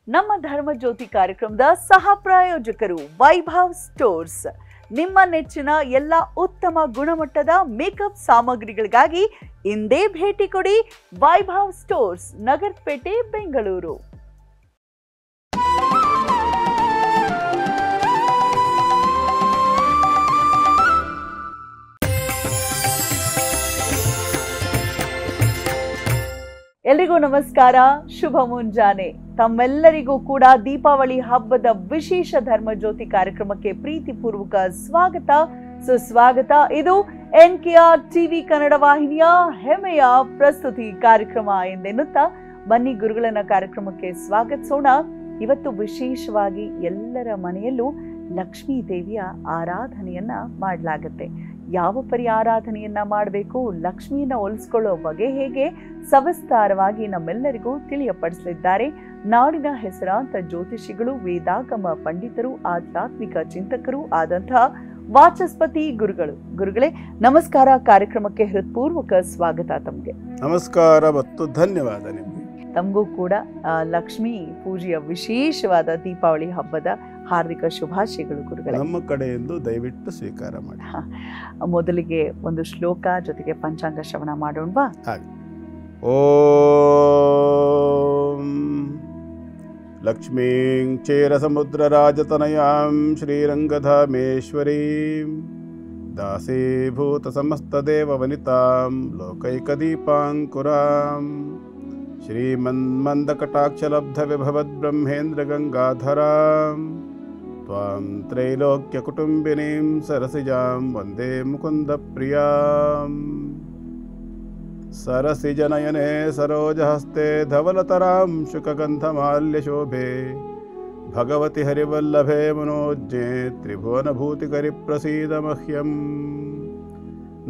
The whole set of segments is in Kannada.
ನಮ್ಮ ಧರ್ಮಜ್ಯೋತಿ ಕಾರ್ಯಕ್ರಮದ ಸಹ ಪ್ರಾಯೋಜಕರು ವೈಭವ್ ಸ್ಟೋರ್ಸ್. ನಿಮ್ಮ ನೆಚ್ಚಿನ ಎಲ್ಲ ಉತ್ತಮ ಗುಣಮಟ್ಟದ ಮೇಕಪ್ ಸಾಮಗ್ರಿಗಳಿಗಾಗಿ ಇಂದೇ ಭೇಟಿ ಕೊಡಿ ವೈಭವ್ ಸ್ಟೋರ್ಸ್, ನಗರಪೇಟೆ, ಬೆಂಗಳೂರು. ಎಲ್ರಿಗೂ ನಮಸ್ಕಾರ, ಶುಭ ಮುಂಜಾನೆ. ತಮ್ಮೆಲ್ಲರಿಗೂ ಕೂಡ ದೀಪಾವಳಿ ಹಬ್ಬದ ವಿಶೇಷ ಧರ್ಮಜ್ಯೋತಿ ಕಾರ್ಯಕ್ರಮಕ್ಕೆ ಪ್ರೀತಿಪೂರ್ವಕ ಸ್ವಾಗತ, ಸುಸ್ವಾಗತ. ಇದು NKR TV ಕನ್ನಡ ವಾಹಿನಿಯ ಹೆಮ್ಮೆಯ ಪ್ರಸ್ತುತಿ ಕಾರ್ಯಕ್ರಮ ಎಂದೆನ್ನುತ್ತಾ ಬನ್ನಿ ಗುರುಗಳನ್ನ ಕಾರ್ಯಕ್ರಮಕ್ಕೆ ಸ್ವಾಗತಿಸೋಣ. ಇವತ್ತು ವಿಶೇಷವಾಗಿ ಎಲ್ಲರ ಮನೆಯಲ್ಲೂ ಲಕ್ಷ್ಮೀ ದೇವಿಯ ಆರಾಧನೆಯನ್ನ ಮಾಡಲಾಗುತ್ತೆ. ಯಾವ ಪರಿ ಆರಾಧನೆಯನ್ನ ಮಾಡಬೇಕು, ಲಕ್ಷ್ಮಿಯನ್ನ ಒಲಿಸ್ಕೊಳ್ಳೋ ಬಗೆ ಹೇಗೆ, ಸವಿಸ್ತಾರವಾಗಿ ನಮ್ಮೆಲ್ಲರಿಗೂ ತಿಳಿಯಪಡಿಸಲಿದ್ದಾರೆ ನಾಡಿನ ಹೆಸರಾಂತ ಜ್ಯೋತಿಷಿಗಳು, ವೇದಾಗಮ ಪಂಡಿತರು, ಆಧ್ಯಾತ್ಮಿಕ ಚಿಂತಕರು ಆದಂತಹ ವಾಚಸ್ಪತಿ ಗುರುಗಳೇ ನಮಸ್ಕಾರ. ಕಾರ್ಯಕ್ರಮಕ್ಕೆ ಹೃತ್ಪೂರ್ವಕ ಸ್ವಾಗತ. ತಮಗೆ ನಮಸ್ಕಾರ ಮತ್ತು ಧನ್ಯವಾದ. ನಿಮಗೆ ತಮಗೂ ಕೂಡ ಲಕ್ಷ್ಮೀ ಪೂಜೆಯ ವಿಶೇಷವಾದ ದೀಪಾವಳಿ ಹಬ್ಬದ ಹಾರ್ದಿಕ ಶುಭಾಶಯಗಳು ಗುರುಗಳೇ. ನಮ್ಮ ಕಡೆಯಿಂದ ದಯವಿಟ್ಟು ಸ್ವೀಕಾರ ಮಾಡಿ. ಮೊದಲಿಗೆ ಒಂದು ಶ್ಲೋಕ ಜೊತೆಗೆ ಪಂಚಾಂಗ ಶ್ರವಣ ಮಾಡೋಣವಾ? ಹಾಗೆ. ಓಂ ಲಕ್ಷ್ಮೀಂ ಕ್ಷೀರಸಮುದ್ರರಾಜತನಯಾಂ ಶ್ರೀರಂಗಧಾಮೇಶ್ವರೀಂ ದಾಸೀಭೂತ ಸಮಸ್ತದೇವವನಿತಾಂ ಲೋಕೈಕದೀಪಾಂಕುರಾಂ ಶ್ರೀಮನ್ಮಂದಕಟಾಕ್ಷಲಬ್ಧವಿಭವದ್ಬ್ರಹ್ಮೇಂದ್ರಗಂಗಾಧರಾಂ ತ್ವಾಂ ತ್ರೈಲೋಕ್ಯಕುಟುಂಬಿನೀಂ ಸರಸಿಜಾಂ ವಂದೇ ಮುಕುಂದಪ್ರಿಯಾಂ. ಸರಸಿಜನಯನೆ ಸರೋಜಹಸ್ತೆ ಧವಲತರಾಂ ಶುಕಗಂಧಮಾಲ್ಯಶೋಭೆ ಭಗವತಿ ಹರಿವಲ್ಲಭೆ ಮನೋಜ್ಞೆ ತ್ರಿಭುವನಭೂತಿಕರಿಪ್ರಸೀದ ಮಹ್ಯಂ.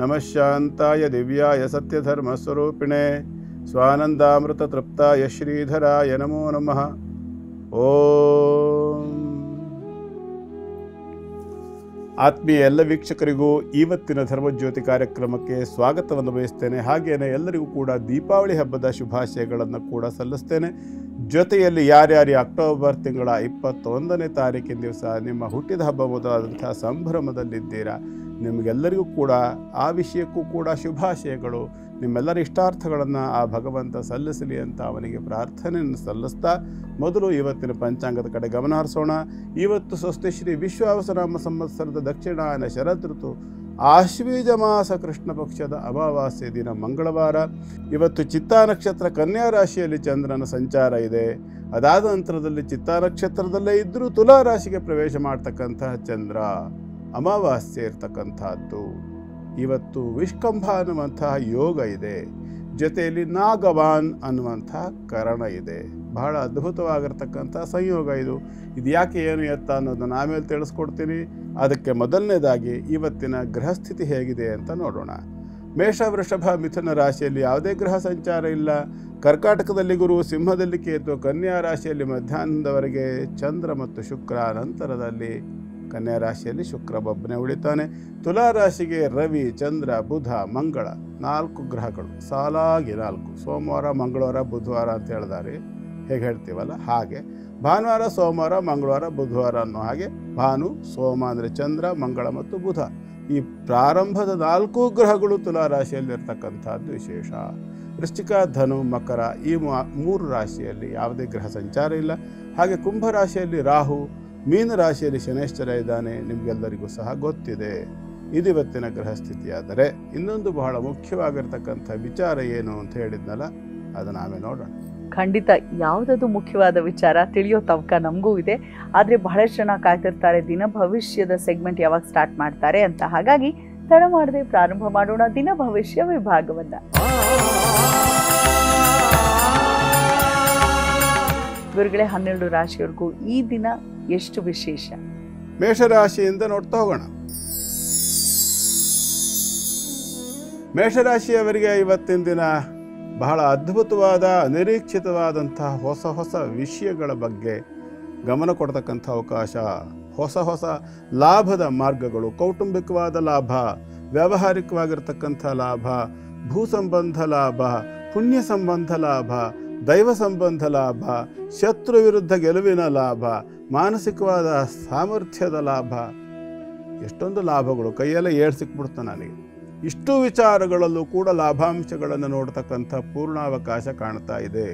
ನಮಃ ಶಾಂತಾಯ ದಿವ್ಯಾಯ ಸತ್ಯಧರ್ಮಸ್ವರೂಪಿಣೆ ಸ್ವಾನಂದಾಮೃತತೃಪ್ತಾಯ ಶ್ರೀಧರಾಯ ನಮೋ ನಮಃ. ಓಂ. ಆತ್ಮೀಯ ಎಲ್ಲ ವೀಕ್ಷಕರಿಗೂ ಇವತ್ತಿನ ಧರ್ಮಜ್ಯೋತಿ ಕಾರ್ಯಕ್ರಮಕ್ಕೆ ಸ್ವಾಗತವನ್ನು ಬಯಸ್ತೇನೆ. ಹಾಗೆಯೇ ಎಲ್ಲರಿಗೂ ಕೂಡ ದೀಪಾವಳಿ ಹಬ್ಬದ ಶುಭಾಶಯಗಳನ್ನು ಕೂಡ ಸಲ್ಲಿಸ್ತೇನೆ. ಜೊತೆಯಲ್ಲಿ ಯಾರ್ಯಾರು ಅಕ್ಟೋಬರ್ ತಿಂಗಳ 21ನೇ ತಾರೀಕಿನ ದಿವಸ ನಿಮ್ಮ ಹುಟ್ಟಿದ ಹಬ್ಬ ಮೊದಲಾದಂಥ ಸಂಭ್ರಮದಲ್ಲಿದ್ದೀರಾ, ನಿಮಗೆಲ್ಲರಿಗೂ ಕೂಡ ಆ ವಿಷಯಕ್ಕೂ ಕೂಡ ಶುಭಾಶಯಗಳು. ನಿಮ್ಮೆಲ್ಲರ ಇಷ್ಟಾರ್ಥಗಳನ್ನು ಆ ಭಗವಂತ ಸಲ್ಲಿಸಲಿ ಅಂತ ಅವನಿಗೆ ಪ್ರಾರ್ಥನೆಯನ್ನು ಸಲ್ಲಿಸ್ತಾ ಮೊದಲು ಇವತ್ತಿನ ಪಂಚಾಂಗದ ಕಡೆ ಗಮನ ಹರಿಸೋಣ. ಇವತ್ತು ಸ್ವಸ್ತಿ ಶ್ರೀ ವಿಶ್ವಾವಸನಾಮ ಸಂವತ್ಸರದ ದಕ್ಷಿಣಾಯನ ಶರದ್ ಋತು ಆಶ್ವೀಜ ಮಾಸ ಕೃಷ್ಣ ಪಕ್ಷದ ಅಮಾವಾಸ್ಯೆ ದಿನ ಮಂಗಳವಾರ. ಇವತ್ತು ಚಿತ್ತಾ ನಕ್ಷತ್ರ ಕನ್ಯಾ ರಾಶಿಯಲ್ಲಿ ಚಂದ್ರನ ಸಂಚಾರ ಇದೆ. ಅದಾದ ನಂತರದಲ್ಲಿ ಚಿತ್ತಾ ನಕ್ಷತ್ರದಲ್ಲೇ ಇದ್ದರೂ ತುಲಾ ರಾಶಿಗೆ ಪ್ರವೇಶ ಮಾಡ್ತಕ್ಕಂತಹ ಚಂದ್ರ ಅಮಾವಾಸ್ಯೆ ಇರ್ತಕ್ಕಂಥದ್ದು. ಇವತ್ತು ವಿಷ್ಕಂಭ ಅನ್ನುವಂತಹ ಯೋಗ ಇದೆ, ಜೊತೆಯಲ್ಲಿ ನಾಗವಾನ್ ಅನ್ನುವಂತಹ ಕರಣ ಇದೆ. ಬಹಳ ಅದ್ಭುತವಾಗಿರ್ತಕ್ಕಂಥ ಸಂಯೋಗ ಇದು. ಇದು ಯಾಕೆ ಏನು ಎತ್ತ ಅನ್ನೋದನ್ನು ಆಮೇಲೆ ತಿಳಿಸ್ಕೊಡ್ತೀನಿ. ಅದಕ್ಕೆ ಮೊದಲನೇದಾಗಿ ಇವತ್ತಿನ ಗ್ರಹಸ್ಥಿತಿ ಹೇಗಿದೆ ಅಂತ ನೋಡೋಣ. ಮೇಷ, ವೃಷಭ, ಮಿಥುನ ರಾಶಿಯಲ್ಲಿ ಯಾವುದೇ ಗ್ರಹ ಸಂಚಾರ ಇಲ್ಲ. ಕರ್ಕಾಟಕದಲ್ಲಿ ಗುರು, ಸಿಂಹದಲ್ಲಿ ಕೇತು, ಕನ್ಯಾ ರಾಶಿಯಲ್ಲಿ ಮಧ್ಯಾಹ್ನದವರೆಗೆ ಚಂದ್ರ ಮತ್ತು ಶುಕ್ರ, ನಂತರದಲ್ಲಿ ಕನ್ಯಾ ರಾಶಿಯಲ್ಲಿ ಶುಕ್ರ ಒಬ್ಬನೇ ಉಳಿತಾನೆ. ತುಲಾ ರಾಶಿಗೆ ರವಿ, ಚಂದ್ರ, ಬುಧ, ಮಂಗಳ 4 ಗ್ರಹಗಳು ಸಾಲಾಗಿ 4, ಸೋಮವಾರ, ಮಂಗಳವಾರ, ಬುಧವಾರ ಅಂತ ಹೇಳಿದಾರೆ. ಹೇಗೆ ಹೇಳ್ತೀವಲ್ಲ ಹಾಗೆ ಭಾನುವಾರ, ಸೋಮವಾರ, ಮಂಗಳವಾರ, ಬುಧವಾರ ಅನ್ನೋ ಹಾಗೆ ಭಾನು, ಸೋಮ ಅಂದರೆ ಚಂದ್ರ, ಮಂಗಳ ಮತ್ತು ಬುಧ, ಈ ಪ್ರಾರಂಭದ 4 ಗ್ರಹಗಳು ತುಲಾ ರಾಶಿಯಲ್ಲಿರ್ತಕ್ಕಂಥದ್ದು ವಿಶೇಷ. ವೃಶ್ಚಿಕ, ಧನು, ಮಕರ ಈ 3 ರಾಶಿಯಲ್ಲಿ ಯಾವುದೇ ಗ್ರಹ ಸಂಚಾರ ಇಲ್ಲ. ಹಾಗೆ ಕುಂಭ ರಾಶಿಯಲ್ಲಿ ರಾಹು, ಮೀನ ರಾಶಿಯಲ್ಲಿ ಶನೇಶ್ವರ ಇದ್ದಾನೆ, ನಿಮಗೆಲ್ಲರಿಗೂ ಸಹ ಗೊತ್ತಿದೆ. ಇದು ಇವತ್ತಿನ ಗ್ರಹಸ್ಥಿತಿಯಾದರೆ ಇನ್ನೊಂದು ಬಹಳ ಮುಖ್ಯವಾಗಿರ್ತಕ್ಕಂಥ ವಿಚಾರ ಏನು ಅಂತ ಹೇಳಿದ್ನಲ್ಲ, ಅದನ್ನು ಆಮೇಲೆ ನೋಡೋಣ. ಖಂಡಿತ ಯಾವುದದು ಮುಖ್ಯವಾದ ವಿಚಾರ ತಿಳಿಯೋ ತವಕ ನಮಗೂ ಇದೆ. ಆದರೆ ಬಹಳಷ್ಟು ಜನ ಕಾಯ್ತಿರ್ತಾರೆ ದಿನ ಭವಿಷ್ಯದ ಸೆಗ್ಮೆಂಟ್ ಯಾವಾಗ ಸ್ಟಾರ್ಟ್ ಮಾಡ್ತಾರೆ ಅಂತ. ಹಾಗಾಗಿ ತಡ ಮಾಡದೆ ಪ್ರಾರಂಭ ಮಾಡೋಣ ದಿನ ಭವಿಷ್ಯ ವಿಭಾಗವನ್ನ. ಗುರುಗಳೇ, 12 ರಾಶಿಯವರೆಗೂ ಈ ದಿನ ಎಷ್ಟು ವಿಶೇಷ? ಮೇಷರಾಶಿಯಿಂದ ನೋಡ್ತಾ ಹೋಗೋಣ. ಮೇಷರಾಶಿಯವರಿಗೆ ಇವತ್ತಿನ ದಿನ ಬಹಳ ಅದ್ಭುತವಾದ, ಅನಿರೀಕ್ಷಿತವಾದಂತಹ ಹೊಸ ವಿಷಯಗಳ ಬಗ್ಗೆ ಗಮನ ಕೊಡ್ತಕ್ಕಂಥ ಅವಕಾಶ, ಹೊಸ ಲಾಭದ ಮಾರ್ಗಗಳು, ಕೌಟುಂಬಿಕವಾದ ಲಾಭ, ವ್ಯಾವಹಾರಿಕವಾಗಿರ್ತಕ್ಕಂಥ ಲಾಭ, ಭೂ ಸಂಬಂಧ ಲಾಭ, ಪುಣ್ಯ ಸಂಬಂಧ ಲಾಭ, ದೈವ ಸಂಬಂಧ ಲಾಭ, ಶತ್ರು ವಿರುದ್ಧ ಗೆಲುವಿನ ಲಾಭ, ಮಾನಸಿಕವಾದ ಸಾಮರ್ಥ್ಯದ ಲಾಭ, ಎಷ್ಟೊಂದು ಲಾಭಗಳು ಕೈಯೆಲ್ಲ ಏಳು ಸಿಕ್ಬಿಡ್ತು ನನಗೆ. ಇಷ್ಟು ವಿಚಾರಗಳಲ್ಲೂ ಕೂಡ ಲಾಭಾಂಶಗಳನ್ನು ನೋಡ್ತಕ್ಕಂಥ ಪೂರ್ಣಾವಕಾಶ ಕಾಣ್ತಾ ಇದೆ.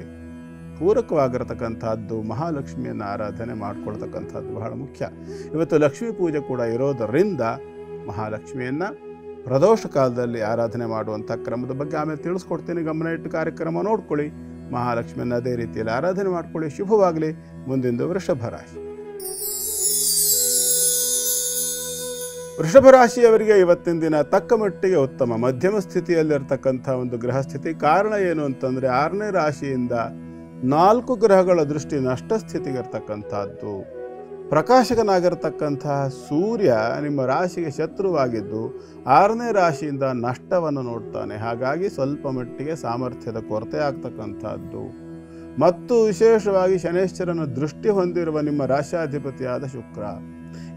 ಪೂರಕವಾಗಿರತಕ್ಕಂಥದ್ದು ಮಹಾಲಕ್ಷ್ಮಿಯನ್ನು ಆರಾಧನೆ ಮಾಡ್ಕೊಳ್ತಕ್ಕಂಥದ್ದು ಬಹಳ ಮುಖ್ಯ. ಇವತ್ತು ಲಕ್ಷ್ಮೀ ಪೂಜೆ ಕೂಡ ಇರೋದರಿಂದ ಮಹಾಲಕ್ಷ್ಮಿಯನ್ನು ಪ್ರದೋಷ ಕಾಲದಲ್ಲಿ ಆರಾಧನೆ ಮಾಡುವಂಥ ಕ್ರಮದ ಬಗ್ಗೆ ಆಮೇಲೆ ತಿಳಿಸ್ಕೊಡ್ತೀನಿ. ಗಮನ ಇಟ್ಟು ಕಾರ್ಯಕ್ರಮ ನೋಡ್ಕೊಳ್ಳಿ. ಮಹಾಲಕ್ಷ್ಮಿಯನ್ನು ಅದೇ ರೀತಿಯಲ್ಲಿ ಆರಾಧನೆ ಮಾಡ್ಕೊಳ್ಳಿ. ಶುಭವಾಗಲಿ. ಮುಂದಿಂದು ವೃಷಭ ರಾಶಿ. ವೃಷಭ ರಾಶಿಯವರಿಗೆ ಇವತ್ತಿನ ದಿನ ತಕ್ಕ ಮಟ್ಟಿಗೆ ಉತ್ತಮ ಮಧ್ಯಮ ಸ್ಥಿತಿಯಲ್ಲಿರ್ತಕ್ಕಂಥ ಒಂದು ಗ್ರಹ ಸ್ಥಿತಿ. ಕಾರಣ ಏನು ಅಂತಂದರೆ 6ನೇ ರಾಶಿಯಿಂದ 4 ಗ್ರಹಗಳ ದೃಷ್ಟಿ ನಷ್ಟ ಸ್ಥಿತಿಗಿರ್ತಕ್ಕಂಥದ್ದು. ಪ್ರಕಾಶಕನಾಗಿರ್ತಕ್ಕಂತಹ ಸೂರ್ಯ ನಿಮ್ಮ ರಾಶಿಗೆ ಶತ್ರುವಾಗಿದ್ದು 6ನೇ ರಾಶಿಯಿಂದ ನಷ್ಟವನ್ನು ನೋಡ್ತಾನೆ. ಹಾಗಾಗಿ ಸ್ವಲ್ಪ ಮಟ್ಟಿಗೆ ಸಾಮರ್ಥ್ಯದ ಕೊರತೆ ಆಗ್ತಕ್ಕಂಥದ್ದು. ಮತ್ತು ವಿಶೇಷವಾಗಿ ಶನೇಶ್ವರನ ದೃಷ್ಟಿ ಹೊಂದಿರುವ ನಿಮ್ಮ ರಾಶ್ಯಾಧಿಪತಿಯಾದ ಶುಕ್ರ,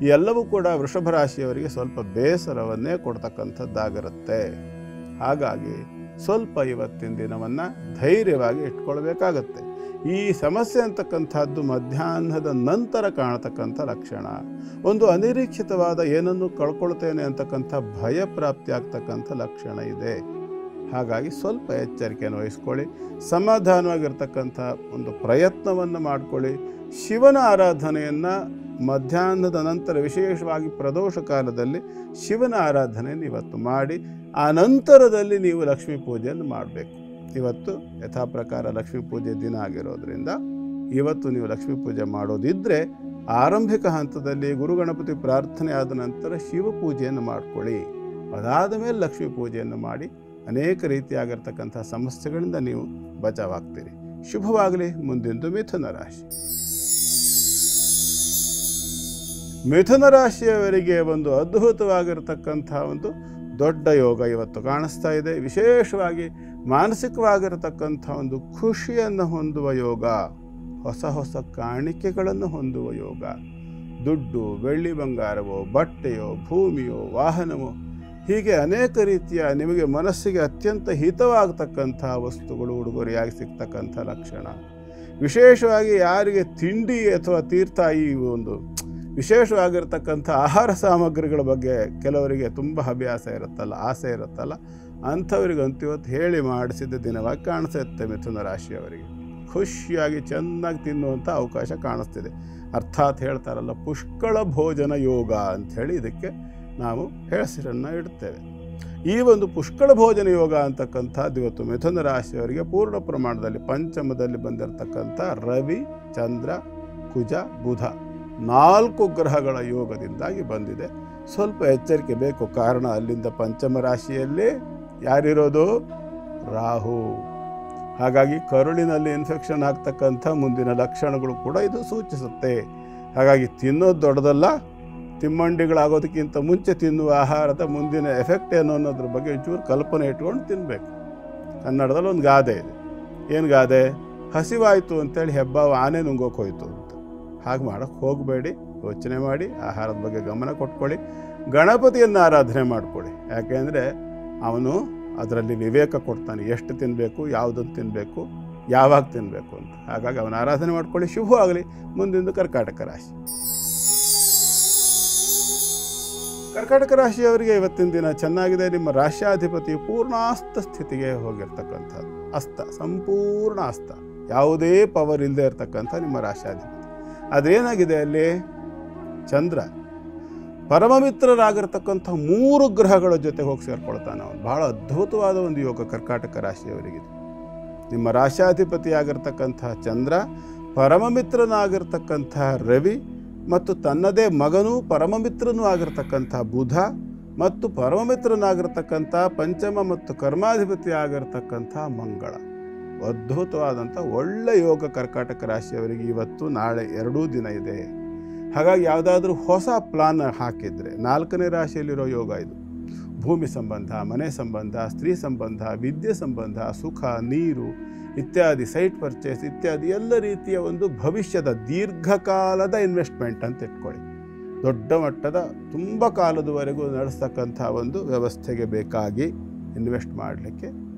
ಈ ಎಲ್ಲವೂ ಕೂಡ ವೃಷಭ ರಾಶಿಯವರಿಗೆ ಸ್ವಲ್ಪ ಬೇಸರವನ್ನೇ ಕೊಡ್ತಕ್ಕಂಥದ್ದಾಗಿರುತ್ತೆ. ಹಾಗಾಗಿ ಸ್ವಲ್ಪ ಇವತ್ತಿನ ದಿನವನ್ನು ಧೈರ್ಯವಾಗಿ ಇಟ್ಕೊಳ್ಬೇಕಾಗತ್ತೆ. ಈ ಸಮಸ್ಯೆ ಅಂತಕ್ಕಂಥದ್ದು ಮಧ್ಯಾಹ್ನದ ನಂತರ ಕಾಣತಕ್ಕಂಥ ಲಕ್ಷಣ. ಒಂದು ಅನಿರೀಕ್ಷಿತವಾದ ಏನನ್ನು ಕಳ್ಕೊಳ್ತೇನೆ ಅಂತಕ್ಕಂಥ ಭಯ ಪ್ರಾಪ್ತಿ ಆಗ್ತಕ್ಕಂಥ ಲಕ್ಷಣ ಇದೆ. ಹಾಗಾಗಿ ಸ್ವಲ್ಪ ಎಚ್ಚರಿಕೆಯನ್ನು ವಹಿಸ್ಕೊಳ್ಳಿ. ಸಮಾಧಾನವಾಗಿರ್ತಕ್ಕಂಥ ಒಂದು ಪ್ರಯತ್ನವನ್ನು ಮಾಡಿಕೊಳ್ಳಿ. ಶಿವನ ಆರಾಧನೆಯನ್ನು ಮಧ್ಯಾಹ್ನದ ನಂತರ ವಿಶೇಷವಾಗಿ ಪ್ರದೋಷ ಕಾಲದಲ್ಲಿ ಶಿವನ ಆರಾಧನೆಯನ್ನು ಇವತ್ತು ಮಾಡಿ ಆ ನಂತರದಲ್ಲಿ ನೀವು ಲಕ್ಷ್ಮೀ ಪೂಜೆಯನ್ನು ಮಾಡಬೇಕು. ಇವತ್ತು ಯಥಾ ಪ್ರಕಾರ ಲಕ್ಷ್ಮೀ ಪೂಜೆ ದಿನ ಆಗಿರೋದ್ರಿಂದ ಇವತ್ತು ನೀವು ಲಕ್ಷ್ಮೀ ಪೂಜೆ ಮಾಡೋದಿದ್ದರೆ ಆರಂಭಿಕ ಹಂತದಲ್ಲಿ ಗುರುಗಣಪತಿ ಪ್ರಾರ್ಥನೆ ಆದ ನಂತರ ಶಿವ ಪೂಜೆಯನ್ನು ಮಾಡಿಕೊಳ್ಳಿ. ಅದಾದ ಮೇಲೆ ಲಕ್ಷ್ಮೀ ಪೂಜೆಯನ್ನು ಮಾಡಿ ಅನೇಕ ರೀತಿಯಾಗಿರ್ತಕ್ಕಂಥ ಸಮಸ್ಯೆಗಳಿಂದ ನೀವು ಬಚಾವಾಗ್ತೀರಿ. ಶುಭವಾಗಲಿ. ಮುಂದಿಂದು ಮಿಥುನ ರಾಶಿ. ಮಿಥುನ ರಾಶಿಯವರಿಗೆ ಒಂದು ಅದ್ಭುತವಾಗಿರ್ತಕ್ಕಂಥ ಒಂದು ದೊಡ್ಡ ಯೋಗ ಇವತ್ತು ಕಾಣಿಸ್ತಾ ಇದೆ. ವಿಶೇಷವಾಗಿ ಮಾನಸಿಕವಾಗಿರತಕ್ಕಂಥ ಒಂದು ಖುಷಿಯನ್ನು ಹೊಂದುವ ಯೋಗ, ಹೊಸ ಹೊಸ ಕಾಣಿಕೆಗಳನ್ನು ಹೊಂದುವ ಯೋಗ. ದುಡ್ಡು, ಬೆಳ್ಳಿ ಬಂಗಾರವೋ, ಬಟ್ಟೆಯೋ, ಭೂಮಿಯೋ, ವಾಹನವೋ, ಹೀಗೆ ಅನೇಕ ರೀತಿಯ ನಿಮಗೆ ಮನಸ್ಸಿಗೆ ಅತ್ಯಂತ ಹಿತವಾಗತಕ್ಕಂಥ ವಸ್ತುಗಳು ಉಡುಗೊರೆಯಾಗಿ ಸಿಗ್ತಕ್ಕಂಥ ಲಕ್ಷಣ. ವಿಶೇಷವಾಗಿ ಯಾರಿಗೆ ತಿಂಡಿ ಅಥವಾ ತೀರ್ಥ ಈ ಒಂದು ವಿಶೇಷವಾಗಿರ್ತಕ್ಕಂಥ ಆಹಾರ ಸಾಮಗ್ರಿಗಳ ಬಗ್ಗೆ ಕೆಲವರಿಗೆ ತುಂಬ ಅಭ್ಯಾಸ ಇರುತ್ತಲ್ಲ, ಆಸೆ ಇರುತ್ತಲ್ಲ, ಅಂಥವ್ರಿಗಂತೂ ಇವತ್ತು ಹೇಳಿ ಮಾಡಿಸಿದ ದಿನವಾಗಿ ಕಾಣಿಸುತ್ತೆ. ಮಿಥುನ ರಾಶಿಯವರಿಗೆ ಖುಷಿಯಾಗಿ ಚೆನ್ನಾಗಿ ತಿನ್ನುವಂಥ ಅವಕಾಶ ಕಾಣಿಸ್ತಿದೆ. ಅರ್ಥಾತ್ ಹೇಳ್ತಾರಲ್ಲ, ಪುಷ್ಕಳ ಭೋಜನ ಯೋಗ ಅಂಥೇಳಿ ಇದಕ್ಕೆ ನಾವು ಹೆಸರನ್ನು ಇಡ್ತೇವೆ. ಈ ಒಂದು ಪುಷ್ಕಳ ಭೋಜನ ಯೋಗ ಅಂತಕ್ಕಂಥದ್ದು ಇವತ್ತು ಮಿಥುನ ರಾಶಿಯವರಿಗೆ ಪೂರ್ಣ ಪ್ರಮಾಣದಲ್ಲಿ ಪಂಚಮದಲ್ಲಿ ಬಂದಿರತಕ್ಕಂಥ ರವಿ, ಚಂದ್ರ, ಕುಜ, ಬುಧ 4 ಗ್ರಹಗಳ ಯೋಗದಿಂದಾಗಿ ಬಂದಿದೆ. ಸ್ವಲ್ಪ ಎಚ್ಚರಿಕೆ ಬೇಕು. ಕಾರಣ ಅಲ್ಲಿಂದ ಪಂಚಮ ರಾಶಿಯಲ್ಲಿ ಯಾರಿರೋದು? ರಾಹು. ಹಾಗಾಗಿ ಕರುಳಿನಲ್ಲಿ ಇನ್ಫೆಕ್ಷನ್ ಆಗ್ತಕ್ಕಂಥ ಮುಂದಿನ ಲಕ್ಷಣಗಳು ಕೂಡ ಇದು ಸೂಚಿಸುತ್ತೆ. ಹಾಗಾಗಿ ತಿನ್ನೋದು ದೊಡ್ಡದಲ್ಲ, ತಿಮ್ಮಂಡಿಗಳಾಗೋದಕ್ಕಿಂತ ಮುಂಚೆ ತಿನ್ನುವ ಆಹಾರದ ಮುಂದಿನ ಎಫೆಕ್ಟ್ ಏನು ಅನ್ನೋದ್ರ ಬಗ್ಗೆ ಒಂಚೂರು ಕಲ್ಪನೆ ಇಟ್ಕೊಂಡು ತಿನ್ನಬೇಕು. ಕನ್ನಡದಲ್ಲಿ ಒಂದು ಗಾದೆ ಇದೆ. ಏನು ಗಾದೆ? ಹಸಿವಾಯಿತು ಅಂತೇಳಿ ಹೆಬ್ಬಾವ ಆನೆ ನುಂಗೋಕೆ ಹೋಯ್ತು ಅಂತ. ಹಾಗೆ ಮಾಡೋಕ್ಕೆ ಹೋಗಬೇಡಿ. ಯೋಚನೆ ಮಾಡಿ ಆಹಾರದ ಬಗ್ಗೆ ಗಮನ ಕೊಟ್ಕೊಳ್ಳಿ. ಗಣಪತಿಯನ್ನು ಆರಾಧನೆ ಮಾಡಿಕೊಳ್ಳಿ. ಯಾಕೆಂದರೆ ಅವನು ಅದರಲ್ಲಿ ವಿವೇಕ ಕೊಡ್ತಾನೆ, ಎಷ್ಟು ತಿನ್ನಬೇಕು, ಯಾವುದನ್ನು ತಿನ್ನಬೇಕು, ಯಾವಾಗ ತಿನ್ನಬೇಕು ಅಂತ. ಹಾಗಾಗಿ ಅವನ ಆರಾಧನೆ ಮಾಡ್ಕೊಳ್ಳಿ. ಶುಭವಾಗಲಿ. ಮುಂದಿಂದು ಕರ್ಕಾಟಕ ರಾಶಿ. ಕರ್ಕಾಟಕ ರಾಶಿಯವರಿಗೆ ಇವತ್ತಿನ ದಿನ ಚೆನ್ನಾಗಿದೆ. ನಿಮ್ಮ ರಾಶ್ಯಾಧಿಪತಿ ಪೂರ್ಣಾಸ್ತ ಸ್ಥಿತಿಗೆ ಹೋಗಿರ್ತಕ್ಕಂಥದ್ದು. ಅಸ್ತ, ಸಂಪೂರ್ಣ ಅಸ್ತ, ಯಾವುದೇ ಪವರ್ ಇಲ್ಲದೆ ಇರತಕ್ಕಂಥ ನಿಮ್ಮ ರಾಶ್ಯಾಧಿಪತಿ. ಅದೇನಾಗಿದೆ ಅಲ್ಲಿ? ಚಂದ್ರ ಪರಮಮಿತ್ರರಾಗಿರ್ತಕ್ಕಂಥ 3 ಗ್ರಹಗಳ ಜೊತೆ ಹೋಗಿ ಸೇರ್ಕೊಳ್ತಾನೆ ಅವನು. ಬಹಳ ಅದ್ಭುತವಾದ ಒಂದು ಯೋಗ ಕರ್ಕಾಟಕ ರಾಶಿಯವರಿಗಿದೆ. ನಿಮ್ಮ ರಾಶ್ಯಾಧಿಪತಿಯಾಗಿರ್ತಕ್ಕಂಥ ಚಂದ್ರ, ಪರಮಮಿತ್ರನಾಗಿರ್ತಕ್ಕಂಥ ರವಿ, ಮತ್ತು ತನ್ನದೇ ಮಗನೂ ಪರಮಮಿತ್ರನೂ ಆಗಿರ್ತಕ್ಕಂಥ ಬುಧ, ಮತ್ತು ಪರಮಮಿತ್ರನಾಗಿರ್ತಕ್ಕಂಥ ಪಂಚಮ ಮತ್ತು ಕರ್ಮಾಧಿಪತಿ ಆಗಿರ್ತಕ್ಕಂಥ ಮಂಗಳ. ಅದ್ಭುತವಾದಂಥ ಒಳ್ಳೆ ಯೋಗ ಕರ್ಕಾಟಕ ರಾಶಿಯವರಿಗೆ ಇವತ್ತು ನಾಳೆ 2 ದಿನ ಇದೆ. ಹಾಗಾಗಿ ಯಾವುದಾದ್ರೂ ಹೊಸ ಪ್ಲಾನ್ ಹಾಕಿದರೆ 4ನೇ ರಾಶಿಯಲ್ಲಿರೋ ಯೋಗ ಇದು. ಭೂಮಿ ಸಂಬಂಧ, ಮನೆ ಸಂಬಂಧ, ಸ್ತ್ರೀ ಸಂಬಂಧ, ವಿದ್ಯೆ ಸಂಬಂಧ, ಸುಖ, ನೀರು ಇತ್ಯಾದಿ, ಸೈಟ್ ಪರ್ಚೇಸ್ ಇತ್ಯಾದಿ ಎಲ್ಲ ರೀತಿಯ ಒಂದು ಭವಿಷ್ಯದ ದೀರ್ಘಕಾಲದ ಇನ್ವೆಸ್ಟ್ಮೆಂಟ್ ಅಂತ ಇಟ್ಕೊಳ್ಳಿ. ದೊಡ್ಡ ಮಟ್ಟದ ತುಂಬ ಕಾಲದವರೆಗೂ ನಡೆಸ್ತಕ್ಕಂಥ ಒಂದು ವ್ಯವಸ್ಥೆಗೆ ಬೇಕಾಗಿ ಇನ್ವೆಸ್ಟ್ ಮಾಡಲಿಕ್ಕೆ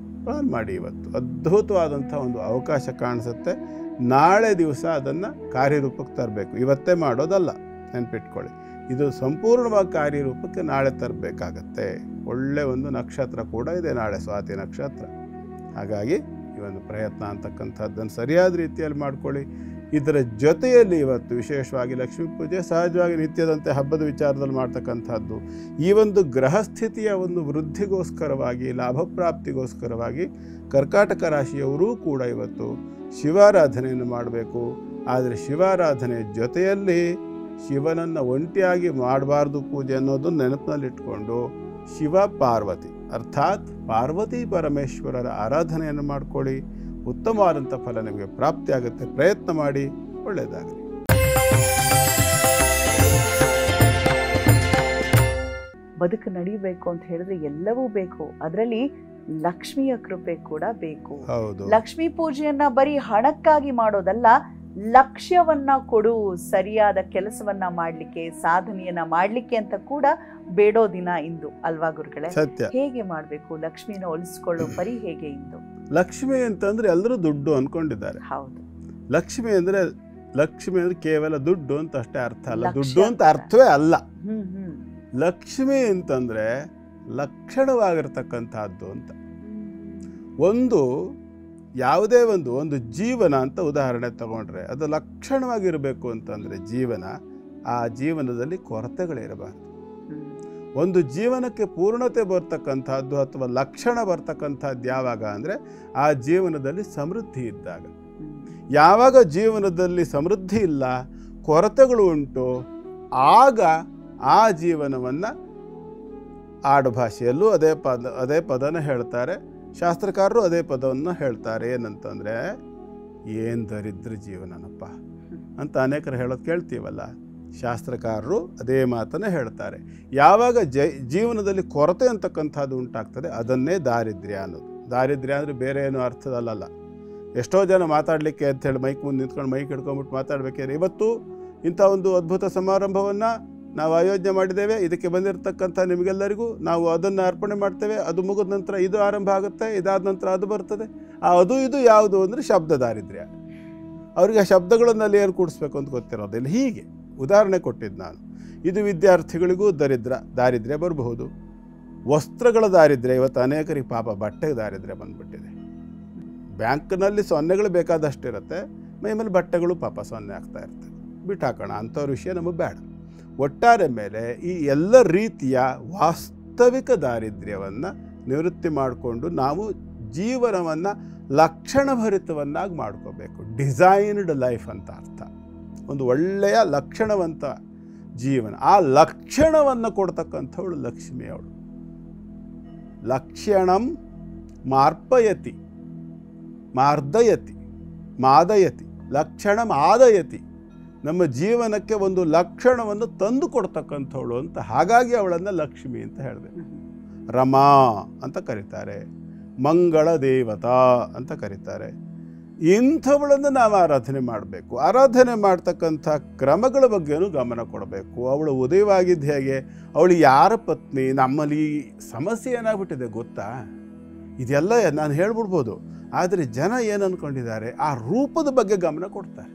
ಪ್ಲಾನ್ ಮಾಡಿ. ಇವತ್ತು ಅದ್ಭುತವಾದಂಥ ಒಂದು ಅವಕಾಶ ಕಾಣಿಸುತ್ತೆ. ನಾಳೆ ದಿವಸ ಅದನ್ನು ಕಾರ್ಯರೂಪಕ್ಕೆ ತರಬೇಕು, ಇವತ್ತೇ ಮಾಡೋದಲ್ಲ, ನೆನ್ಪಿಟ್ಕೊಳ್ಳಿ. ಇದು ಸಂಪೂರ್ಣವಾಗಿ ಕಾರ್ಯರೂಪಕ್ಕೆ ನಾಳೆ ತರಬೇಕಾಗತ್ತೆ. ಒಳ್ಳೆ ಒಂದು ನಕ್ಷತ್ರ ಕೂಡ ಇದೆ ನಾಳೆ, ಸ್ವಾತಿ ನಕ್ಷತ್ರ. ಹಾಗಾಗಿ ಈ ಒಂದು ಪ್ರಯತ್ನ ಅಂತಕ್ಕಂಥದ್ದನ್ನು ಸರಿಯಾದ ರೀತಿಯಲ್ಲಿ ಮಾಡ್ಕೊಳ್ಳಿ. ಇದರ ಜೊತೆಯಲ್ಲಿ ಇವತ್ತು ವಿಶೇಷವಾಗಿ ಲಕ್ಷ್ಮೀ ಪೂಜೆ ಸಹಜವಾಗಿ ನಿತ್ಯದಂತೆ ಹಬ್ಬದ ವಿಚಾರದಲ್ಲಿ ಮಾಡ್ತಕ್ಕಂಥದ್ದು. ಈ ಒಂದು ಗ್ರಹಸ್ಥಿತಿಯ ಒಂದು ವೃದ್ಧಿಗೋಸ್ಕರವಾಗಿ, ಲಾಭಪ್ರಾಪ್ತಿಗೋಸ್ಕರವಾಗಿ ಕರ್ಕಾಟಕ ರಾಶಿಯವರೂ ಕೂಡ ಇವತ್ತು ಶಿವಾರಾಧನೆಯನ್ನು ಮಾಡಬೇಕು. ಆದರೆ ಶಿವಾರಾಧನೆ ಜೊತೆಯಲ್ಲಿ ಶಿವನನ್ನು ಒಂಟಿಯಾಗಿ ಮಾಡಬಾರ್ದು ಪೂಜೆ ಅನ್ನೋದು ನೆನಪಿನಲ್ಲಿಟ್ಕೊಂಡು ಶಿವ ಪಾರ್ವತಿ ಅರ್ಥಾತ್ ಪಾರ್ವತಿ ಪರಮೇಶ್ವರರ ಆರಾಧನೆಯನ್ನು ಮಾಡಿಕೊಳ್ಳಿ. ಉತ್ತಮವಾದಂಥ ಫಲ ನಿಮಗೆ ಪ್ರಾಪ್ತಿಯಾಗುತ್ತೆ. ಪ್ರಯತ್ನ ಮಾಡಿ, ಒಳ್ಳೆಯದಾಗಲಿ. ಬದುಕು ನಡೀಬೇಕು ಅಂತ ಹೇಳಿದ್ರೆ ಎಲ್ಲವೂ ಬೇಕು, ಅದರಲ್ಲಿ ಲಕ್ಷ್ಮಿಯ ಕೃಪೆ ಕೂಡ ಬೇಕು. ಲಕ್ಷ್ಮೀ ಪೂಜೆಯನ್ನ ಬರೀ ಹಣಕ್ಕಾಗಿ ಮಾಡೋದಲ್ಲ, ಲಕ್ಷ್ಯವನ್ನ ಕೊಡು, ಸರಿಯಾದ ಕೆಲಸವನ್ನ ಮಾಡ್ಲಿಕ್ಕೆ, ಸಾಧನೆಯನ್ನ ಮಾಡ್ಲಿಕ್ಕೆ ಅಂತ ಕೂಡ ಬೇಡೋ ದಿನ ಇಂದು ಅಲ್ವಾ ಗುರುಗಳೇ? ಸತ್ಯ. ಹೇಗೆ ಮಾಡ್ಬೇಕು ಲಕ್ಷ್ಮಿನ ಒಲಿಸ್ಕೊಳ್ಳೋ ಪರಿ ಹೇಗೆ ಇಂದು? ಲಕ್ಷ್ಮಿ ಅಂತಂದ್ರೆ ಎಲ್ಲರೂ ದುಡ್ಡು ಅನ್ಕೊಂಡಿದ್ದಾರೆ. ಹೌದು, ಲಕ್ಷ್ಮಿ ಅಂದ್ರೆ ಕೇವಲ ದುಡ್ಡು ಅಂತ ಅಷ್ಟೇ ಅರ್ಥ ಅಲ್ಲ, ದುಡ್ಡು ಅಂತ ಅರ್ಥವೇ ಅಲ್ಲ. ಲಕ್ಷ್ಮಿ ಅಂತಂದ್ರೆ ಲಕ್ಷಣವಾಗಿರ್ತಕ್ಕಂಥದ್ದು ಅಂತ. ಒಂದು ಯಾವುದೇ ಒಂದು ಜೀವನ ಅಂತ ಉದಾಹರಣೆ ತಗೊಂಡ್ರೆ ಅದು ಲಕ್ಷಣವಾಗಿರಬೇಕು ಅಂತಂದರೆ ಜೀವನ, ಆ ಜೀವನದಲ್ಲಿ ಕೊರತೆಗಳಿರಬಾರ್ದು. ಒಂದು ಜೀವನಕ್ಕೆ ಪೂರ್ಣತೆ ಬರ್ತಕ್ಕಂಥದ್ದು ಅಥವಾ ಲಕ್ಷಣ ಬರ್ತಕ್ಕಂಥದ್ದು ಯಾವಾಗ ಅಂದರೆ ಆ ಜೀವನದಲ್ಲಿ ಸಮೃದ್ಧಿ ಇದ್ದಾಗ. ಯಾವಾಗ ಜೀವನದಲ್ಲಿ ಸಮೃದ್ಧಿ ಇಲ್ಲ, ಕೊರತೆಗಳು ಉಂಟು, ಆಗ ಆ ಜೀವನವನ್ನು ಆಡುಭಾಷೆಯಲ್ಲೂ ಅದೇ ಪದನ ಹೇಳ್ತಾರೆ, ಶಾಸ್ತ್ರಕಾರರು ಅದೇ ಪದವನ್ನು ಹೇಳ್ತಾರೆ. ಏನಂತಂದರೆ ಏನು ದರಿದ್ರ ಜೀವನನಪ್ಪ ಅಂತ ಅನೇಕರು ಹೇಳೋದು ಕೇಳ್ತೀವಲ್ಲ, ಶಾಸ್ತ್ರಕಾರರು ಅದೇ ಮಾತನ್ನೇ ಹೇಳ್ತಾರೆ. ಯಾವಾಗ ಜೀವನದಲ್ಲಿ ಕೊರತೆ ಅಂತಕ್ಕಂಥದ್ದು ಉಂಟಾಗ್ತದೆ ಅದನ್ನೇ ದಾರಿದ್ರ್ಯ ಅನ್ನೋದು. ದಾರಿದ್ರ್ಯ ಅಂದರೆ ಬೇರೆ ಏನೂ ಅರ್ಥದಲ್ಲ. ಎಷ್ಟೋ ಜನ ಮಾತಾಡಲಿಕ್ಕೆ ಅಂಥೇಳಿ ಮೈಕ್ ಮುಂದೆ ನಿಂತ್ಕೊಂಡು ಮೈಕ್ ಹಿಡ್ಕೊಂಬಿಟ್ಟು ಮಾತಾಡಬೇಕಾದ್ರೆ, ಇವತ್ತು ಇಂಥ ಒಂದು ಅದ್ಭುತ ಸಮಾರಂಭವನ್ನು ನಾವು ಆಯೋಜನೆ ಮಾಡಿದ್ದೇವೆ, ಇದಕ್ಕೆ ಬಂದಿರತಕ್ಕಂಥ ನಿಮಗೆಲ್ಲರಿಗೂ ನಾವು ಅದನ್ನು ಅರ್ಪಣೆ ಮಾಡ್ತೇವೆ, ಅದು ಮುಗಿದ ನಂತರ ಇದು ಆರಂಭ ಆಗುತ್ತೆ, ಇದಾದ ನಂತರ ಅದು ಬರ್ತದೆ. ಇದು ಯಾವುದು ಅಂದರೆ ಶಬ್ದ ದಾರಿದ್ರ್ಯ. ಅವ್ರಿಗೆ ಆ ಶಬ್ದಗಳನ್ನಲ್ಲಿ ಏನು ಕೂಡಿಸ್ಬೇಕು ಅಂತ ಗೊತ್ತಿರೋದಿಲ್ಲ. ಹೀಗೆ ಉದಾಹರಣೆ ಕೊಟ್ಟಿದ್ದು ನಾನು. ಇದು ವಿದ್ಯಾರ್ಥಿಗಳಿಗೂ ದಾರಿದ್ರ್ಯ ಬರಬಹುದು. ವಸ್ತ್ರಗಳ ದಾರಿದ್ರ್ಯ, ಇವತ್ತು ಅನೇಕರಿಗೆ ಪಾಪ ಬಟ್ಟೆಗೆ ದಾರಿದ್ರ್ಯ ಬಂದುಬಿಟ್ಟಿದೆ. ಬ್ಯಾಂಕ್ನಲ್ಲಿ ಸೊನ್ನೆಗಳು ಬೇಕಾದಷ್ಟಿರುತ್ತೆ, ಮೈ ಮೇಲೆ ಬಟ್ಟೆಗಳು ಪಾಪ ಸೊನ್ನೆ ಆಗ್ತಾ ಇರ್ತವೆ. ಬಿಟ್ಟಾಕೋಣ, ಅಂಥವ್ರ ವಿಷಯ ನಮಗೆ ಬೇಡ. ಒಟ್ಟಾರೆ ಮೇಲೆ ಈ ಎಲ್ಲ ರೀತಿಯ ವಾಸ್ತವಿಕ ದಾರಿದ್ರ್ಯವನ್ನು ನಿವೃತ್ತಿ ಮಾಡಿಕೊಂಡು ನಾವು ಜೀವನವನ್ನು ಲಕ್ಷಣಭರಿತವನ್ನಾಗಿ ಮಾಡ್ಕೋಬೇಕು. ಡಿಸೈನ್ಡ್ ಲೈಫ್ ಅಂತ ಅರ್ಥ. ಒಂದು ಒಳ್ಳೆಯ ಲಕ್ಷಣವಂತ ಜೀವನ, ಆ ಲಕ್ಷಣವನ್ನು ಕೊಡ್ತಕ್ಕಂಥವಳು ಲಕ್ಷ್ಮಿಯವಳು. ಲಕ್ಷಣಂ ಮಾರ್ಪಯತಿ ಮಾರ್ದಯತಿ ಮಾದಯತಿ ಲಕ್ಷಣಂ ಆದಯತಿ. ನಮ್ಮ ಜೀವನಕ್ಕೆ ಒಂದು ಲಕ್ಷಣವನ್ನು ತಂದು ಕೊಡ್ತಕ್ಕಂಥವಳು ಅಂತ. ಹಾಗಾಗಿ ಅವಳನ್ನು ಲಕ್ಷ್ಮಿ ಅಂತ ಹೇಳಿದೆ. ರಮಾ ಅಂತ ಕರೀತಾರೆ, ಮಂಗಳ ದೇವತಾ ಅಂತ ಕರೀತಾರೆ. ಇಂಥವಳನ್ನು ನಾವು ಆರಾಧನೆ ಮಾಡಬೇಕು. ಆರಾಧನೆ ಮಾಡ್ತಕ್ಕಂಥ ಕ್ರಮಗಳ ಬಗ್ಗೆನೂ ಗಮನ ಕೊಡಬೇಕು. ಅವಳು ಉದಯವಾಗಿದ್ದು ಹೇಗೆ, ಅವಳು ಯಾರ ಪತ್ನಿ. ನಮ್ಮಲ್ಲಿ ಸಮಸ್ಯೆ ಏನಾಗ್ಬಿಟ್ಟಿದೆ ಗೊತ್ತಾ? ಇದೆಲ್ಲ ನಾನು ಹೇಳ್ಬಿಡ್ಬೋದು, ಆದರೆ ಜನ ಏನು ಅಂದ್ಕೊಂಡಿದ್ದಾರೆ, ಆ ರೂಪದ ಬಗ್ಗೆ ಗಮನ ಕೊಡ್ತಾರೆ.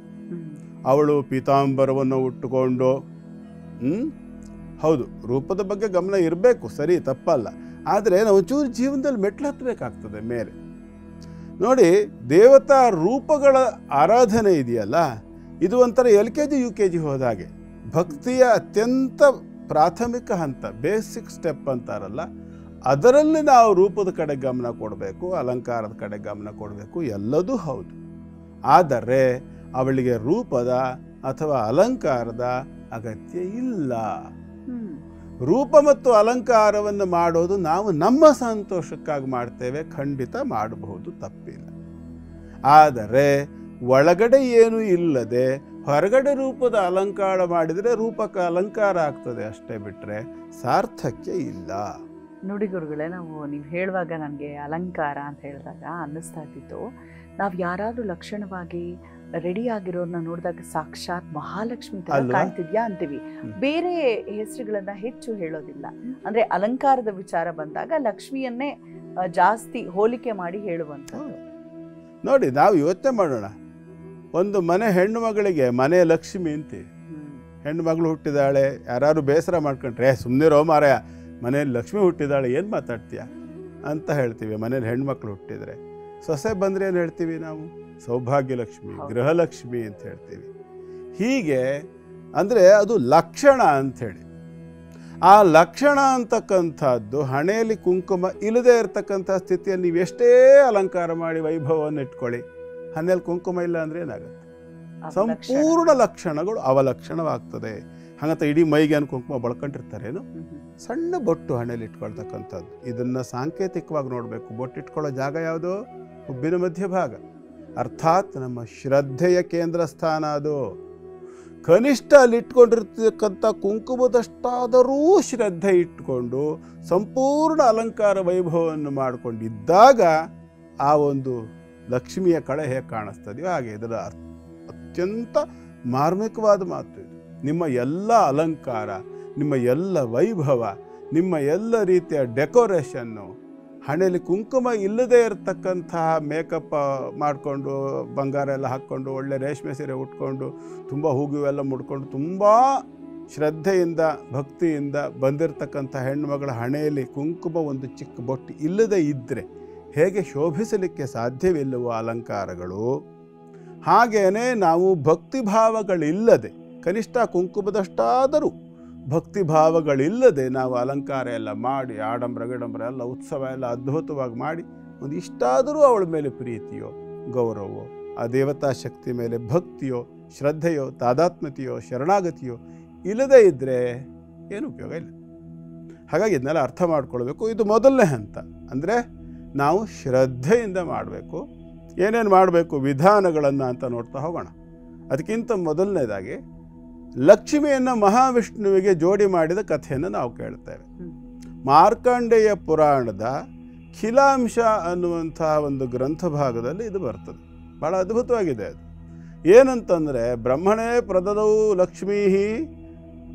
ಅವಳು ಪೀತಾಂಬರವನ್ನು ಉಟ್ಟುಕೊಂಡು, ಹೌದು, ರೂಪದ ಬಗ್ಗೆ ಗಮನ ಇರಬೇಕು, ಸರಿ, ತಪ್ಪಲ್ಲ. ಆದರೆ ನಾವು ಚೂರು ಜೀವನದಲ್ಲಿ ಮೆಟ್ಲು ಹತ್ತಬೇಕಾಗ್ತದೆ ಮೇಲೆ. ನೋಡಿ, ದೇವತಾ ರೂಪಗಳ ಆರಾಧನೆ ಇದೆಯಲ್ಲ, ಇದು ಒಂಥರ LKG UKG ಹೋದಾಗೆ. ಭಕ್ತಿಯ ಅತ್ಯಂತ ಪ್ರಾಥಮಿಕ ಹಂತ, ಬೇಸಿಕ್ ಸ್ಟೆಪ್ ಅಂತಾರಲ್ಲ, ಅದರಲ್ಲಿ ನಾವು ರೂಪದ ಕಡೆ ಗಮನ ಕೊಡಬೇಕು, ಅಲಂಕಾರದ ಕಡೆ ಗಮನ ಕೊಡಬೇಕು, ಎಲ್ಲದೂ ಹೌದು. ಆದರೆ ಅವಳಿಗೆ ರೂಪದ ಅಥವಾ ಅಲಂಕಾರದ ಅಗತ್ಯ ಇಲ್ಲ. ರೂಪ ಮತ್ತು ಅಲಂಕಾರವನ್ನು ಮಾಡೋದು ನಾವು ನಮ್ಮ ಸಂತೋಷಕ್ಕಾಗಿ ಮಾಡ್ತೇವೆ, ಖಂಡಿತ ಮಾಡಬಹುದು, ತಪ್ಪಿಲ್ಲ. ಆದರೆ ಒಳಗಡೆ ಏನು ಇಲ್ಲದೆ ಹೊರಗಡೆ ರೂಪದ ಅಲಂಕಾರ ಮಾಡಿದರೆ ರೂಪಕ್ಕೆ ಅಲಂಕಾರ ಆಗ್ತದೆ, ಅಷ್ಟೇ ಬಿಟ್ಟರೆ ಸಾರ್ಥಕ್ಯ ಇಲ್ಲ. ನೋಡಿ ಗುರುಗಳೇ, ನೀವು ಹೇಳುವಾಗ ನನಗೆ ಅಲಂಕಾರ ಅಂತ ಹೇಳಿದಾಗ ಅನ್ನಿಸ್ತಾ ಇದ್ದಿತ್ತು, ನಾವು ಯಾರಾದರೂ ಲಕ್ಷಣವಾಗಿ ರೆಡಿ ಆಗಿರೋರನ್ನ ನೋಡಿದಾಗ ಸಾಕ್ಷಾತ್ ಮಹಾಲಕ್ಷ್ಮಿ ತರ ಕಾಣ್ತಿದ್ಯಾ ಅಂತೀವಿ. ಬೇರೆ ಹೆಸರುಗಳನ್ನ ಹೆಚ್ಚು ಹೇಳೋದಿಲ್ಲ. ಅಂದ್ರೆ ಅಲಂಕಾರದ ವಿಚಾರ ಬಂದಾಗ ಲಕ್ಷ್ಮಿಯನ್ನೇ ಜಾಸ್ತಿ ಹೋಲಿಕೆ ಮಾಡಿ ಹೇಳುವಂಥದ್ದು. ನೋಡಿ, ನಾವು ಯೋಚನೆ ಮಾಡೋಣ. ಒಂದು ಮನೆ ಹೆಣ್ಣು ಮಗಳಿಗೆ ಮನೆ ಲಕ್ಷ್ಮಿ ಅಂತೀವಿ. ಹೆಣ್ಣು ಮಗಳು ಹುಟ್ಟಿದಾಳೆ, ಯಾರು ಬೇಸರ ಮಾಡ್ಕೊಂಡ್ರೆ ಸುಮ್ಮನಿರೋ ಮಾರಾಯ, ಮನೇಲಿ ಲಕ್ಷ್ಮಿ ಹುಟ್ಟಿದಾಳೆ, ಏನು ಮಾತಾಡ್ತೀಯ ಅಂತ ಹೇಳ್ತೀವಿ. ಮನೇಲಿ ಹೆಣ್ಮಕ್ಳು ಹುಟ್ಟಿದರೆ. ಸೊಸೆ ಬಂದರೆ ಏನು ಹೇಳ್ತೀವಿ ನಾವು? ಸೌಭಾಗ್ಯ ಲಕ್ಷ್ಮಿ, ಗೃಹಲಕ್ಷ್ಮಿ ಅಂತ ಹೇಳ್ತೀವಿ. ಹೀಗೆ ಅಂದರೆ ಅದು ಲಕ್ಷಣ ಅಂಥೇಳಿ. ಆ ಲಕ್ಷಣ ಅಂತಕ್ಕಂಥದ್ದು ಹಣೆಯಲ್ಲಿ ಕುಂಕುಮ ಇಲ್ಲದೆ ಇರತಕ್ಕಂಥ ಸ್ಥಿತಿಯಲ್ಲಿ ನೀವು ಎಷ್ಟೇ ಅಲಂಕಾರ ಮಾಡಿ ವೈಭವವನ್ನು ಇಟ್ಕೊಳ್ಳಿ, ಹಣೆಯಲ್ಲಿ ಕುಂಕುಮ ಇಲ್ಲ ಅಂದರೆ ಏನಾಗುತ್ತೆ? ಸಂಪೂರ್ಣ ಲಕ್ಷಣಗಳು ಅವಲಕ್ಷಣವಾಗ್ತದೆ. ಹಾಗಂತ ಇಡೀ ಮೈಗೆ ಕುಂಕುಮ ಬಳ್ಕೊಂಡಿರ್ತಾರೇನು? ಸಣ್ಣ ಬೊಟ್ಟು ಹಣೆಯಲ್ಲಿ ಇಟ್ಕೊಳ್ತಕ್ಕಂಥದ್ದು. ಇದನ್ನು ಸಾಂಕೇತಿಕವಾಗಿ ನೋಡಬೇಕು. ಬೊಟ್ಟು ಇಟ್ಕೊಳ್ಳೋ ಜಾಗ ಯಾವುದು? ಹುಬ್ಬಿನ ಮಧ್ಯಭಾಗ, ಅರ್ಥಾತ್ ನಮ್ಮ ಶ್ರದ್ಧೆಯ ಕೇಂದ್ರ ಸ್ಥಾನ ಅದು. ಕನಿಷ್ಠ ಅಲ್ಲಿ ಇಟ್ಕೊಂಡಿರ್ತಕ್ಕಂಥ ಕುಂಕುಮದಷ್ಟಾದರೂ ಶ್ರದ್ಧೆ ಇಟ್ಕೊಂಡು ಸಂಪೂರ್ಣ ಅಲಂಕಾರ ವೈಭವವನ್ನು ಮಾಡಿಕೊಂಡಿದ್ದಾಗ ಆ ಒಂದು ಲಕ್ಷ್ಮಿಯ ಕಳೆ ಹೇಗೆ ಕಾಣಿಸ್ತದೆಯೋ ಹಾಗೆ. ಇದರ ಅತ್ಯಂತ ಮಾರ್ಮಿಕವಾದ ಮಾತು ಇದು. ನಿಮ್ಮ ಎಲ್ಲ ಅಲಂಕಾರ, ನಿಮ್ಮ ಎಲ್ಲ ವೈಭವ, ನಿಮ್ಮ ಎಲ್ಲ ರೀತಿಯ ಡೆಕೋರೇಷನ್ನು ಹಣೆಯಲ್ಲಿ ಕುಂಕುಮ ಇಲ್ಲದೆ ಇರತಕ್ಕಂತಹ ಮೇಕಪ್ ಮಾಡಿಕೊಂಡು, ಬಂಗಾರ ಎಲ್ಲ ಹಾಕ್ಕೊಂಡು, ಒಳ್ಳೆ ರೇಷ್ಮೆ ಸೀರೆ ಉಟ್ಕೊಂಡು, ತುಂಬ ಹೂಗುವೆಲ್ಲ ಮುಡ್ಕೊಂಡು, ತುಂಬ ಶ್ರದ್ಧೆಯಿಂದ ಭಕ್ತಿಯಿಂದ ಬಂದಿರತಕ್ಕಂಥ ಹೆಣ್ಣುಮಗಳ ಹಣೆಯಲ್ಲಿ ಕುಂಕುಮ ಒಂದು ಚಿಕ್ಕ ಬೊಟ್ಟು ಇಲ್ಲದೆ ಇದ್ದರೆ ಹೇಗೆ ಶೋಭಿಸಲಿಕ್ಕೆ ಸಾಧ್ಯವಿಲ್ಲವೋ ಅಲಂಕಾರಗಳು, ಹಾಗೇನೆ ನಾವು ಭಕ್ತಿಭಾವಗಳಿಲ್ಲದೆ, ಕನಿಷ್ಠ ಕುಂಕುಮದಷ್ಟಾದರೂ ಭಕ್ತಿಭಾವಗಳಿಲ್ಲದೆ ನಾವು ಅಲಂಕಾರ ಎಲ್ಲ ಮಾಡಿ, ಆಡಂಬರ ಗಿಡಂಬರ ಎಲ್ಲ ಉತ್ಸವ ಎಲ್ಲ ಅದ್ಭುತವಾಗಿ ಮಾಡಿ, ಒಂದು ಇಷ್ಟಾದರೂ ಅವಳ ಮೇಲೆ ಪ್ರೀತಿಯೋ ಗೌರವವೋ, ಆ ದೇವತಾ ಶಕ್ತಿ ಮೇಲೆ ಭಕ್ತಿಯೋ ಶ್ರದ್ಧೆಯೋ ತಾದಾತ್ಮ್ಯತೆಯೋ ಶರಣಾಗತಿಯೋ ಇಲ್ಲದೇ ಇದ್ದರೆ ಏನು ಉಪಯೋಗ ಇಲ್ಲ. ಹಾಗಾಗಿ ಇದನ್ನೆಲ್ಲ ಅರ್ಥ ಮಾಡ್ಕೊಳ್ಬೇಕು. ಇದು ಮೊದಲನೇ ಹಂತ. ಅಂದರೆ ನಾವು ಶ್ರದ್ಧೆಯಿಂದ ಮಾಡಬೇಕು. ಏನೇನು ಮಾಡಬೇಕು ವಿಧಾನಗಳನ್ನು ಅಂತ ನೋಡ್ತಾ ಹೋಗೋಣ. ಅದಕ್ಕಿಂತ ಮೊದಲನೇದಾಗಿ ಲಕ್ಷ್ಮಿಯನ್ನು ಮಹಾವಿಷ್ಣುವಿಗೆ ಜೋಡಿ ಮಾಡಿದ ಕಥೆಯನ್ನು ನಾವು ಕೇಳ್ತೇವೆ. ಮಾರ್ಕಂಡೇಯ ಪುರಾಣದ ಖಿಲಾಂಶ ಅನ್ನುವಂಥ ಒಂದು ಗ್ರಂಥ ಭಾಗದಲ್ಲಿ ಇದು ಬರ್ತದೆ. ಭಾಳ ಅದ್ಭುತವಾಗಿದೆ ಅದು. ಏನಂತಂದರೆ, ಬ್ರಹ್ಮಣೇ ಪ್ರದದೌ ಲಕ್ಷ್ಮೀ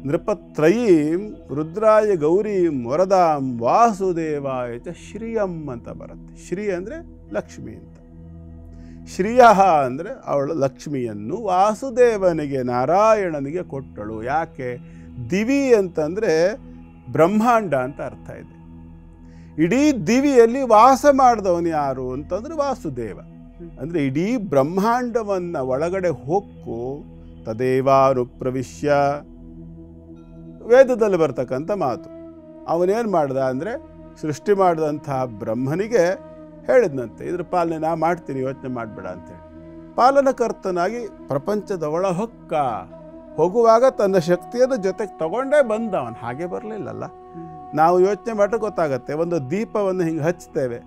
ನೃಪತ್ರಯೀಂ ರುದ್ರಾಯ ಗೌರೀಂ ವರದಾಂ ವಾಸುದೇವಾಯ ಚ ಶ್ರಿಯಂ ಅಂತ ಬರುತ್ತೆ. ಶ್ರೀ ಅಂದರೆ ಲಕ್ಷ್ಮಿ ಅಂತ, ಶ್ರಿಯ ಅಂದರೆ ಅವಳು ಲಕ್ಷ್ಮಿಯನ್ನು ವಾಸುದೇವನಿಗೆ ನಾರಾಯಣನಿಗೆ ಕೊಟ್ಟಳು. ಯಾಕೆ? ದಿವಿ ಅಂತಂದರೆ ಬ್ರಹ್ಮಾಂಡ ಅಂತ ಅರ್ಥ ಇದೆ. ಇಡೀ ದಿವಿಯಲ್ಲಿ ವಾಸ ಮಾಡಿದವನು ಯಾರು ಅಂತಂದರೆ ವಾಸುದೇವ. ಅಂದರೆ ಇಡೀ ಬ್ರಹ್ಮಾಂಡವನ್ನು ಒಳಗಡೆ ಹೊಕ್ಕು ತದೇವಾನುಪ್ರವಿಶ್ಯ, ವೇದದಲ್ಲಿ ಬರ್ತಕ್ಕಂಥ ಮಾತು. ಅವನೇನು ಮಾಡ್ದ ಅಂದರೆ, ಸೃಷ್ಟಿ ಮಾಡಿದಂತಹ ಬ್ರಹ್ಮನಿಗೆ ಹೇಳಿದ್ನಂತೆ, ಇದ್ರ ಪಾಲನೆ ನಾ ಮಾಡ್ತೀನಿ, ಯೋಚನೆ ಮಾಡಬೇಡ ಅಂತೇಳಿ. ಪಾಲನಕರ್ತನಾಗಿ ಪ್ರಪಂಚದ ಒಳ ಹೊಕ್ಕ ಹೋಗುವಾಗ ತನ್ನ ಶಕ್ತಿಯನ್ನು ಜೊತೆಗೆ ತಗೊಂಡೇ ಬಂದ. ಅವನು ಹಾಗೆ ಬರಲಿಲ್ಲಲ್ಲ. ನಾವು ಯೋಚನೆ ಮಾಡಿದ್ರೆ ಗೊತ್ತಾಗತ್ತೆ. ಒಂದು ದೀಪವನ್ನು ಹಿಂಗೆ ಹಚ್ತೇವೆ,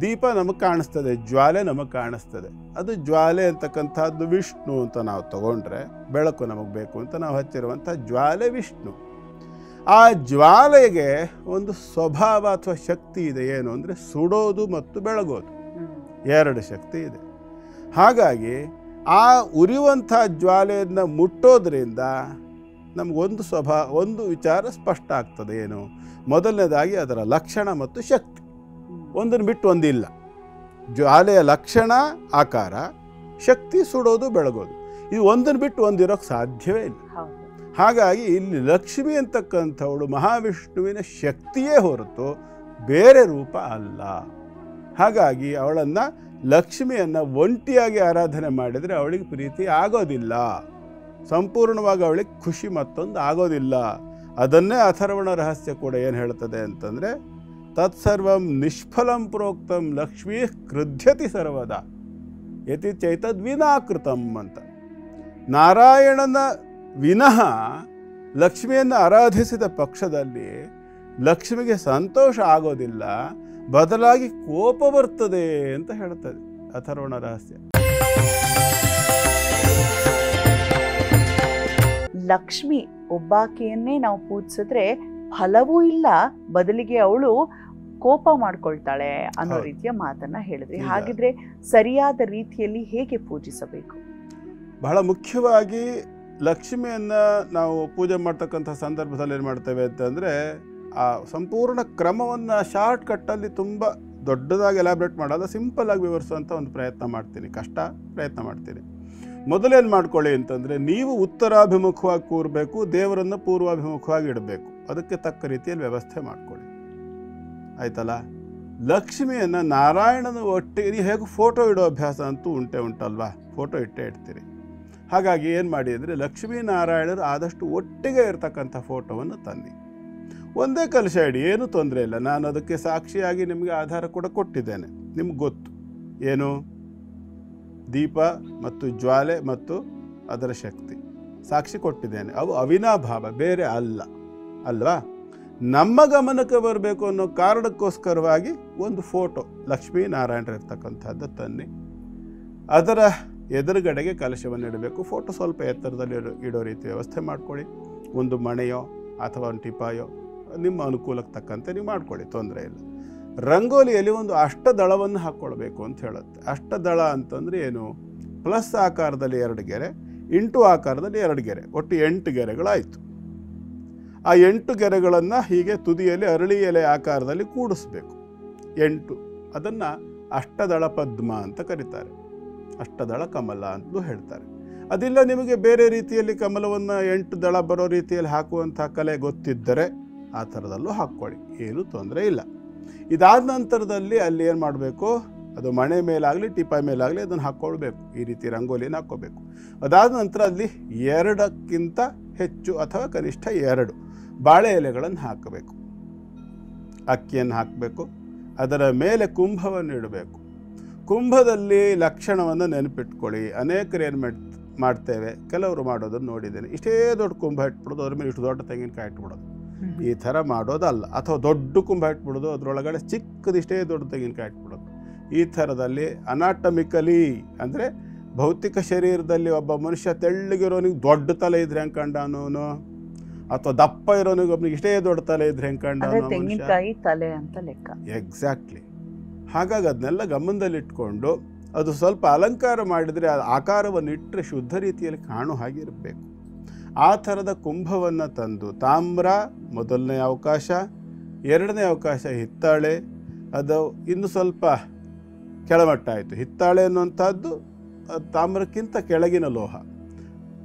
ದೀಪ ನಮಗೆ ಕಾಣಿಸ್ತದೆ, ಜ್ವಾಲೆ ನಮಗೆ ಕಾಣಿಸ್ತದೆ. ಅದು ಜ್ವಾಲೆ ಅಂತಕ್ಕಂಥದ್ದು ವಿಷ್ಣು ಅಂತ ನಾವು ತಗೊಂಡ್ರೆ, ಬೆಳಕು ನಮಗೆ ಬೇಕು ಅಂತ ನಾವು ಹಚ್ಚಿರುವಂಥ ಜ್ವಾಲೆ ವಿಷ್ಣು. ಆ ಜ್ವಾಲೆಗೆ ಒಂದು ಸ್ವಭಾವ ಅಥವಾ ಶಕ್ತಿ ಇದೆ. ಏನು ಅಂದರೆ ಸುಡೋದು ಮತ್ತು ಬೆಳಗೋದು, ಎರಡು ಶಕ್ತಿ ಇದೆ. ಹಾಗಾಗಿ ಆ ಉರಿಯುವಂಥ ಜ್ವಾಲೆಯನ್ನು ಮುಟ್ಟೋದ್ರಿಂದ ನಮಗೊಂದು ಒಂದು ವಿಚಾರ ಸ್ಪಷ್ಟ ಆಗ್ತದೆ. ಏನು? ಮೊದಲನೇದಾಗಿ ಅದರ ಲಕ್ಷಣ ಮತ್ತು ಶಕ್ತಿ, ಒಂದನ್ನು ಬಿಟ್ಟು ಒಂದಿಲ್ಲ. ಜ್ವಾಲೆಯ ಲಕ್ಷಣ ಆಕಾರ, ಶಕ್ತಿ ಸುಡೋದು ಬೆಳಗೋದು, ಇದು ಒಂದನ್ನು ಬಿಟ್ಟು ಒಂದಿರೋಕ್ಕೆ ಸಾಧ್ಯವೇ ಇಲ್ಲ. ಹಾಗಾಗಿ ಇಲ್ಲಿ ಲಕ್ಷ್ಮಿ ಅಂತಕ್ಕಂಥವಳು ಮಹಾವಿಷ್ಣುವಿನ ಶಕ್ತಿಯೇ ಹೊರತು ಬೇರೆ ರೂಪ ಅಲ್ಲ. ಹಾಗಾಗಿ ಅವಳನ್ನು, ಲಕ್ಷ್ಮಿಯನ್ನು ಒಂಟಿಯಾಗಿ ಆರಾಧನೆ ಮಾಡಿದರೆ ಅವಳಿಗೆ ಪ್ರೀತಿ ಆಗೋದಿಲ್ಲ, ಸಂಪೂರ್ಣವಾಗಿ ಅವಳಿಗೆ ಖುಷಿ ಮತ್ತೊಂದು ಆಗೋದಿಲ್ಲ. ಅದನ್ನೇ ಅಥರ್ವಣ ರಹಸ್ಯ ಕೂಡ ಏನು ಹೇಳ್ತದೆ ಅಂತಂದರೆ, ತತ್ಸರ್ವಂ ನಿಷ್ಫಲಂ ಪ್ರೋಕ್ತಂ ಲಕ್ಷ್ಮೀ ಕೃಧ್ಯತಿ ಸರ್ವದಾ ಯತಿ ಚೈತದ್ವಿನಾಕೃತಂ ಅಂತ. ನಾರಾಯಣನ ವಿನಃ ಲಕ್ಷ್ಮಿಯನ್ನು ಆರಾಧಿಸಿದ ಪಕ್ಷದಲ್ಲಿ ಲಕ್ಷ್ಮಿಗೆ ಸಂತೋಷ ಆಗೋದಿಲ್ಲ, ಬದಲಾಗಿ ಕೋಪ ಬರ್ತದೆ ಅಂತ ಹೇಳ್ತದೆ ಅಥರ್ವಣ ರಹಸ್ಯ. ಲಕ್ಷ್ಮಿ ಒಬ್ಬಾಕೆಯನ್ನೇ ನಾವು ಪೂಜಿಸಿದ್ರೆ ಫಲವೂ ಇಲ್ಲ, ಬದಲಿಗೆ ಅವಳು ಕೋಪ ಮಾಡ್ಕೊಳ್ತಾಳೆ ಅನ್ನೋ ರೀತಿಯ ಮಾತನ್ನ ಹೇಳಿದ್ರಿ. ಹಾಗಿದ್ರೆ ಸರಿಯಾದ ರೀತಿಯಲ್ಲಿ ಹೇಗೆ ಪೂಜಿಸಬೇಕು? ಬಹಳ ಮುಖ್ಯವಾಗಿ ಲಕ್ಷ್ಮಿಯನ್ನು ನಾವು ಪೂಜೆ ಮಾಡ್ತಕ್ಕಂಥ ಸಂದರ್ಭದಲ್ಲಿ ಏನು ಮಾಡ್ತೇವೆ ಅಂತಂದರೆ, ಆ ಸಂಪೂರ್ಣ ಕ್ರಮವನ್ನು ಶಾರ್ಟ್ ಕಟ್ಟಲ್ಲಿ ತುಂಬ ದೊಡ್ಡದಾಗಿ ಎಲಾಬ್ರೇಟ್ ಮಾಡೋದು, ಸಿಂಪಲ್ಲಾಗಿ ವಿವರಿಸುವಂಥ ಒಂದು ಪ್ರಯತ್ನ ಮಾಡ್ತೀನಿ, ಪ್ರಯತ್ನ ಮಾಡ್ತೀನಿ. ಮೊದಲೇನು ಮಾಡ್ಕೊಳ್ಳಿ ಅಂತಂದರೆ, ನೀವು ಉತ್ತರಾಭಿಮುಖವಾಗಿ ಕೂರಬೇಕು, ದೇವರನ್ನು ಪೂರ್ವಾಭಿಮುಖವಾಗಿ ಇಡಬೇಕು. ಅದಕ್ಕೆ ತಕ್ಕ ರೀತಿಯಲ್ಲಿ ವ್ಯವಸ್ಥೆ ಮಾಡ್ಕೊಳ್ಳಿ, ಆಯ್ತಲ್ಲ. ಲಕ್ಷ್ಮಿಯನ್ನು ನಾರಾಯಣನ ಒಟ್ಟಿಗೆ ನೀವು ಹೇಗೆ ಫೋಟೋ ಇಡೋ ಅಭ್ಯಾಸ ಅಂತೂ ಉಂಟಲ್ವಾ, ಫೋಟೋ ಇಡ್ತೀರಿ. ಹಾಗಾಗಿ ಏನು ಮಾಡಿ ಅಂದರೆ, ಲಕ್ಷ್ಮೀ ನಾರಾಯಣರು ಆದಷ್ಟು ಒಟ್ಟಿಗೆ ಇರತಕ್ಕಂಥ ಫೋಟೋವನ್ನು ತನ್ನಿ. ಒಂದೇ ಕಲಶ ಇಡಿ, ಏನೂ ತೊಂದರೆ ಇಲ್ಲ. ನಾನು ಅದಕ್ಕೆ ಸಾಕ್ಷಿಯಾಗಿ ನಿಮಗೆ ಆಧಾರ ಕೂಡ ಕೊಟ್ಟಿದ್ದೇನೆ. ನಿಮ್ಗೆ ಗೊತ್ತು ಏನು, ದೀಪ ಮತ್ತು ಜ್ವಾಲೆ ಮತ್ತು ಅದರ ಶಕ್ತಿ ಸಾಕ್ಷಿ ಕೊಟ್ಟಿದ್ದೇನೆ. ಅವು ಅವಿನಾಭಾವ, ಬೇರೆ ಅಲ್ವಾ. ನಮ್ಮ ಗಮನಕ್ಕೆ ಬರಬೇಕು ಅನ್ನೋ ಕಾರಣಕ್ಕೋಸ್ಕರವಾಗಿ ಒಂದು ಫೋಟೋ ಲಕ್ಷ್ಮೀ ನಾರಾಯಣರು ಇರ್ತಕ್ಕಂಥದ್ದು ತನ್ನಿ. ಅದರ ಎದುರುಗಡೆಗೆ ಕಲಶವನ್ನು ಇಡಬೇಕು. ಫೋಟೋ ಸ್ವಲ್ಪ ಎತ್ತರದಲ್ಲಿ ಇಡೋ ರೀತಿ ವ್ಯವಸ್ಥೆ ಮಾಡ್ಕೊಳ್ಳಿ. ಒಂದು ಮಣೆಯೋ ಅಥವಾ ಒಂದು ಟಿಪಾಯೋ ನಿಮ್ಮ ಅನುಕೂಲಕ್ಕೆ ತಕ್ಕಂತೆ ನೀವು ಮಾಡ್ಕೊಳ್ಳಿ, ತೊಂದರೆ ಇಲ್ಲ. ರಂಗೋಲಿಯಲ್ಲಿ ಒಂದು ಅಷ್ಟದಳವನ್ನು ಹಾಕ್ಕೊಳ್ಬೇಕು ಅಂತ ಹೇಳುತ್ತೆ. ಅಷ್ಟದಳ ಅಂತಂದರೆ ಏನು, ಪ್ಲಸ್ ಆಕಾರದಲ್ಲಿ 2 ಗೆರೆ, ಇಂಟು ಆಕಾರದಲ್ಲಿ 2 ಗೆರೆ, ಒಟ್ಟು 8 ಗೆರೆಗಳಾಯಿತು. ಆ 8 ಗೆರೆಗಳನ್ನು ಹೀಗೆ ತುದಿಯಲ್ಲಿ ಅರಳಿ ಎಲೆ ಆಕಾರದಲ್ಲಿ ಕೂಡಿಸ್ಬೇಕು. 8, ಅದನ್ನು ಅಷ್ಟದಳ ಪದ್ಮ ಅಂತ ಕರೀತಾರೆ, ಅಷ್ಟದಳ ಕಮಲ ಅಂತಲೂ ಹೇಳ್ತಾರೆ. ಅದಿಲ್ಲ ನಿಮಗೆ ಬೇರೆ ರೀತಿಯಲ್ಲಿ ಕಮಲವನ್ನು 8 ದಳ ಬರೋ ರೀತಿಯಲ್ಲಿ ಹಾಕುವಂಥ ಕಲೆ ಗೊತ್ತಿದ್ದರೆ ಆ ಥರದಲ್ಲೂ ಹಾಕ್ಕೊಳ್ಳಿ, ಏನೂ ತೊಂದರೆ ಇಲ್ಲ. ಇದಾದ ನಂತರದಲ್ಲಿ ಅಲ್ಲಿ ಏನು ಮಾಡಬೇಕು, ಅದು ಮಣೆ ಮೇಲಾಗಲಿ ಟಿಪಾಯಿ ಮೇಲಾಗಲಿ ಅದನ್ನು ಹಾಕ್ಕೊಳ್ಬೇಕು. ಈ ರೀತಿ ರಂಗೋಲಿನ ಹಾಕ್ಕೋಬೇಕು. ಅದಾದ ನಂತರ ಅಲ್ಲಿ 2ಕ್ಕಿಂತ ಹೆಚ್ಚು ಅಥವಾ ಕನಿಷ್ಠ 2 ಬಾಳೆ ಎಲೆಗಳನ್ನು ಹಾಕಬೇಕು. ಅಕ್ಕಿಯನ್ನು ಹಾಕಬೇಕು. ಅದರ ಮೇಲೆ ಕುಂಭವನ್ನು ಇಡಬೇಕು. ಕುಂಭದಲ್ಲಿ ಲಕ್ಷಣವನ್ನು ನೆನಪಿಟ್ಕೊಳ್ಳಿ. ಅನೇಕರು ಏನು ಮಾಡ್ತೇವೆ, ಕೆಲವರು ಮಾಡೋದನ್ನು ನೋಡಿದ್ದೇನೆ. ಇಷ್ಟೇ ದೊಡ್ಡ ಕುಂಭ ಇಟ್ಬಿಡೋದು, ಅದ್ರ ಮೇಲೆ ಇಷ್ಟು ದೊಡ್ಡ ತೆಂಗಿನಕಾಯಿ ಇಟ್ಬಿಡೋದು. ಈ ಥರ ಮಾಡೋದಲ್ಲ. ಅಥವಾ ದೊಡ್ಡ ಕುಂಭ ಇಟ್ಬಿಡೋದು, ಅದರೊಳಗಡೆ ಚಿಕ್ಕದಿಷ್ಟೇ ದೊಡ್ಡ ತೆಂಗಿನಕಾಯಿ ಇಟ್ಬಿಡೋದು. ಈ ಥರದಲ್ಲಿ ಅನಾಟಮಿಕಲಿ ಅಂದರೆ ಭೌತಿಕ ಶರೀರದಲ್ಲಿ ಒಬ್ಬ ಮನುಷ್ಯ ತೆಳ್ಳಗಿರೋನಿಗೆ ದೊಡ್ಡ ತಲೆ ಇದ್ರೆ ಹೆಂಗೆ ಕಂಡವನು, ಅಥವಾ ದಪ್ಪ ಇರೋನಿಗೆ ಒಬ್ಬನಿಗೆ ಇಷ್ಟೇ ದೊಡ್ಡ ತಲೆ ಇದ್ರೆ ಹೆಂಗೆ ಕಂಡವನು, ತೆಂಗಿನಕಾಯಿ ತಲೆ ಅಂತ ಲೆಕ್ಕ. ಎಕ್ಸಾಕ್ಟ್ಲಿ. ಹಾಗಾಗಿ ಅದನ್ನೆಲ್ಲ ಗಮನದಲ್ಲಿಟ್ಕೊಂಡು ಅದು ಸ್ವಲ್ಪ ಅಲಂಕಾರ ಮಾಡಿದರೆ ಆ ಆಕಾರವನ್ನು ಇಟ್ಟರೆ ಶುದ್ಧ ರೀತಿಯಲ್ಲಿ ಕಾಣೋ ಹಾಗೆ ಇರಬೇಕು. ಆ ಥರದ ಕುಂಭವನ್ನು ತಂದು, ತಾಮ್ರ ಮೊದಲನೇ ಅವಕಾಶ, 2ನೇ ಅವಕಾಶ ಹಿತ್ತಾಳೆ. ಅದು ಇನ್ನು ಸ್ವಲ್ಪ ಕೆಳಮಟ್ಟ ಆಯಿತು. ಹಿತ್ತಾಳೆ ಅನ್ನುವಂಥದ್ದು ತಾಮ್ರಕ್ಕಿಂತ ಕೆಳಗಿನ ಲೋಹ.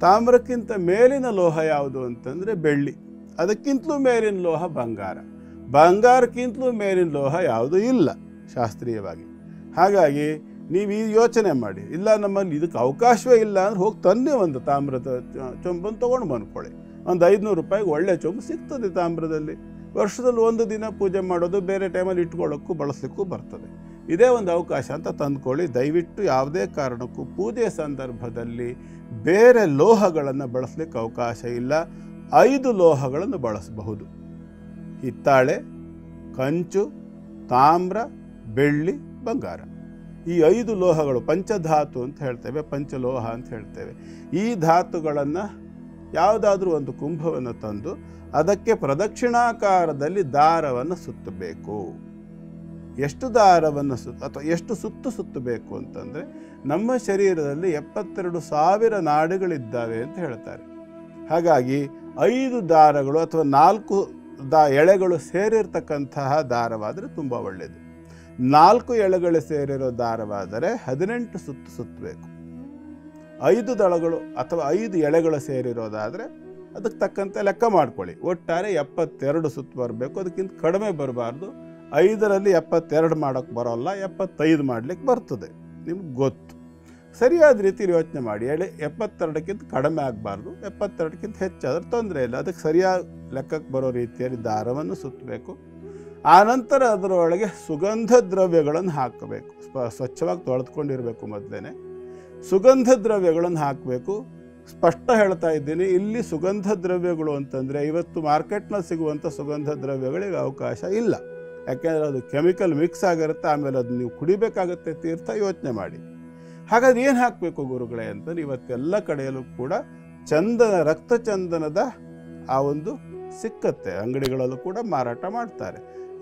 ತಾಮ್ರಕ್ಕಿಂತ ಮೇಲಿನ ಲೋಹ ಯಾವುದು ಅಂತಂದರೆ ಬೆಳ್ಳಿ. ಅದಕ್ಕಿಂತಲೂ ಮೇಲಿನ ಲೋಹ ಬಂಗಾರ. ಬಂಗಾರಕ್ಕಿಂತಲೂ ಮೇಲಿನ ಲೋಹ ಯಾವುದೂ ಇಲ್ಲ ಶಾಸ್ತ್ರೀಯವಾಗಿ. ಹಾಗಾಗಿ ನೀವು ಈ ಯೋಚನೆ ಮಾಡಿ, ಇಲ್ಲ ನಮ್ಮಲ್ಲಿ ಇದಕ್ಕೆ ಅವಕಾಶವೇ ಇಲ್ಲ ಅಂದ್ರೆ ಹೋಗಿ ತನ್ನೇ ಒಂದು ತಾಮ್ರದ ಚೊಂಬನ್ನು ತೊಗೊಂಡು ಬಂದ್ಕೊಳ್ಳಿ. ಒಂದು 500 ರೂಪಾಯಿಗೆ ಒಳ್ಳೆ ಚೊಂಬು ಸಿಗ್ತದೆ ತಾಮ್ರದಲ್ಲಿ. ವರ್ಷದಲ್ಲಿ 1 ದಿನ ಪೂಜೆ ಮಾಡೋದು, ಬೇರೆ ಟೈಮಲ್ಲಿ ಇಟ್ಕೊಳ್ಳೋಕ್ಕೂ ಬಳಸಲಿಕ್ಕೂ ಬರ್ತದೆ. ಇದೇ ಒಂದು ಅವಕಾಶ ಅಂತ ತಂದ್ಕೊಳ್ಳಿ. ದಯವಿಟ್ಟು ಯಾವುದೇ ಕಾರಣಕ್ಕೂ ಪೂಜೆ ಸಂದರ್ಭದಲ್ಲಿ ಬೇರೆ ಲೋಹಗಳನ್ನು ಬಳಸಲಿಕ್ಕೆ ಅವಕಾಶ ಇಲ್ಲ. 5 ಲೋಹಗಳನ್ನು ಬಳಸಬಹುದು: ಹಿತ್ತಾಳೆ, ಕಂಚು, ತಾಮ್ರ, ಬೆಳ್ಳಿ, ಬಂಗಾರ. ಈ 5 ಲೋಹಗಳು ಪಂಚಧಾತು ಅಂತ ಹೇಳ್ತೇವೆ, ಪಂಚಲೋಹ ಅಂತ ಹೇಳ್ತೇವೆ. ಈ ಧಾತುಗಳನ್ನು ಯಾವುದಾದ್ರೂ ಒಂದು ಕುಂಭವನ್ನು ತಂದು ಅದಕ್ಕೆ ಪ್ರದಕ್ಷಿಣಾಕಾರದಲ್ಲಿ ದಾರವನ್ನು ಸುತ್ತಬೇಕು. ಎಷ್ಟು ದಾರವನ್ನು ಅಥವಾ ಎಷ್ಟು ಸುತ್ತಬೇಕು ಅಂತಂದರೆ, ನಮ್ಮ ಶರೀರದಲ್ಲಿ 72,000 ನಾಡಿಗಳಿದ್ದಾವೆ ಅಂತ ಹೇಳ್ತಾರೆ. ಹಾಗಾಗಿ 5 ದಾರಗಳು ಅಥವಾ 4 ಎಳೆಗಳು ಸೇರಿರ್ತಕ್ಕಂತಹ ದಾರವಾದರೆ ತುಂಬ ಒಳ್ಳೆಯದು. 4 ಎಳೆಗಳು ಸೇರಿರೋ ದಾರವಾದರೆ 18 ಸುತ್ತಬೇಕು. 5 ದಳಗಳು ಅಥವಾ 5 ಎಳೆಗಳು ಸೇರಿರೋದಾದರೆ ಅದಕ್ಕೆ ತಕ್ಕಂತೆ ಲೆಕ್ಕ ಮಾಡ್ಕೊಳ್ಳಿ. ಒಟ್ಟಾರೆ 72 ಸುತ್ತು ಬರಬೇಕು, ಅದಕ್ಕಿಂತ ಕಡಿಮೆ ಬರಬಾರ್ದು. 5ರಲ್ಲಿ 72 ಮಾಡೋಕ್ಕೆ ಬರೋಲ್ಲ, 75 ಮಾಡಲಿಕ್ಕೆ ಬರ್ತದೆ, ನಿಮ್ಗೆ ಗೊತ್ತು. ಸರಿಯಾದ ರೀತಿಯಲ್ಲಿ ಯೋಚನೆ ಮಾಡಿ. 72ಕ್ಕಿಂತ ಕಡಿಮೆ ಆಗಬಾರ್ದು, 72ಕ್ಕಿಂತ ಹೆಚ್ಚಾದ್ರೆ ತೊಂದರೆ ಇಲ್ಲ. ಅದಕ್ಕೆ ಸರಿಯಾದ ಲೆಕ್ಕಕ್ಕೆ ಬರೋ ರೀತಿಯಲ್ಲಿ ದಾರವನ್ನು ಸುತ್ತಬೇಕು. ಆನಂತರ ಅದರೊಳಗೆ ಸುಗಂಧ ದ್ರವ್ಯಗಳನ್ನು ಹಾಕಬೇಕು. ಸ್ವಚ್ಛವಾಗಿ ತೊಳೆದುಕೊಂಡಿರಬೇಕು. ಮೊದಲೇ ಸುಗಂಧ ದ್ರವ್ಯಗಳನ್ನು ಹಾಕಬೇಕು. ಸ್ಪಷ್ಟ ಹೇಳ್ತಾ ಇದ್ದೀನಿ, ಇಲ್ಲಿ ಸುಗಂಧ ದ್ರವ್ಯಗಳು ಅಂತಂದರೆ ಇವತ್ತು ಮಾರ್ಕೆಟ್ನಲ್ಲಿ ಸಿಗುವಂಥ ಸುಗಂಧ ದ್ರವ್ಯಗಳಿಗೆ ಅವಕಾಶ ಇಲ್ಲ. ಯಾಕೆಂದರೆ ಅದು ಕೆಮಿಕಲ್ ಮಿಕ್ಸ್ ಆಗಿರುತ್ತೆ, ಆಮೇಲೆ ಅದು ನೀವು ಕುಡಿಬೇಕಾಗತ್ತೆ ತೀರ್ಥ. ಯೋಚನೆ ಮಾಡಿ. ಹಾಗಾದ್ರೆ ಏನು ಹಾಕಬೇಕು ಗುರುಗಳೇ ಅಂತ, ಇವತ್ತೆಲ್ಲ ಕಡೆಯಲ್ಲೂ ಕೂಡ ಚಂದನ, ರಕ್ತಚಂದನದ ಆ ಒಂದು ಸಿಕ್ಕತ್ತೆ. ಅಂಗಡಿಗಳಲ್ಲೂ ಕೂಡ ಮಾರಾಟ ಮಾಡ್ತಾರೆ.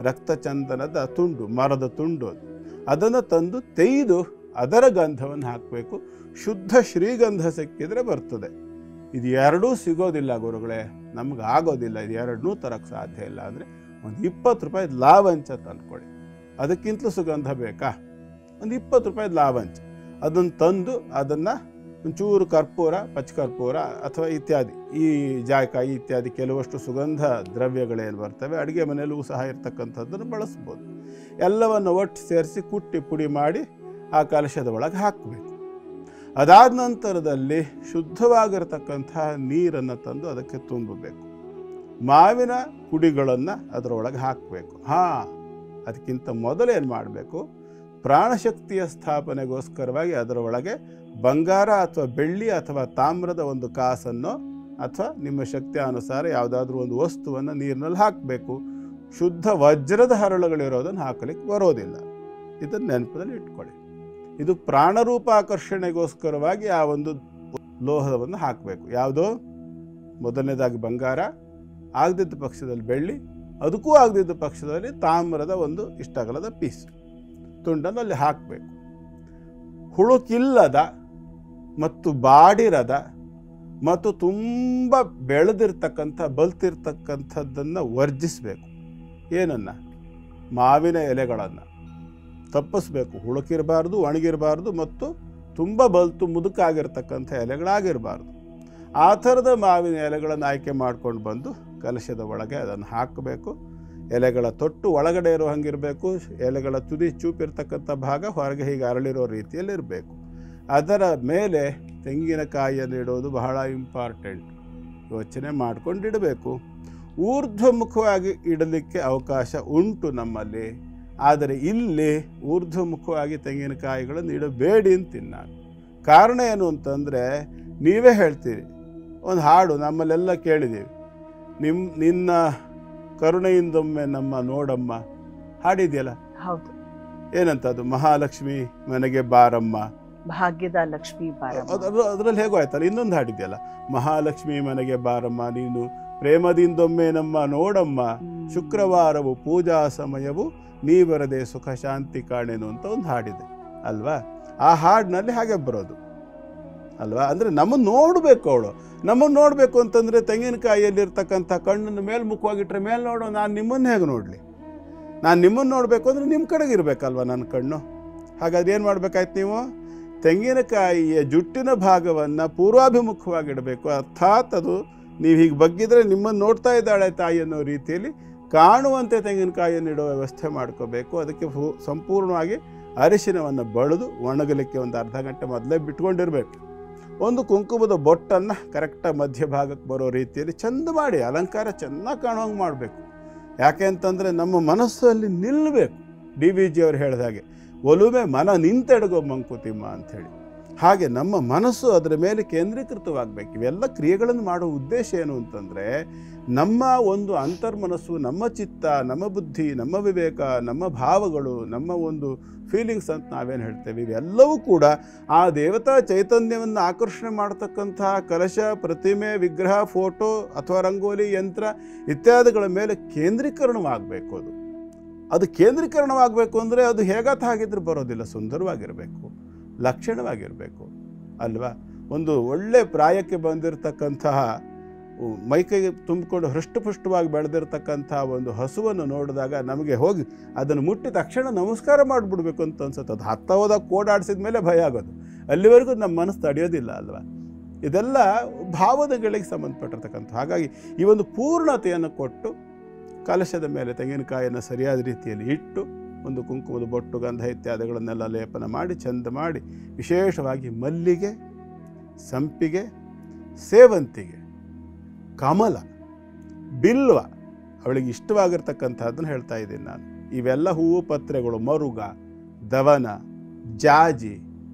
ರಕ್ತಚಂದನದ ತುಂಡು, ಮರದ ತುಂಡು, ಅದನ್ನು ತಂದು ತೆಗೆದು ಅದರ ಗಂಧವನ್ನು ಹಾಕಬೇಕು. ಶುದ್ಧ ಶ್ರೀಗಂಧ ಸಿಕ್ಕಿದರೆ ಬರ್ತದೆ. ಇದು 2 ಸಿಗೋದಿಲ್ಲ ಗುರುಗಳೇ, ನಮ್ಗೆ ಆಗೋದಿಲ್ಲ, ಇದು 2 ತರಕ್ಕೆ ಸಾಧ್ಯ ಇಲ್ಲ ಅಂದರೆ ಒಂದು 20 ರೂಪಾಯಿ ಲಾವಂಚ ತಂದ್ಕೊಳ್ಳಿ. ಅದಕ್ಕಿಂತಲೂ ಸುಗಂಧ ಬೇಕಾ, ಒಂದು 20 ರೂಪಾಯಿ ಲಾವಂಚ ಅದನ್ನು ತಂದು ಅದನ್ನು ಒಂಚೂರು ಕರ್ಪೂರ, ಪಚ್ಚಕರ್ಪೂರ ಅಥವಾ ಇತ್ಯಾದಿ ಈ ಜಾಯಿಕಾಯಿ ಇತ್ಯಾದಿ ಕೆಲವಷ್ಟು ಸುಗಂಧ ದ್ರವ್ಯಗಳೇನು ಬರ್ತವೆ ಅಡುಗೆ ಮನೆಯಲ್ಲೂ ಸಹ ಇರ್ತಕ್ಕಂಥದ್ದನ್ನು ಬಳಸ್ಬೋದು. ಎಲ್ಲವನ್ನು ಒಟ್ಟು ಸೇರಿಸಿ ಕುಟ್ಟಿ ಪುಡಿ ಮಾಡಿ ಆ ಕಲಶದ ಒಳಗೆ ಹಾಕಬೇಕು. ಅದಾದ ನಂತರದಲ್ಲಿ ಶುದ್ಧವಾಗಿರತಕ್ಕಂಥ ನೀರನ್ನು ತಂದು ಅದಕ್ಕೆ ತುಂಬಬೇಕು. ಮಾವಿನ ಕುಡಿಗಳನ್ನು ಅದರೊಳಗೆ ಹಾಕಬೇಕು. ಅದಕ್ಕಿಂತ ಮೊದಲು ಏನು ಮಾಡಬೇಕು, ಪ್ರಾಣಶಕ್ತಿಯ ಸ್ಥಾಪನೆಗೋಸ್ಕರವಾಗಿ ಅದರ ಒಳಗೆ ಬಂಗಾರ ಅಥವಾ ಬೆಳ್ಳಿ ಅಥವಾ ತಾಮ್ರದ ಒಂದು ಕಾಸನ್ನು ಅಥವಾ ನಿಮ್ಮ ಶಕ್ತಿಯ ಅನುಸಾರ ಯಾವುದಾದ್ರೂ ಒಂದು ವಸ್ತುವನ್ನು ನೀರಿನಲ್ಲಿ ಹಾಕಬೇಕು. ಶುದ್ಧ ವಜ್ರದ ಹರಳುಗಳಿರೋದನ್ನು ಹಾಕಲಿಕ್ಕೆ ಬರೋದಿಲ್ಲ. ಇದನ್ನು ನೆನಪದಲ್ಲಿ ಇಟ್ಕೊಳ್ಳಿ. ಇದು ಪ್ರಾಣರೂಪ ಆಕರ್ಷಣೆಗೋಸ್ಕರವಾಗಿ ಆ ಒಂದು ಲೋಹವನ್ನು ಹಾಕಬೇಕು. ಯಾವುದೋ ಮೊದಲನೇದಾಗಿ ಬಂಗಾರ, ಆಗದಿದ್ದ ಪಕ್ಷದಲ್ಲಿ ಬೆಳ್ಳಿ, ಅದಕ್ಕೂ ಆಗದಿದ್ದ ಪಕ್ಷದಲ್ಲಿ ತಾಮ್ರದ ಒಂದು ಇಷ್ಟಗಲದ ಪೀಸ್ ತುಂಡನ್ನು ಅಲ್ಲಿ ಹಾಕಬೇಕು. ಹುಳುಕಿಲ್ಲದ ಮತ್ತು ಬಾಡಿರದ ಮತ್ತು ತುಂಬ ಬೆಳೆದಿರ್ತಕ್ಕಂಥ ಬಲ್ತಿರ್ತಕ್ಕಂಥದ್ದನ್ನು ವರ್ಜಿಸಬೇಕು. ಏನನ್ನು? ಮಾವಿನ ಎಲೆಗಳನ್ನು ತಪ್ಪಿಸ್ಬೇಕು. ಹುಳುಕಿರಬಾರ್ದು, ಒಣಗಿರಬಾರ್ದು ಮತ್ತು ತುಂಬ ಬಲ್ತು ಮುದುಕಾಗಿರ್ತಕ್ಕಂಥ ಎಲೆಗಳಾಗಿರಬಾರ್ದು. ಆ ಥರದ ಮಾವಿನ ಎಲೆಗಳನ್ನು ಆಯ್ಕೆ ಮಾಡ್ಕೊಂಡು ಬಂದು ಕಲಶದ ಒಳಗೆ ಅದನ್ನು ಹಾಕಬೇಕು. ಎಲೆಗಳ ತೊಟ್ಟು ಒಳಗಡೆ ಇರೋ ಹಂಗಿರಬೇಕು. ಎಲೆಗಳ ತುದಿ ಚೂಪಿರ್ತಕ್ಕಂಥ ಭಾಗ ಹೊರಗೆ ಹೀಗೆ ಅರಳಿರೋ ರೀತಿಯಲ್ಲಿ ಇರಬೇಕು. ಅದರ ಮೇಲೆ ತೆಂಗಿನಕಾಯಿಯನ್ನು ಇಡೋದು ಬಹಳ ಇಂಪಾರ್ಟೆಂಟ್. ಯೋಚನೆ ಮಾಡ್ಕೊಂಡಿಡಬೇಕು. ಊರ್ಧ್ವಮುಖವಾಗಿ ಇಡಲಿಕ್ಕೆ ಅವಕಾಶ ಉಂಟು ನಮ್ಮಲ್ಲಿ. ಆದರೆ ಇಲ್ಲಿ ಊರ್ಧ್ವಮುಖವಾಗಿ ತೆಂಗಿನಕಾಯಿಗಳನ್ನು ಇಡಬೇಡಿ ಅಂತೀನಿ ನಾನು. ಕಾರಣ ಏನು ಅಂತಂದರೆ, ನೀವೇ ಹೇಳ್ತೀರಿ, ಒಂದು ಹಾಡು ನಮ್ಮಲ್ಲೆಲ್ಲ ಕೇಳಿದ್ದೀವಿ, ನಿನ್ನ ಕರುಣೆಯಿಂದೊಮ್ಮೆ ನಮ್ಮ ನೋಡಮ್ಮ ಹಾಡಿದೆಯಲ್ಲ. ಹೌದು. ಏನಂತದ್ದು? ಮಹಾಲಕ್ಷ್ಮಿ ಮನೆಗೆ ಬಾರಮ್ಮ, ಭಾಗ್ಯದ ಲಕ್ಷ್ಮಿ ಬಾರಮ್ಮ. ಅದರಲ್ಲಿ ಹೇಗೋ ಆಯ್ತಲ್ಲ. ಇನ್ನೊಂದು ಹಾಡಿದೆಯಲ್ಲ, ಮಹಾಲಕ್ಷ್ಮಿ ಮನೆಗೆ ಬಾರಮ್ಮ, ನೀನು ಪ್ರೇಮದಿಂದೊಮ್ಮೆ ನಮ್ಮ ನೋಡಮ್ಮ, ಶುಕ್ರವಾರವು ಪೂಜಾ ಸಮಯವು ನೀ ಬರದೆ ಸುಖ ಶಾಂತಿ ಕಾಣೆನು ಅಂತ ಒಂದು ಹಾಡಿದೆ ಅಲ್ವಾ. ಆ ಹಾಡಿನಲ್ಲಿ ಹಾಗೆ ಬರೋದು ಅಲ್ವಾ. ಅಂದರೆ ನಮ್ಮನ್ನು ನೋಡಬೇಕು ಅವಳು. ನಮ್ಮನ್ನು ನೋಡಬೇಕು ಅಂತಂದರೆ ತೆಂಗಿನಕಾಯಿಯಲ್ಲಿರ್ತಕ್ಕಂಥ ಕಣ್ಣನ್ನು ಮೇಲ್ಮುಖವಾಗಿಟ್ಟರೆ ಮೇಲೆ ನೋಡೋ, ನಾನು ನಿಮ್ಮನ್ನು ಹೇಗೆ ನೋಡಲಿ? ನಾನು ನಿಮ್ಮನ್ನು ನೋಡಬೇಕು ಅಂದರೆ ನಿಮ್ಮ ಕಡೆಗೆ ಇರಬೇಕಲ್ವ ನನ್ನ ಕಣ್ಣು. ಹಾಗಾದ್ರೆ ಏನು ಮಾಡಬೇಕಾಯ್ತು ನೀವು? ತೆಂಗಿನಕಾಯಿಯ ಜುಟ್ಟಿನ ಭಾಗವನ್ನು ಪೂರ್ವಾಭಿಮುಖವಾಗಿಡಬೇಕು. ಅರ್ಥಾತ್ ಅದು ನೀವು ಹೀಗೆ ಬಗ್ಗಿದ್ರೆ ನಿಮ್ಮನ್ನು ನೋಡ್ತಾ ಇದ್ದಾಳೆ ತಾಯಿ ಅನ್ನೋ ರೀತಿಯಲ್ಲಿ ಕಾಣುವಂತೆ ತೆಂಗಿನಕಾಯಿಯನ್ನು ಇಡೋ ವ್ಯವಸ್ಥೆ ಮಾಡ್ಕೋಬೇಕು. ಅದಕ್ಕೆ ಸಂಪೂರ್ಣವಾಗಿ ಅರಿಶಿನವನ್ನು ಬಳಿದು ಒಣಗಲಿಕ್ಕೆ ಒಂದು ಅರ್ಧ ಗಂಟೆ ಮೊದಲೇ ಬಿಟ್ಕೊಂಡಿರಬೇಕು. ಒಂದು ಕುಂಕುಮದ ಬೊಟ್ಟನ್ನು ಕರೆಕ್ಟಾಗಿ ಮಧ್ಯಭಾಗಕ್ಕೆ ಬರೋ ರೀತಿಯಲ್ಲಿ ಚೆಂದ ಮಾಡಿ ಅಲಂಕಾರ ಚೆನ್ನಾಗಿ ಕಾಣುವಂಗೆ ಮಾಡಬೇಕು. ಯಾಕೆ ಅಂತಂದರೆ ನಮ್ಮ ಮನಸ್ಸಲ್ಲಿ ನಿಲ್ಲಬೇಕು. DVG ಅವರು ಹೇಳಿದ ಹಾಗೆ, ಒಲುಮೆ ಮನ ನಿಂತೆಡಗೋ ಮಂಕುತಿಮ್ಮ ಅಂಥೇಳಿ. ಹಾಗೆ ನಮ್ಮ ಮನಸ್ಸು ಅದರ ಮೇಲೆ ಕೇಂದ್ರೀಕೃತವಾಗಬೇಕು. ಇವೆಲ್ಲ ಕ್ರಿಯೆಗಳನ್ನು ಮಾಡೋ ಉದ್ದೇಶ ಏನು ಅಂತಂದರೆ, ನಮ್ಮ ಒಂದು ಅಂತರ್ಮನಸ್ಸು, ನಮ್ಮ ಚಿತ್ತ, ನಮ್ಮ ಬುದ್ಧಿ, ನಮ್ಮ ವಿವೇಕ, ನಮ್ಮ ಭಾವಗಳು, ನಮ್ಮ ಒಂದು ಫೀಲಿಂಗ್ಸ್ ಅಂತ ನಾವೇನು ಹೇಳ್ತೇವೆ, ಇವೆಲ್ಲವೂ ಕೂಡ ಆ ದೇವತಾ ಚೈತನ್ಯವನ್ನು ಆಕರ್ಷಣೆ ಮಾಡ್ತಕ್ಕಂತಹ ಕಲಶ, ಪ್ರತಿಮೆ, ವಿಗ್ರಹ, ಫೋಟೋ ಅಥವಾ ರಂಗೋಲಿ ಯಂತ್ರ ಇತ್ಯಾದಿಗಳ ಮೇಲೆ ಕೇಂದ್ರೀಕರಣವಾಗಬೇಕು. ಅದು ಕೇಂದ್ರೀಕರಣವಾಗಬೇಕು ಅಂದರೆ ಅದು ಹೇಗತ್ತ ಹಾಗಿದ್ರೆ ಬರೋದಿಲ್ಲ. ಸುಂದರವಾಗಿರಬೇಕು, ಲಕ್ಷಣವಾಗಿರಬೇಕು ಅಲ್ವಾ. ಒಂದು ಒಳ್ಳೆ ಪ್ರಾಯಕ್ಕೆ ಬಂದಿರತಕ್ಕಂತಹ ಮೈಕೈಗೆ ತುಂಬಿಕೊಂಡು ಹೃಷ್ಟಪುಷ್ಟವಾಗಿ ಬೆಳೆದಿರ್ತಕ್ಕಂಥ ಒಂದು ಹಸುವನ್ನು ನೋಡಿದಾಗ ನಮಗೆ ಹೋಗಿ ಅದನ್ನು ಮುಟ್ಟಿದ ತಕ್ಷಣ ನಮಸ್ಕಾರ ಮಾಡಿಬಿಡ್ಬೇಕು ಅಂತ ಅನ್ಸುತ್ತೆ. ಅದು ಹತ್ತ ಹೋದಾಗ ಕೋಡಾಡಿಸಿದ ಮೇಲೆ ಭಯ ಆಗೋದು. ಅಲ್ಲಿವರೆಗೂ ನಮ್ಮ ಮನಸ್ಸು ತಡೆಯೋದಿಲ್ಲ ಅಲ್ವಾ. ಇದೆಲ್ಲ ಭಾವನೆಗಳಿಗೆ ಸಂಬಂಧಪಟ್ಟಿರ್ತಕ್ಕಂಥ. ಹಾಗಾಗಿ ಈ ಒಂದು ಪೂರ್ಣತೆಯನ್ನು ಕೊಟ್ಟು ಕಲಶದ ಮೇಲೆ ತೆಂಗಿನಕಾಯಿಯನ್ನು ಸರಿಯಾದ ರೀತಿಯಲ್ಲಿ ಇಟ್ಟು ಒಂದು ಕುಂಕುಮದ ಬೊಟ್ಟು, ಗಂಧ ಇತ್ಯಾದಿಗಳನ್ನೆಲ್ಲ ಲೇಪನ ಮಾಡಿ ಚೆಂದ ಮಾಡಿ, ವಿಶೇಷವಾಗಿ ಮಲ್ಲಿಗೆ, ಸಂಪಿಗೆ, ಸೇವಂತಿಗೆ, ಕಮಲ, ಬಿಲ್ವ, ಅವಳಿಗೆ ಇಷ್ಟವಾಗಿರ್ತಕ್ಕಂಥದ್ದನ್ನು ಹೇಳ್ತಾ ಇದ್ದೀನಿ ನಾನು. ಇವೆಲ್ಲ ಹೂವು ಪತ್ರೆಗಳು, ಮರುಗ, ದವನ, ಜಾಜಿ,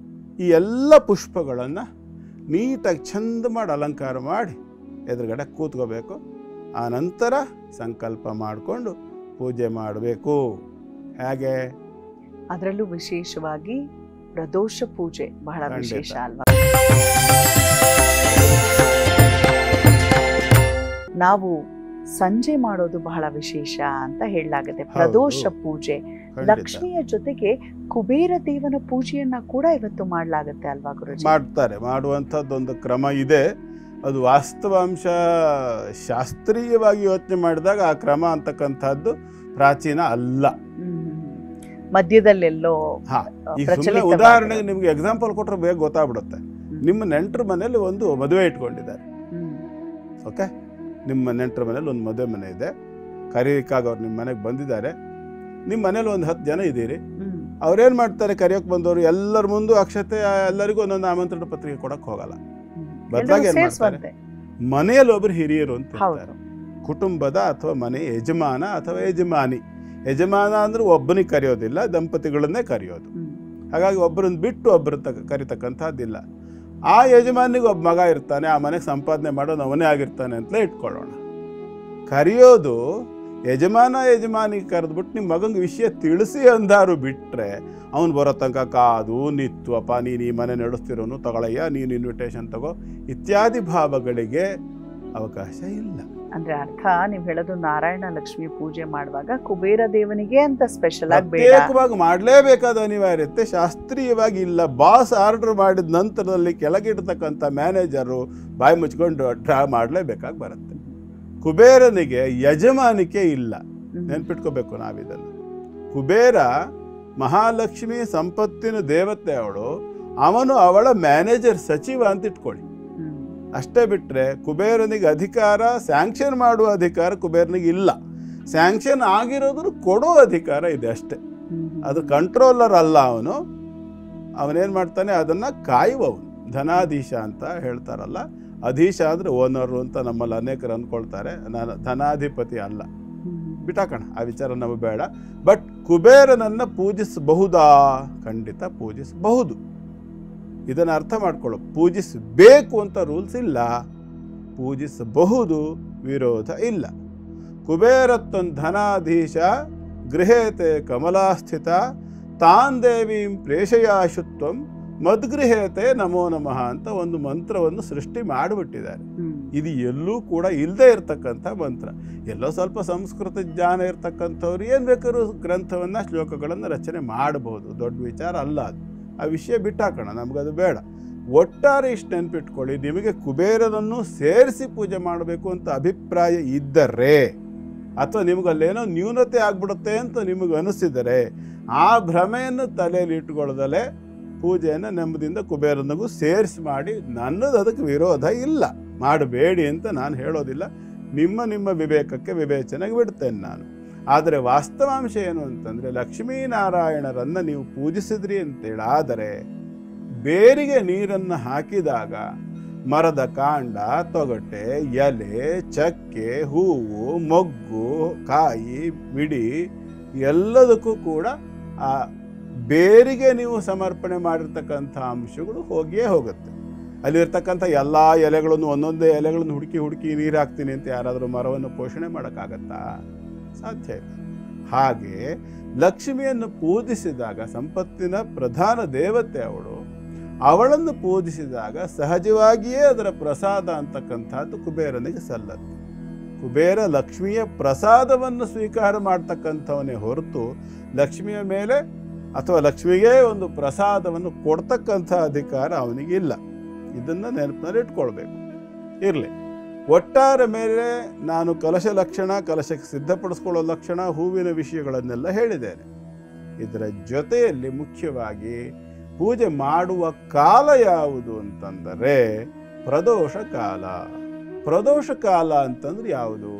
ಈ ಎಲ್ಲ ಪುಷ್ಪಗಳನ್ನು ನೀಟಾಗಿ ಚಂದ ಮಾಡಿ ಅಲಂಕಾರ ಮಾಡಿ ಎದುರುಗಡೆ ಕೂತ್ಕೋಬೇಕು. ಆ ನಂತರ ಸಂಕಲ್ಪ ಮಾಡಿಕೊಂಡು ಪೂಜೆ ಮಾಡಬೇಕು. ಹೇಗೆ? ಅದರಲ್ಲೂ ವಿಶೇಷವಾಗಿ ಪ್ರದೋಷ ಪೂಜೆ ಬಹಳ ವಿಶೇಷ ಅಲ್ವಾ. ನಾವು ಸಂಜೆ ಮಾಡೋದು ಬಹಳ ವಿಶೇಷ ಅಂತ ಹೇಳಲಾಗುತ್ತೆ. ಪ್ರದೋಷ ಪೂಜೆ, ಲಕ್ಷ್ಮಿಯ ಜೊತೆಗೆ ಕುಬೇರ ದೇವನ ಪೂಜೆಯನ್ನ ಕೂಡ ಇವತ್ತು ಮಾಡಲಾಗುತ್ತೆ ಅಲ್ವಾ ಗುರುಜಿ? ಮಾಡ್ತಾರೆ. ಮಾಡುವಂಥದ್ದೊಂದು ಕ್ರಮ ಇದೆ. ಅದು ವಾಸ್ತವಾಂಶ ಶಾಸ್ತ್ರೀಯವಾಗಿ ಯೋಚನೆ ಮಾಡಿದಾಗ ಆ ಕ್ರಮ ಅಂತಕ್ಕಂಥದ್ದು ಪ್ರಾಚೀನ ಅಲ್ಲ. ಮಧ್ಯದಲ್ಲೆಲ್ಲೋ ಈಗ ಸುಮ್ಮನೆ ಉದಾಹರಣೆಗೆ ನಿಮ್ಗೆ ಎಕ್ಸಾಂಪಲ್ ಕೊಟ್ಟರೆ ಬೇಗ ಗೊತ್ತಾಗ್ಬಿಡುತ್ತೆ. ನಿಮ್ಮ ನೆಂಟರ ಮನೇಲಿ ಒಂದು ಮದುವೆ ಇಟ್ಕೊಂಡಿದ್ದಾರೆ. ಓಕೆ, ನಿಮ್ಮ ನೆಂಟರ ಮನೇಲಿ ಒಂದು ಮದುವೆ ಮನೆ ಇದೆ, ಕರೀಲಿಕ್ಕಾಗಿ ಅವ್ರು ನಿಮ್ಮ ಮನೆಗೆ ಬಂದಿದ್ದಾರೆ. ನಿಮ್ಮ ಮನೇಲಿ ಒಂದು 10 ಜನ ಇದ್ದೀರಿ. ಅವ್ರೇನ್ ಮಾಡ್ತಾರೆ, ಕರೆಯೋಕೆ ಬಂದವರು ಎಲ್ಲರ ಮುಂದೆ ಅಕ್ಷತೆ ಎಲ್ಲರಿಗೂ ಒಂದೊಂದು ಆಮಂತ್ರಣ ಪತ್ರಿಕೆ ಕೊಡಕ್ ಹೋಗಲ್ಲ. ಬದಲಾಗಿ ಏನ್ ಮಾಡ್ತಾರೆ, ಮನೆಯಲ್ಲಿ ಒಬ್ರು ಹಿರಿಯರು ಅಂತ ಹೇಳ್ತಾರೆ. ಕುಟುಂಬದ ಅಥವಾ ಮನೆ ಯಜಮಾನ ಅಥವಾ ಯಜಮಾನಿ. ಯಜಮಾನ ಅಂದ್ರೆ ಒಬ್ಬನಿಗೆ ಕರೆಯೋದಿಲ್ಲ, ದಂಪತಿಗಳನ್ನೇ ಕರೆಯೋದು. ಹಾಗಾಗಿ ಒಬ್ಬರನ್ನ ಬಿಟ್ಟು ಒಬ್ಬರ ಕರಿತಕ್ಕಂಥದ್ದಿಲ್ಲ. ಆ ಯಜಮಾನಿಗೆ ಒಬ್ಬ ಮಗ ಇರ್ತಾನೆ, ಆ ಮನೆಗೆ ಸಂಪಾದನೆ ಮಾಡೋನು ಅವನೇ ಆಗಿರ್ತಾನೆ ಅಂತಲೇ ಇಟ್ಕೊಳ್ಳೋಣ. ಕರೆಯೋದು ಯಜಮಾನಿಗೆ ಕರೆದ್ಬಿಟ್ಟು ನಿಮ್ಮ ಮಗಂಗೆ ವಿಷಯ ತಿಳಿಸಿ ಅಂದಾರು ಬಿಟ್ಟರೆ ಅವನು ಬರೋ ತನಕ ಕಾದು ನಿತ್ತು, ಅಪ್ಪ ನೀನು ಈ ಮನೆ ನಡೆಸ್ತಿರೋನು ತಗೊಳಯ್ಯ, ನೀನು ಇನ್ವಿಟೇಷನ್ ತಗೋ ಇತ್ಯಾದಿ ಭಾವಗಳಿಗೆ ಅವಕಾಶ ಇಲ್ಲ. ಅಂದ್ರೆ ಅರ್ಥ ನೀವು ಹೇಳೋದು ನಾರಾಯಣ ಲಕ್ಷ್ಮಿ ಪೂಜೆ ಮಾಡುವಾಗ ಕುಬೇರ ದೇವನಿಗೆ ಅಂತ ಸ್ಪೆಷಲ್ ಆಗಿ ಪ್ರತ್ಯೇಕವಾಗಿ ಮಾಡಲೇಬೇಕಾದ ಅನಿವಾರ್ಯತೆ ಶಾಸ್ತ್ರೀಯವಾಗಿ ಇಲ್ಲ. ಬಾಸ್ ಆರ್ಡರ್ ಮಾಡಿದ ನಂತರದಲ್ಲಿ ಕೆಳಗಿಡ್ತಕ್ಕಂಥ ಮ್ಯಾನೇಜರು ಬಾಯಿ ಮುಚ್ಕೊಂಡು ಡ್ರಾ ಮಾಡಲೇಬೇಕಾಗಿ ಬರುತ್ತೆ. ಕುಬೇರನಿಗೆ ಯಜಮಾನಿಕೆ ಇಲ್ಲ, ನೆನ್ಪಿಟ್ಕೋಬೇಕು ನಾವಿದನ್ನು. ಕುಬೇರ ಮಹಾಲಕ್ಷ್ಮಿ ಸಂಪತ್ತಿನ ದೇವತೆ ಅವಳು, ಅವನು ಅವಳ ಮ್ಯಾನೇಜರ್ ಸಚಿವ ಅಂತ ಇಟ್ಕೊಳ್ಳಿ. ಅಷ್ಟೇ ಬಿಟ್ಟರೆ ಕುಬೇರನಿಗೆ ಅಧಿಕಾರ, ಸ್ಯಾಂಕ್ಷನ್ ಮಾಡುವ ಅಧಿಕಾರ ಕುಬೇರನಿಗೆ ಇಲ್ಲ. ಸ್ಯಾಂಕ್ಷನ್ ಆಗಿರೋದ್ರ ಕೊಡೋ ಅಧಿಕಾರ ಇದೆ ಅಷ್ಟೇ. ಅದು ಕಂಟ್ರೋಲರ್ ಅಲ್ಲ. ಅವನೇನು ಮಾಡ್ತಾನೆ, ಅದನ್ನು ಕಾಯುವವನು. ಧನಾಧೀಶ ಅಂತ ಹೇಳ್ತಾರಲ್ಲ, ಅಧೀಶ ಅಂದರೆ ಓನರು ಅಂತ ನಮ್ಮಲ್ಲಿ ಅನೇಕರು ಅಂದ್ಕೊಳ್ತಾರೆ. ನಾನು ಧನಾಧಿಪತಿ ಅಲ್ಲ, ಬಿಟ್ಟಾಕಣ ಆ ವಿಚಾರ ನಮಗೆ ಬೇಡ. ಬಟ್ ಕುಬೇರನನ್ನು ಪೂಜಿಸಬಹುದಾ? ಖಂಡಿತ ಪೂಜಿಸಬಹುದು. ಇದನ್ನು ಅರ್ಥ ಮಾಡ್ಕೊಳ್ಳೋ. ಪೂಜಿಸಬೇಕು ಅಂತ ರೂಲ್ಸ್ ಇಲ್ಲ, ಪೂಜಿಸಬಹುದು, ವಿರೋಧ ಇಲ್ಲ. ಕುಬೇರತ್ವನ್ ಧನಾಧೀಶ ಗೃಹೇತೆ ಕಮಲಾಸ್ಥಿತ ತಾನ್ ದೇವೀಂ ಪ್ರೇಷಯಾಶುತ್ವಂ ಮದ್ಗೃಹೇತೆ ನಮೋ ನಮಃ ಅಂತ ಒಂದು ಮಂತ್ರವನ್ನು ಸೃಷ್ಟಿ ಮಾಡಿಬಿಟ್ಟಿದ್ದಾರೆ. ಇದು ಎಲ್ಲೂ ಕೂಡ ಇಲ್ಲದೆ ಇರತಕ್ಕಂಥ ಮಂತ್ರ. ಎಲ್ಲೋ ಸ್ವಲ್ಪ ಸಂಸ್ಕೃತ ಜ್ಞಾನ ಇರ್ತಕ್ಕಂಥವ್ರು ಏನು ಬೇಕಾದ್ರೂ ಗ್ರಂಥವನ್ನು, ಶ್ಲೋಕಗಳನ್ನು ರಚನೆ ಮಾಡಬಹುದು. ದೊಡ್ಡ ವಿಚಾರ ಅಲ್ಲ ಅದು. ಆ ವಿಷಯ ಬಿಟ್ಟಾಕೋಣ, ನಮಗದು ಬೇಡ. ಒಟ್ಟಾರೆ ಇಷ್ಟು ನೆನ್ಪಿಟ್ಕೊಳ್ಳಿ, ನಿಮಗೆ ಕುಬೇರನನ್ನು ಸೇರಿಸಿ ಪೂಜೆ ಮಾಡಬೇಕು ಅಂತ ಅಭಿಪ್ರಾಯ ಇದ್ದರೆ, ಅಥವಾ ನಿಮಗಲ್ಲೇನೋ ನ್ಯೂನತೆ ಆಗ್ಬಿಡುತ್ತೆ ಅಂತ ನಿಮಗೆ ಅನಿಸಿದರೆ, ಆ ಭ್ರಮೆಯನ್ನು ತಲೆಯಲ್ಲಿ ಇಟ್ಕೊಳ್ಳದಲ್ಲೇ ಪೂಜೆಯನ್ನು ನೆಮ್ಮದಿಯಿಂದ ಕುಬೇರನಿಗೂ ಸೇರಿಸಿ ಮಾಡಿ. ನನ್ನದು ಅದಕ್ಕೆ ವಿರೋಧ ಇಲ್ಲ, ಮಾಡಬೇಡಿ ಅಂತ ನಾನು ಹೇಳೋದಿಲ್ಲ. ನಿಮ್ಮ ವಿವೇಕಕ್ಕೆ ವಿವೇಚನೆಗೆ ಬಿಡ್ತೇನೆ ನಾನು. ಆದರೆ ವಾಸ್ತವಾಂಶ ಏನು ಅಂತಂದರೆ, ಲಕ್ಷ್ಮೀನಾರಾಯಣರನ್ನು ನೀವು ಪೂಜಿಸಿದ್ರಿ ಅಂತೇಳಾದರೆ ಬೇರಿಗೆ ನೀರನ್ನು ಹಾಕಿದಾಗ ಮರದ ಕಾಂಡ, ತೊಗಟೆ, ಎಲೆ, ಚಕ್ಕೆ, ಹೂವು, ಮೊಗ್ಗು, ಕಾಯಿ, ಬಿಡಿ ಎಲ್ಲದಕ್ಕೂ ಕೂಡ ಆ ಬೇರಿಗೆ ನೀವು ಸಮರ್ಪಣೆ ಮಾಡಿರ್ತಕ್ಕಂಥ ಅಂಶಗಳು ಹೋಗಿಯೇ ಹೋಗುತ್ತೆ. ಅಲ್ಲಿರ್ತಕ್ಕಂಥ ಎಲ್ಲ ಎಲೆಗಳನ್ನು, ಒಂದೊಂದೇ ಎಲೆಗಳನ್ನು ಹುಡುಕಿ ನೀರು ಹಾಕ್ತೀನಿ ಅಂತ ಯಾರಾದರೂ ಮರವನ್ನು ಪೋಷಣೆ ಮಾಡೋಕ್ಕಾಗತ್ತಾ? ಸಾಧ್ಯ ಇಲ್ಲ. ಹಾಗೆ ಲಕ್ಷ್ಮಿಯನ್ನು ಪೂಜಿಸಿದಾಗ, ಸಂಪತ್ತಿನ ಪ್ರಧಾನ ದೇವತೆ ಅವಳನ್ನು ಪೂಜಿಸಿದಾಗ ಸಹಜವಾಗಿಯೇ ಅದರ ಪ್ರಸಾದ ಅಂತಕ್ಕಂಥದ್ದು ಕುಬೇರನಿಗೆ ಸಲ್ಲತ್ತೆ. ಕುಬೇರ ಲಕ್ಷ್ಮಿಯ ಪ್ರಸಾದವನ್ನು ಸ್ವೀಕಾರ ಮಾಡ್ತಕ್ಕಂಥವನೇ ಹೊರತು ಲಕ್ಷ್ಮಿಯ ಮೇಲೆ ಅಥವಾ ಲಕ್ಷ್ಮಿಗೆ ಒಂದು ಪ್ರಸಾದವನ್ನು ಕೊಡ್ತಕ್ಕಂಥ ಅಧಿಕಾರ ಅವನಿಗಿಲ್ಲ. ಇದನ್ನು ನೆನಪಿನಲ್ಲಿ ಇಟ್ಕೊಳ್ಬೇಕು. ಇರಲಿ, ಒಟ್ಟಾರೆ ಮೇಲೆ ನಾನು ಕಲಶ ಲಕ್ಷಣ, ಕಲಶಕ್ಕೆ ಸಿದ್ಧಪಡಿಸ್ಕೊಳ್ಳೋ ಲಕ್ಷಣ, ಹೂವಿನ ವಿಷಯಗಳನ್ನೆಲ್ಲ ಹೇಳಿದ್ದೇನೆ. ಇದರ ಜೊತೆಯಲ್ಲಿ ಮುಖ್ಯವಾಗಿ ಪೂಜೆ ಮಾಡುವ ಕಾಲ ಯಾವುದು ಅಂತಂದರೆ ಪ್ರದೋಷ ಕಾಲ. ಪ್ರದೋಷ ಕಾಲ ಅಂತಂದ್ರೆ ಯಾವುದು?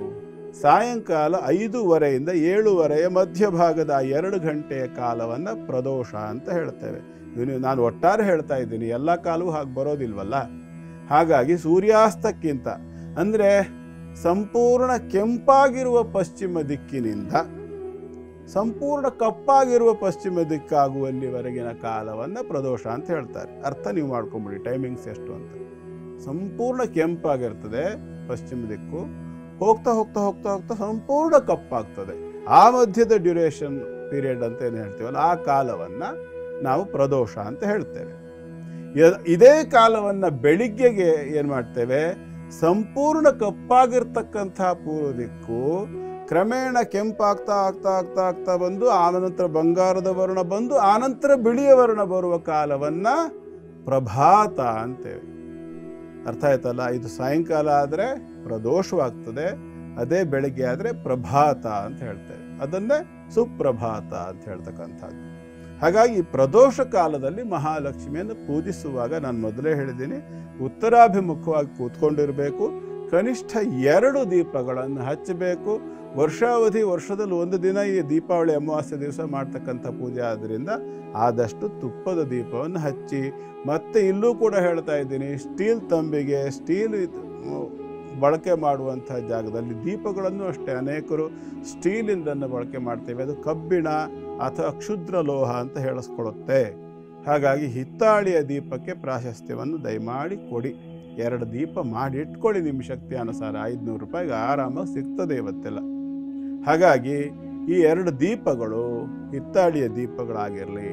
ಸಾಯಂಕಾಲ 5:30 7:30 ಮಧ್ಯಭಾಗದ 2 ಗಂಟೆಯ ಕಾಲವನ್ನು ಪ್ರದೋಷ ಅಂತ ಹೇಳ್ತೇವೆ. ನಾನು ಒಟ್ಟಾರೆ ಹೇಳ್ತಾ ಇದ್ದೀನಿ, ಎಲ್ಲ ಕಾಲವೂ ಹಾಗೆ ಬರೋದಿಲ್ವಲ್ಲ. ಹಾಗಾಗಿ ಸೂರ್ಯಾಸ್ತಕ್ಕಿಂತ ಅಂದರೆ ಸಂಪೂರ್ಣ ಕೆಂಪಾಗಿರುವ ಪಶ್ಚಿಮ ದಿಕ್ಕಿನಿಂದ ಸಂಪೂರ್ಣ ಕಪ್ಪಾಗಿರುವ ಪಶ್ಚಿಮ ದಿಕ್ಕಾಗುವಲ್ಲಿವರೆಗಿನ ಕಾಲವನ್ನು ಪ್ರದೋಷ ಅಂತ ಹೇಳ್ತಾರೆ. ಅರ್ಥ ನೀವು ಮಾಡ್ಕೊಂಬಿಡಿ, ಟೈಮಿಂಗ್ಸ್ ಎಷ್ಟು ಅಂತ. ಸಂಪೂರ್ಣ ಕೆಂಪಾಗಿರ್ತದೆ ಪಶ್ಚಿಮ ದಿಕ್ಕು, ಹೋಗ್ತಾ ಹೋಗ್ತಾ ಹೋಗ್ತಾ ಹೋಗ್ತಾ ಸಂಪೂರ್ಣ ಕಪ್ಪಾಗ್ತದೆ. ಆ ಮಧ್ಯದ ಡ್ಯೂರೇಷನ್ ಪೀರಿಯಡ್ ಅಂತ ಏನು ಹೇಳ್ತೀವಲ್ಲ, ಆ ಕಾಲವನ್ನು ನಾವು ಪ್ರದೋಷ ಅಂತ ಹೇಳ್ತೇವೆ. ಇದೇ ಕಾಲವನ್ನು ಬೆಳಿಗ್ಗೆಗೆ ಏನು ಮಾಡ್ತೇವೆ, ಸಂಪೂರ್ಣ ಕಪ್ಪಾಗಿರ್ತಕ್ಕಂಥ ಪೂರ್ವ ದಿಕ್ಕು ಕ್ರಮೇಣ ಕೆಂಪಾಗ್ತಾ ಆಗ್ತಾ ಆಗ್ತಾ ಆಗ್ತಾ ಬಂದು ಆನಂತರ ಬಂಗಾರದ ವರ್ಣ ಬಂದು ಆನಂತರ ಬಿಳಿಯ ವರ್ಣ ಬರುವ ಕಾಲವನ್ನು ಪ್ರಭಾತ ಅಂತೇವೆ. ಅರ್ಥ ಆಯ್ತಲ್ಲ? ಇದು ಸಾಯಂಕಾಲ ಆದರೆ ಪ್ರದೋಷವಾಗ್ತದೆ, ಅದೇ ಬೆಳಗ್ಗೆ ಆದರೆ ಪ್ರಭಾತ ಅಂತ ಹೇಳ್ತೇವೆ. ಅದನ್ನೇ ಸುಪ್ರಭಾತ ಅಂತ ಹೇಳ್ತಕ್ಕಂಥದ್ದು. ಹಾಗಾಗಿ ಪ್ರದೋಷ ಕಾಲದಲ್ಲಿ ಮಹಾಲಕ್ಷ್ಮಿಯನ್ನು ಪೂಜಿಸುವಾಗ ನಾನು ಮೊದಲೇ ಹೇಳಿದ್ದೀನಿ, ಉತ್ತರಾಭಿಮುಖವಾಗಿ ಕೂತ್ಕೊಂಡಿರಬೇಕು, ಕನಿಷ್ಠ 2 ದೀಪಗಳನ್ನು ಹಚ್ಚಬೇಕು. ವರ್ಷಾವಧಿ ವರ್ಷದಲ್ಲಿ 1 ದಿನ ಈ ದೀಪಾವಳಿ ಅಮಾವಾಸ್ಯೆ ದಿವಸ ಮಾಡ್ತಕ್ಕಂಥ ಪೂಜೆ ಆದ್ದರಿಂದ ಆದಷ್ಟು ತುಪ್ಪದ ದೀಪವನ್ನು ಹಚ್ಚಿ. ಮತ್ತು ಇಲ್ಲೂ ಕೂಡ ಹೇಳ್ತಾ ಇದ್ದೀನಿ, ಸ್ಟೀಲ್ ತಂಬಿಗೆ, ಸ್ಟೀಲ್ ಬಳಕೆ ಮಾಡುವಂಥ ಜಾಗದಲ್ಲಿ ದೀಪಗಳನ್ನು ಅಷ್ಟೇ ಅನೇಕರು ಸ್ಟೀಲಿಂದನ್ನು ಬಳಕೆ ಮಾಡ್ತೇವೆ. ಅದು ಕಬ್ಬಿಣ ಅಥವಾ ಕ್ಷುದ್ರ ಲೋಹ ಅಂತ ಹೇಳಿಸ್ಕೊಳ್ಳುತ್ತೆ. ಹಾಗಾಗಿ ಹಿತ್ತಾಳಿಯ ದೀಪಕ್ಕೆ ಪ್ರಾಶಸ್ತ್ಯವನ್ನು ದಯಮಾಡಿ ಕೊಡಿ. 2 ದೀಪ ಮಾಡಿ ಇಟ್ಕೊಳ್ಳಿ, ನಿಮ್ಮ ಶಕ್ತಿ ಅನುಸಾರ. 500 ರೂಪಾಯಿಗೆ ಆರಾಮಾಗಿ ಸಿಗ್ತದೆ ಇವತ್ತೆಲ್ಲ. ಹಾಗಾಗಿ ಈ 2 ದೀಪಗಳು ಹಿತ್ತಾಳಿಯ ದೀಪಗಳಾಗಿರಲಿ.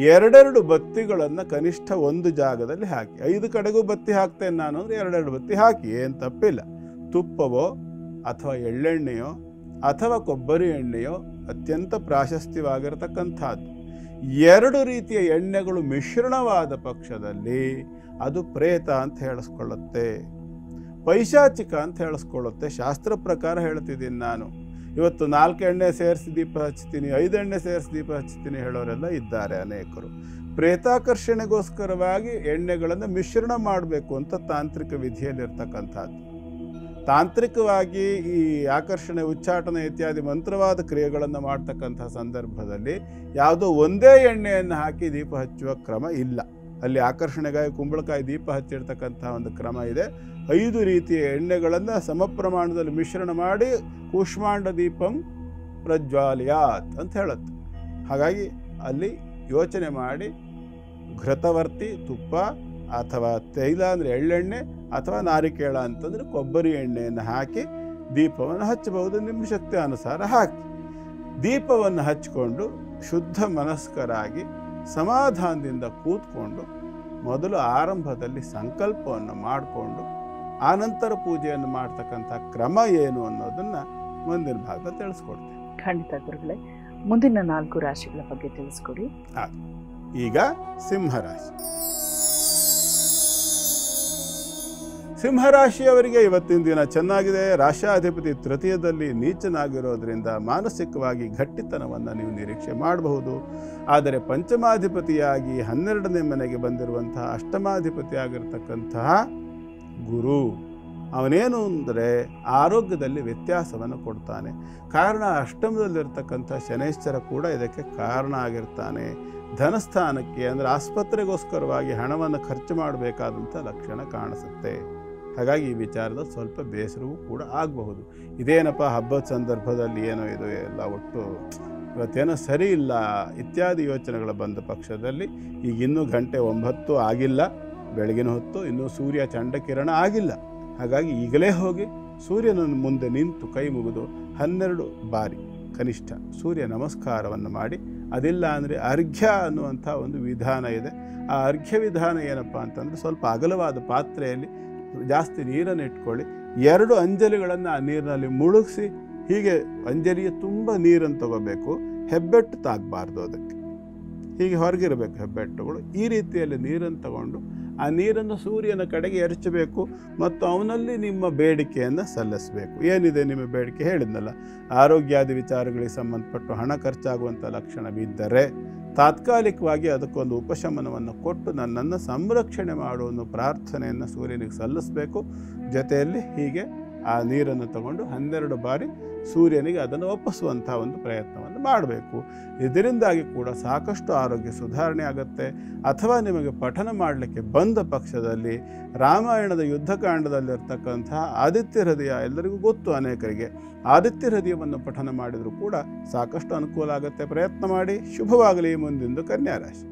2 ಬತ್ತಿಗಳನ್ನು ಕನಿಷ್ಠ ಒಂದು ಜಾಗದಲ್ಲಿ ಹಾಕಿ. 5 ಕಡೆಗೂ ಬತ್ತಿ ಹಾಕ್ತೇನೆ ನಾನು ಅಂದರೆ 2 ಬತ್ತಿ ಹಾಕಿ, ಏನು ತಪ್ಪಿಲ್ಲ. ತುಪ್ಪವೋ ಅಥವಾ ಎಳ್ಳೆಣ್ಣೆಯೋ ಅಥವಾ ಕೊಬ್ಬರಿ ಎಣ್ಣೆಯೋ ಅತ್ಯಂತ ಪ್ರಾಶಸ್ತ್ಯವಾಗಿರತಕ್ಕಂಥದ್ದು. 2 ರೀತಿಯ ಎಣ್ಣೆಗಳು ಮಿಶ್ರಣವಾದ ಪಕ್ಷದಲ್ಲಿ ಅದು ಪ್ರೇತ ಅಂತ ಹೇಳಿಸ್ಕೊಳ್ಳುತ್ತೆ, ಪೈಶಾಚಿಕ ಅಂತ ಹೇಳಿಸ್ಕೊಳ್ಳುತ್ತೆ. ಶಾಸ್ತ್ರ ಪ್ರಕಾರ ಹೇಳ್ತಿದ್ದೀನಿ ನಾನು. ಇವತ್ತು 4 ಎಣ್ಣೆ ಸೇರಿಸಿ ದೀಪ ಹಚ್ತೀನಿ, 5 ಎಣ್ಣೆ ಸೇರಿಸಿ ದೀಪ ಹಚ್ತೀನಿ ಹೇಳೋರೆಲ್ಲ ಇದ್ದಾರೆ ಅನೇಕರು. ಪ್ರೇತಾಕರ್ಷಣೆಗೋಸ್ಕರವಾಗಿ ಎಣ್ಣೆಗಳನ್ನು ಮಿಶ್ರಣ ಮಾಡಬೇಕು ಅಂತ ತಾಂತ್ರಿಕ ವಿಧಿಯಲ್ಲಿರ್ತಕ್ಕಂಥದ್ದು. ತಾಂತ್ರಿಕವಾಗಿ ಈ ಆಕರ್ಷಣೆ, ಉಚ್ಚಾಟನೆ ಇತ್ಯಾದಿ ಮಂತ್ರವಾದ ಕ್ರಿಯೆಗಳನ್ನು ಮಾಡ್ತಕ್ಕಂಥ ಸಂದರ್ಭದಲ್ಲಿ ಯಾವುದೋ ಒಂದೇ ಎಣ್ಣೆಯನ್ನು ಹಾಕಿ ದೀಪ ಹಚ್ಚುವ ಕ್ರಮ ಇಲ್ಲ. ಅಲ್ಲಿ ಆಕರ್ಷಣೆಗಾಗಿ ಕುಂಬಳಕಾಯಿ ದೀಪ ಹಚ್ಚಿರ್ತಕ್ಕಂಥ ಒಂದು ಕ್ರಮ ಇದೆ. 5 ರೀತಿಯ ಎಣ್ಣೆಗಳನ್ನು ಸಮ ಪ್ರಮಾಣದಲ್ಲಿ ಮಿಶ್ರಣ ಮಾಡಿ ಕೂಷ್ಮಾಂಡ ದೀಪಂ ಪ್ರಜ್ವಾಲ್ಯಾತ್ ಅಂತ ಹೇಳುತ್ತೆ. ಹಾಗಾಗಿ ಅಲ್ಲಿ ಯೋಚನೆ ಮಾಡಿ ಘೃತವರ್ತಿ ತುಪ್ಪ ಅಥವಾ ತೈಲ ಅಂದರೆ ಎಳ್ಳೆಣ್ಣೆ ಅಥವಾ ನಾರಿಕೇಳ ಅಂತಂದರೆ ಕೊಬ್ಬರಿ ಎಣ್ಣೆಯನ್ನು ಹಾಕಿ ದೀಪವನ್ನು ಹಚ್ಚಬಹುದು. ನಿಮ್ಮ ಶಕ್ತಿ ಅನುಸಾರ ಹಾಕಿ ದೀಪವನ್ನು ಹಚ್ಚಿಕೊಂಡು ಶುದ್ಧ ಮನಸ್ಕರಾಗಿ ಸಮಾಧಾನದಿಂದ ಕೂತ್ಕೊಂಡು ಮೊದಲು ಆರಂಭದಲ್ಲಿ ಸಂಕಲ್ಪವನ್ನು ಮಾಡಿಕೊಂಡು ಆನಂತರ ಪೂಜೆಯನ್ನು ಮಾಡ್ತಕ್ಕಂಥ ಕ್ರಮ ಏನು ಅನ್ನೋದನ್ನು ಮುಂದಿನ ಭಾಗದಲ್ಲಿ ತಿಳಿಸ್ಕೊಡ್ತೇನೆ. ಖಂಡಿತ ಗುರುಗಳೇ. ಮುಂದಿನ 4 ರಾಶಿಗಳ ಬಗ್ಗೆ ತಿಳಿಸ್ಕೊಡಿ. ಈಗ ಸಿಂಹರಾಶಿ. ಸಿಂಹರಾಶಿಯವರಿಗೆ ಇವತ್ತಿನ ದಿನ ಚೆನ್ನಾಗಿದೆ. ರಾಶಾಧಿಪತಿ ತೃತೀಯದಲ್ಲಿ ನೀಚನಾಗಿರೋದ್ರಿಂದ ಮಾನಸಿಕವಾಗಿ ಗಟ್ಟಿತನವನ್ನು ನೀವು ನಿರೀಕ್ಷೆ ಮಾಡಬಹುದು. ಆದರೆ ಪಂಚಮಾಧಿಪತಿಯಾಗಿ 12ನೇ ಮನೆಗೆ ಬಂದಿರುವಂತಹ ಅಷ್ಟಮಾಧಿಪತಿ ಆಗಿರ್ತಕ್ಕಂತಹ ಗುರು ಅವನೇನು ಅಂದರೆ ಆರೋಗ್ಯದಲ್ಲಿ ವ್ಯತ್ಯಾಸವನ್ನು ಕೊಡ್ತಾನೆ. ಕಾರಣ ಅಷ್ಟಮದಲ್ಲಿರ್ತಕ್ಕಂಥ ಶನೈಶ್ಚರ ಕೂಡ ಇದಕ್ಕೆ ಕಾರಣ ಆಗಿರ್ತಾನೆ. ಧನಸ್ಥಾನಕ್ಕೆ ಅಂದರೆ ಆಸ್ಪತ್ರೆಗೋಸ್ಕರವಾಗಿ ಹಣವನ್ನು ಖರ್ಚು ಮಾಡಬೇಕಾದಂಥ ಲಕ್ಷಣ ಕಾಣಿಸುತ್ತೆ. ಹಾಗಾಗಿ ಈ ವಿಚಾರದಲ್ಲಿ ಸ್ವಲ್ಪ ಬೇಸರವೂ ಕೂಡ ಆಗಬಹುದು. ಇದೇನಪ್ಪ ಹಬ್ಬದ ಸಂದರ್ಭದಲ್ಲಿ ಏನೋ ಇದು ಎಲ್ಲ ಒಟ್ಟು ಇವತ್ತೇನೋ ಸರಿ ಇಲ್ಲ ಇತ್ಯಾದಿ ಯೋಚನೆಗಳು ಬಂದ ಪಕ್ಷದಲ್ಲಿ ಈಗ ಇನ್ನೂ 9 ಆಗಿಲ್ಲ, ಬೆಳಗಿನ ಹೊತ್ತು ಇನ್ನೂ ಸೂರ್ಯ ಚಂಡಕಿರಣ ಆಗಿಲ್ಲ. ಹಾಗಾಗಿ ಈಗಲೇ ಹೋಗಿ ಸೂರ್ಯನ ಮುಂದೆ ನಿಂತು ಕೈ ಮುಗಿದು 12 ಬಾರಿ ಕನಿಷ್ಠ ಸೂರ್ಯ ನಮಸ್ಕಾರವನ್ನು ಮಾಡಿ, ಅದಿಲ್ಲ ಅಂದರೆ ಅರ್ಘ್ಯ ಅನ್ನುವಂಥ ಒಂದು ವಿಧಾನ ಇದೆ. ಆ ಅರ್ಘ್ಯ ವಿಧಾನ ಏನಪ್ಪ ಅಂತಂದರೆ ಸ್ವಲ್ಪ ಅಗಲವಾದ ಪಾತ್ರೆಯಲ್ಲಿ ಜಾಸ್ತಿ ನೀರನ್ನು ಇಟ್ಕೊಳ್ಳಿ, 2 ಅಂಜಲಿಗಳನ್ನು ಆ ನೀರಿನಲ್ಲಿ ಮುಳುಗಿಸಿ ಹೀಗೆ ಅಂಜಲಿಯ ತುಂಬ ನೀರನ್ನು ತಗೋಬೇಕು. ಹೆಬ್ಬೆಟ್ಟು ತಾಗಬಾರ್ದು, ಅದಕ್ಕೆ ಹೀಗೆ ಹೊರಗಿರಬೇಕು ಹೆಬ್ಬೆಟ್ಟುಗಳು. ಈ ರೀತಿಯಲ್ಲಿ ನೀರನ್ನು ತಗೊಂಡು ಆ ನೀರನ್ನು ಸೂರ್ಯನ ಕಡೆಗೆ ಎರಚಬೇಕು ಮತ್ತು ಅವನಲ್ಲಿ ನಿಮ್ಮ ಬೇಡಿಕೆಯನ್ನು ಸಲ್ಲಿಸಬೇಕು. ಏನಿದೆ ನಿಮ್ಮ ಬೇಡಿಕೆ ಹೇಳಿದ್ನಲ್ಲ, ಆರೋಗ್ಯಾದಿ ವಿಚಾರಗಳಿಗೆ ಸಂಬಂಧಪಟ್ಟು ಹಣ ಖರ್ಚಾಗುವಂಥ ಲಕ್ಷಣವಿದ್ದರೆ ತಾತ್ಕಾಲಿಕವಾಗಿ ಅದಕ್ಕೊಂದು ಉಪಶಮನವನ್ನು ಕೊಟ್ಟು ನನ್ನನ್ನು ಸಂರಕ್ಷಣೆ ಮಾಡುವ ಪ್ರಾರ್ಥನೆಯನ್ನು ಸೂರ್ಯನಿಗೆ ಸಲ್ಲಿಸಬೇಕು. ಜೊತೆಯಲ್ಲಿ ಹೀಗೆ ಆ ನೀರನ್ನು ತಗೊಂಡು 12 ಬಾರಿ ಸೂರ್ಯನಿಗೆ ಅದನ್ನು ಒಪ್ಪಿಸುವಂಥ ಒಂದು ಪ್ರಯತ್ನವನ್ನು ಮಾಡಬೇಕು. ಇದರಿಂದಾಗಿ ಕೂಡ ಸಾಕಷ್ಟು ಆರೋಗ್ಯ ಸುಧಾರಣೆ ಆಗುತ್ತೆ. ಅಥವಾ ನಿಮಗೆ ಪಠನ ಮಾಡಲಿಕ್ಕೆ ಬಂದ ಪಕ್ಷದಲ್ಲಿ ರಾಮಾಯಣದ ಯುದ್ಧಕಾಂಡದಲ್ಲಿರ್ತಕ್ಕಂತಹ ಆದಿತ್ಯ ಹೃದಯ ಎಲ್ಲರಿಗೂ ಗೊತ್ತು, ಅನೇಕರಿಗೆ ಆದಿತ್ಯ ಹೃದಯವನ್ನು ಪಠನ ಮಾಡಿದರೂ ಕೂಡ ಸಾಕಷ್ಟು ಅನುಕೂಲ ಆಗುತ್ತೆ. ಪ್ರಯತ್ನ ಮಾಡಿ. ಶುಭವಾಗಲಿ. ಮುಂದಿಂದು ಕನ್ಯಾ ರಾಶಿ.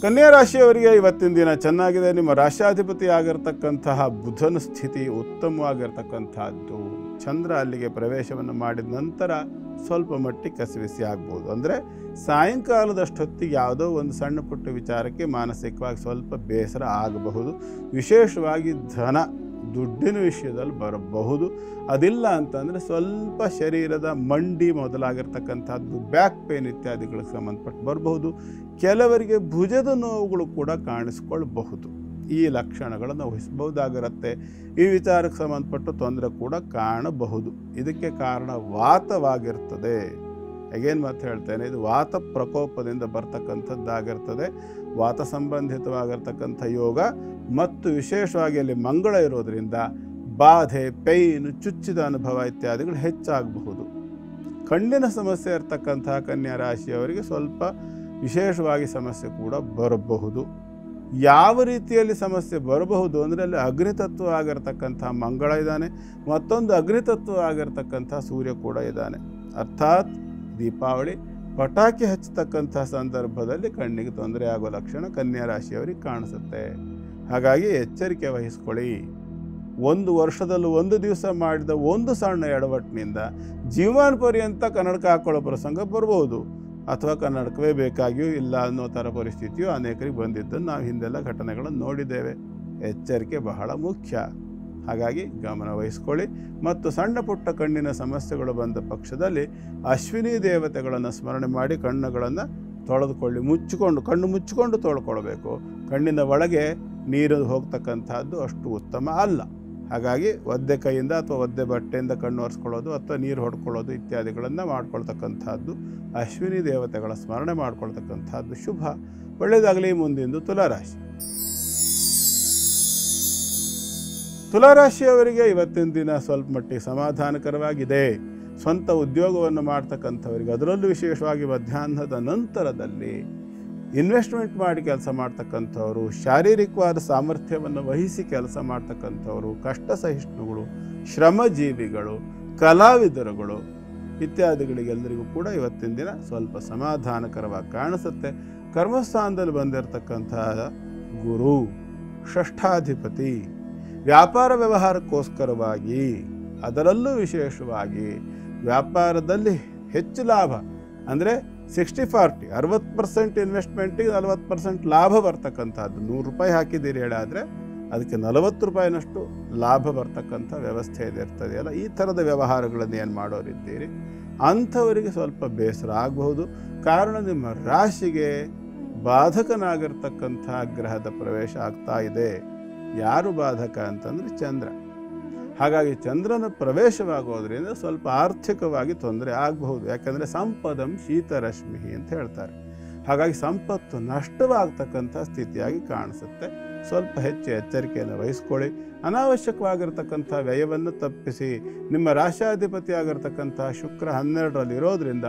ಕನ್ಯಾ ರಾಶಿಯವರಿಗೆ ಇವತ್ತಿನ ದಿನ ಚೆನ್ನಾಗಿದೆ. ನಿಮ್ಮ ರಾಶಾಧಿಪತಿ ಆಗಿರ್ತಕ್ಕಂತಹ ಬುಧನ ಸ್ಥಿತಿ ಉತ್ತಮವಾಗಿರ್ತಕ್ಕಂಥದ್ದು. ಚಂದ್ರ ಅಲ್ಲಿಗೆ ಪ್ರವೇಶವನ್ನು ಮಾಡಿದ ನಂತರ ಸ್ವಲ್ಪ ಮಟ್ಟಿಗೆ ಕಸಿವಿಸಿ ಆಗ್ಬೋದು. ಅಂದರೆ ಸಾಯಂಕಾಲದಷ್ಟೊತ್ತಿಗೆ ಯಾವುದೋ ಒಂದು ಸಣ್ಣ ಪುಟ್ಟ ವಿಚಾರಕ್ಕೆ ಮಾನಸಿಕವಾಗಿ ಸ್ವಲ್ಪ ಬೇಸರ ಆಗಬಹುದು. ವಿಶೇಷವಾಗಿ ದುಡ್ಡಿನ ವಿಷಯದಲ್ಲಿ ಬರಬಹುದು. ಅದಿಲ್ಲ ಅಂತಂದರೆ ಸ್ವಲ್ಪ ಶರೀರದ ಮಂಡಿ ಮೊದಲಾಗಿರ್ತಕ್ಕಂಥದ್ದು, ಬ್ಯಾಕ್ ಪೇನ್ ಇತ್ಯಾದಿಗಳಿಗೆ ಸಂಬಂಧಪಟ್ಟು ಬರಬಹುದು. ಕೆಲವರಿಗೆ ಭುಜದ ನೋವುಗಳು ಕೂಡ ಕಾಣಿಸ್ಕೊಳ್ಬಹುದು. ಈ ಲಕ್ಷಣಗಳನ್ನು ವಹಿಸಬಹುದಾಗಿರುತ್ತೆ. ಈ ವಿಚಾರಕ್ಕೆ ಸಂಬಂಧಪಟ್ಟು ತೊಂದರೆ ಕೂಡ ಕಾಣಬಹುದು. ಇದಕ್ಕೆ ಕಾರಣ ವಾತವಾಗಿರ್ತದೆ. ಅಗೇನ್ ಮತ್ತೆ ಹೇಳ್ತೇನೆ, ಇದು ವಾತ ಪ್ರಕೋಪದಿಂದ ಬರ್ತಕ್ಕಂಥದ್ದಾಗಿರ್ತದೆ. ವಾತ ಸಂಬಂಧಿತವಾಗಿರ್ತಕ್ಕಂಥ ಯೋಗ ಮತ್ತು ವಿಶೇಷವಾಗಿ ಅಲ್ಲಿ ಮಂಗಳ ಇರೋದರಿಂದ ಬಾಧೆ, ಪೈನು, ಚುಚ್ಚಿದ ಅನುಭವ ಇತ್ಯಾದಿಗಳು ಹೆಚ್ಚಾಗಬಹುದು. ಕಣ್ಣಿನ ಸಮಸ್ಯೆ ಇರ್ತಕ್ಕಂಥ ಕನ್ಯಾ ರಾಶಿಯವರಿಗೆ ಸ್ವಲ್ಪ ವಿಶೇಷವಾಗಿ ಸಮಸ್ಯೆ ಕೂಡ ಬರಬಹುದು. ಯಾವ ರೀತಿಯಲ್ಲಿ ಸಮಸ್ಯೆ ಬರಬಹುದು ಅಂದರೆ ಅಲ್ಲಿ ಅಗ್ನಿತತ್ವ ಆಗಿರ್ತಕ್ಕಂಥ ಮಂಗಳ ಇದ್ದಾನೆ, ಮತ್ತೊಂದು ಅಗ್ನಿತತ್ವ ಆಗಿರ್ತಕ್ಕಂಥ ಸೂರ್ಯ ಕೂಡ ಇದ್ದಾನೆ. ಅರ್ಥಾತ್ ದೀಪಾವಳಿ ಪಟಾಕಿ ಹಚ್ಚತಕ್ಕಂಥ ಸಂದರ್ಭದಲ್ಲಿ ಕಣ್ಣಿಗೆ ತೊಂದರೆ ಆಗೋ ಲಕ್ಷಣ ಕನ್ಯಾ ರಾಶಿಯವರಿಗೆ ಕಾಣಿಸುತ್ತೆ. ಹಾಗಾಗಿ ಎಚ್ಚರಿಕೆ ವಹಿಸ್ಕೊಳ್ಳಿ. ಒಂದು ವರ್ಷದಲ್ಲಿ ಒಂದು ದಿವಸ ಮಾಡಿದ ಒಂದು ಸಣ್ಣ ಎಡವಟ್ಟಿನಿಂದ ಜೀವನ ಪರ್ಯಂತ ಕನ್ನಡಕ ಹಾಕ್ಕೊಳ್ಳೋ ಪ್ರಸಂಗ ಬರ್ಬೋದು, ಅಥವಾ ಕನ್ನಡಕವೇ ಬೇಕಾಗಿಯೂ ಇಲ್ಲ ಅನ್ನೋ ಥರ ಪರಿಸ್ಥಿತಿಯು ಅನೇಕರಿಗೆ ಬಂದಿದ್ದನ್ನು ನಾವು ಹಿಂದೆಲ್ಲ ಘಟನೆಗಳನ್ನು ನೋಡಿದ್ದೇವೆ. ಎಚ್ಚರಿಕೆ ಬಹಳ ಮುಖ್ಯ. ಹಾಗಾಗಿ ಗಮನ ವಹಿಸ್ಕೊಳ್ಳಿ. ಮತ್ತು ಸಣ್ಣ ಪುಟ್ಟ ಕಣ್ಣಿನ ಸಮಸ್ಯೆಗಳು ಬಂದ ಪಕ್ಷದಲ್ಲಿ ಅಶ್ವಿನಿ ದೇವತೆಗಳನ್ನು ಸ್ಮರಣೆ ಮಾಡಿ ಕಣ್ಣುಗಳನ್ನು ತೊಳೆದುಕೊಳ್ಳಿ. ಕಣ್ಣು ಮುಚ್ಚಿಕೊಂಡು ತೊಳ್ಕೊಳ್ಬೇಕು. ಕಣ್ಣಿನ ಒಳಗೆ ನೀರು ಹೋಗ್ತಕ್ಕಂಥದ್ದು ಅಷ್ಟು ಉತ್ತಮ ಅಲ್ಲ. ಹಾಗಾಗಿ ಒದ್ದೆ ಕೈಯಿಂದ ಅಥವಾ ಒದ್ದೆ ಬಟ್ಟೆಯಿಂದ ಕಣ್ಣು ಒರೆಸ್ಕೊಳ್ಳೋದು ಅಥವಾ ನೀರು ಹೊಡ್ಕೊಳ್ಳೋದು ಇತ್ಯಾದಿಗಳನ್ನು ಮಾಡ್ಕೊಳ್ತಕ್ಕಂಥದ್ದು, ಅಶ್ವಿನಿ ದೇವತೆಗಳ ಸ್ಮರಣೆ ಮಾಡ್ಕೊಳ್ತಕ್ಕಂಥದ್ದು ಶುಭ. ಒಳ್ಳೆಯದಾಗಲಿ. ಮುಂದಿಂದು ತುಲಾರಾಶಿ. ತುಲಾರಾಶಿಯವರಿಗೆ ಇವತ್ತಿನ ದಿನ ಸ್ವಲ್ಪ ಮಟ್ಟಿಗೆ ಸಮಾಧಾನಕರವಾಗಿದೆ. ಸ್ವಂತ ಉದ್ಯೋಗವನ್ನು ಮಾಡ್ತಕ್ಕಂಥವರಿಗೆ, ಅದರಲ್ಲೂ ವಿಶೇಷವಾಗಿ ಮಧ್ಯಾಹ್ನದ ನಂತರದಲ್ಲಿ ಇನ್ವೆಸ್ಟ್ಮೆಂಟ್ ಮಾಡಿ ಕೆಲಸ ಮಾಡ್ತಕ್ಕಂಥವರು, ಶಾರೀರಿಕವಾದ ಸಾಮರ್ಥ್ಯವನ್ನು ವಹಿಸಿ ಕೆಲಸ ಮಾಡ್ತಕ್ಕಂಥವರು, ಕಷ್ಟ ಸಹಿಷ್ಣುಗಳು, ಶ್ರಮಜೀವಿಗಳು, ಕಲಾವಿದರುಗಳು ಇತ್ಯಾದಿಗಳಿಗೆಲ್ಲರಿಗೂ ಕೂಡ ಇವತ್ತಿನ ದಿನ ಸ್ವಲ್ಪ ಸಮಾಧಾನಕರವಾಗಿ ಕಾಣಿಸುತ್ತೆ. ಕರ್ಮಸ್ಥಾನದಲ್ಲಿ ಬಂದಿರತಕ್ಕಂತಹ ಗುರು ಷಷ್ಠಾಧಿಪತಿ ವ್ಯಾಪಾರ ವ್ಯವಹಾರಕ್ಕೋಸ್ಕರವಾಗಿ, ಅದರಲ್ಲೂ ವಿಶೇಷವಾಗಿ ವ್ಯಾಪಾರದಲ್ಲಿ ಹೆಚ್ಚು ಲಾಭ ಅಂದರೆ 60-40, 60% ಇನ್ವೆಸ್ಟ್ಮೆಂಟಿಗೆ 40% ಲಾಭ ಬರ್ತಕ್ಕಂಥದ್ದು. 100 ರೂಪಾಯಿ ಹಾಕಿದ್ದೀರಿ ಹೇಳಾದರೆ ಅದಕ್ಕೆ 40 ರೂಪಾಯಿನಷ್ಟು ಲಾಭ ಬರ್ತಕ್ಕಂಥ ವ್ಯವಸ್ಥೆ ಇರ್ತದೆಯಲ್ಲ, ಈ ಥರದ ವ್ಯವಹಾರಗಳನ್ನು ಏನು ಮಾಡೋರಿದ್ದೀರಿ ಅಂಥವರಿಗೆ ಸ್ವಲ್ಪ ಬೇಸರ ಆಗಬಹುದು. ಕಾರಣ ನಿಮ್ಮ ರಾಶಿಗೆ ಬಾಧಕನಾಗಿರ್ತಕ್ಕಂಥ ಗ್ರಹದ ಪ್ರವೇಶ ಆಗ್ತಾ ಇದೆ. ಯಾರು ಬಾಧಕ ಅಂತಂದರೆ ಚಂದ್ರ. ಹಾಗಾಗಿ ಚಂದ್ರನ ಪ್ರವೇಶವಾಗೋದ್ರಿಂದ ಸ್ವಲ್ಪ ಆರ್ಥಿಕವಾಗಿ ತೊಂದರೆ ಆಗಬಹುದು. ಯಾಕಂದರೆ ಸಂಪದಂ ಶೀತರಶ್ಮಿ ಅಂತ ಹೇಳ್ತಾರೆ. ಹಾಗಾಗಿ ಸಂಪತ್ತು ನಷ್ಟವಾಗ್ತಕ್ಕಂಥ ಸ್ಥಿತಿಯಾಗಿ ಕಾಣಿಸುತ್ತೆ. ಸ್ವಲ್ಪ ಹೆಚ್ಚು ಎಚ್ಚರಿಕೆಯನ್ನು ವಹಿಸ್ಕೊಳ್ಳಿ. ಅನಾವಶ್ಯಕವಾಗಿರ್ತಕ್ಕಂಥ ವ್ಯಯವನ್ನು ತಪ್ಪಿಸಿ. ನಿಮ್ಮ ರಾಶಾಧಿಪತಿ ಆಗಿರ್ತಕ್ಕಂಥ ಶುಕ್ರ 12ರಲ್ಲಿ ಇರೋದ್ರಿಂದ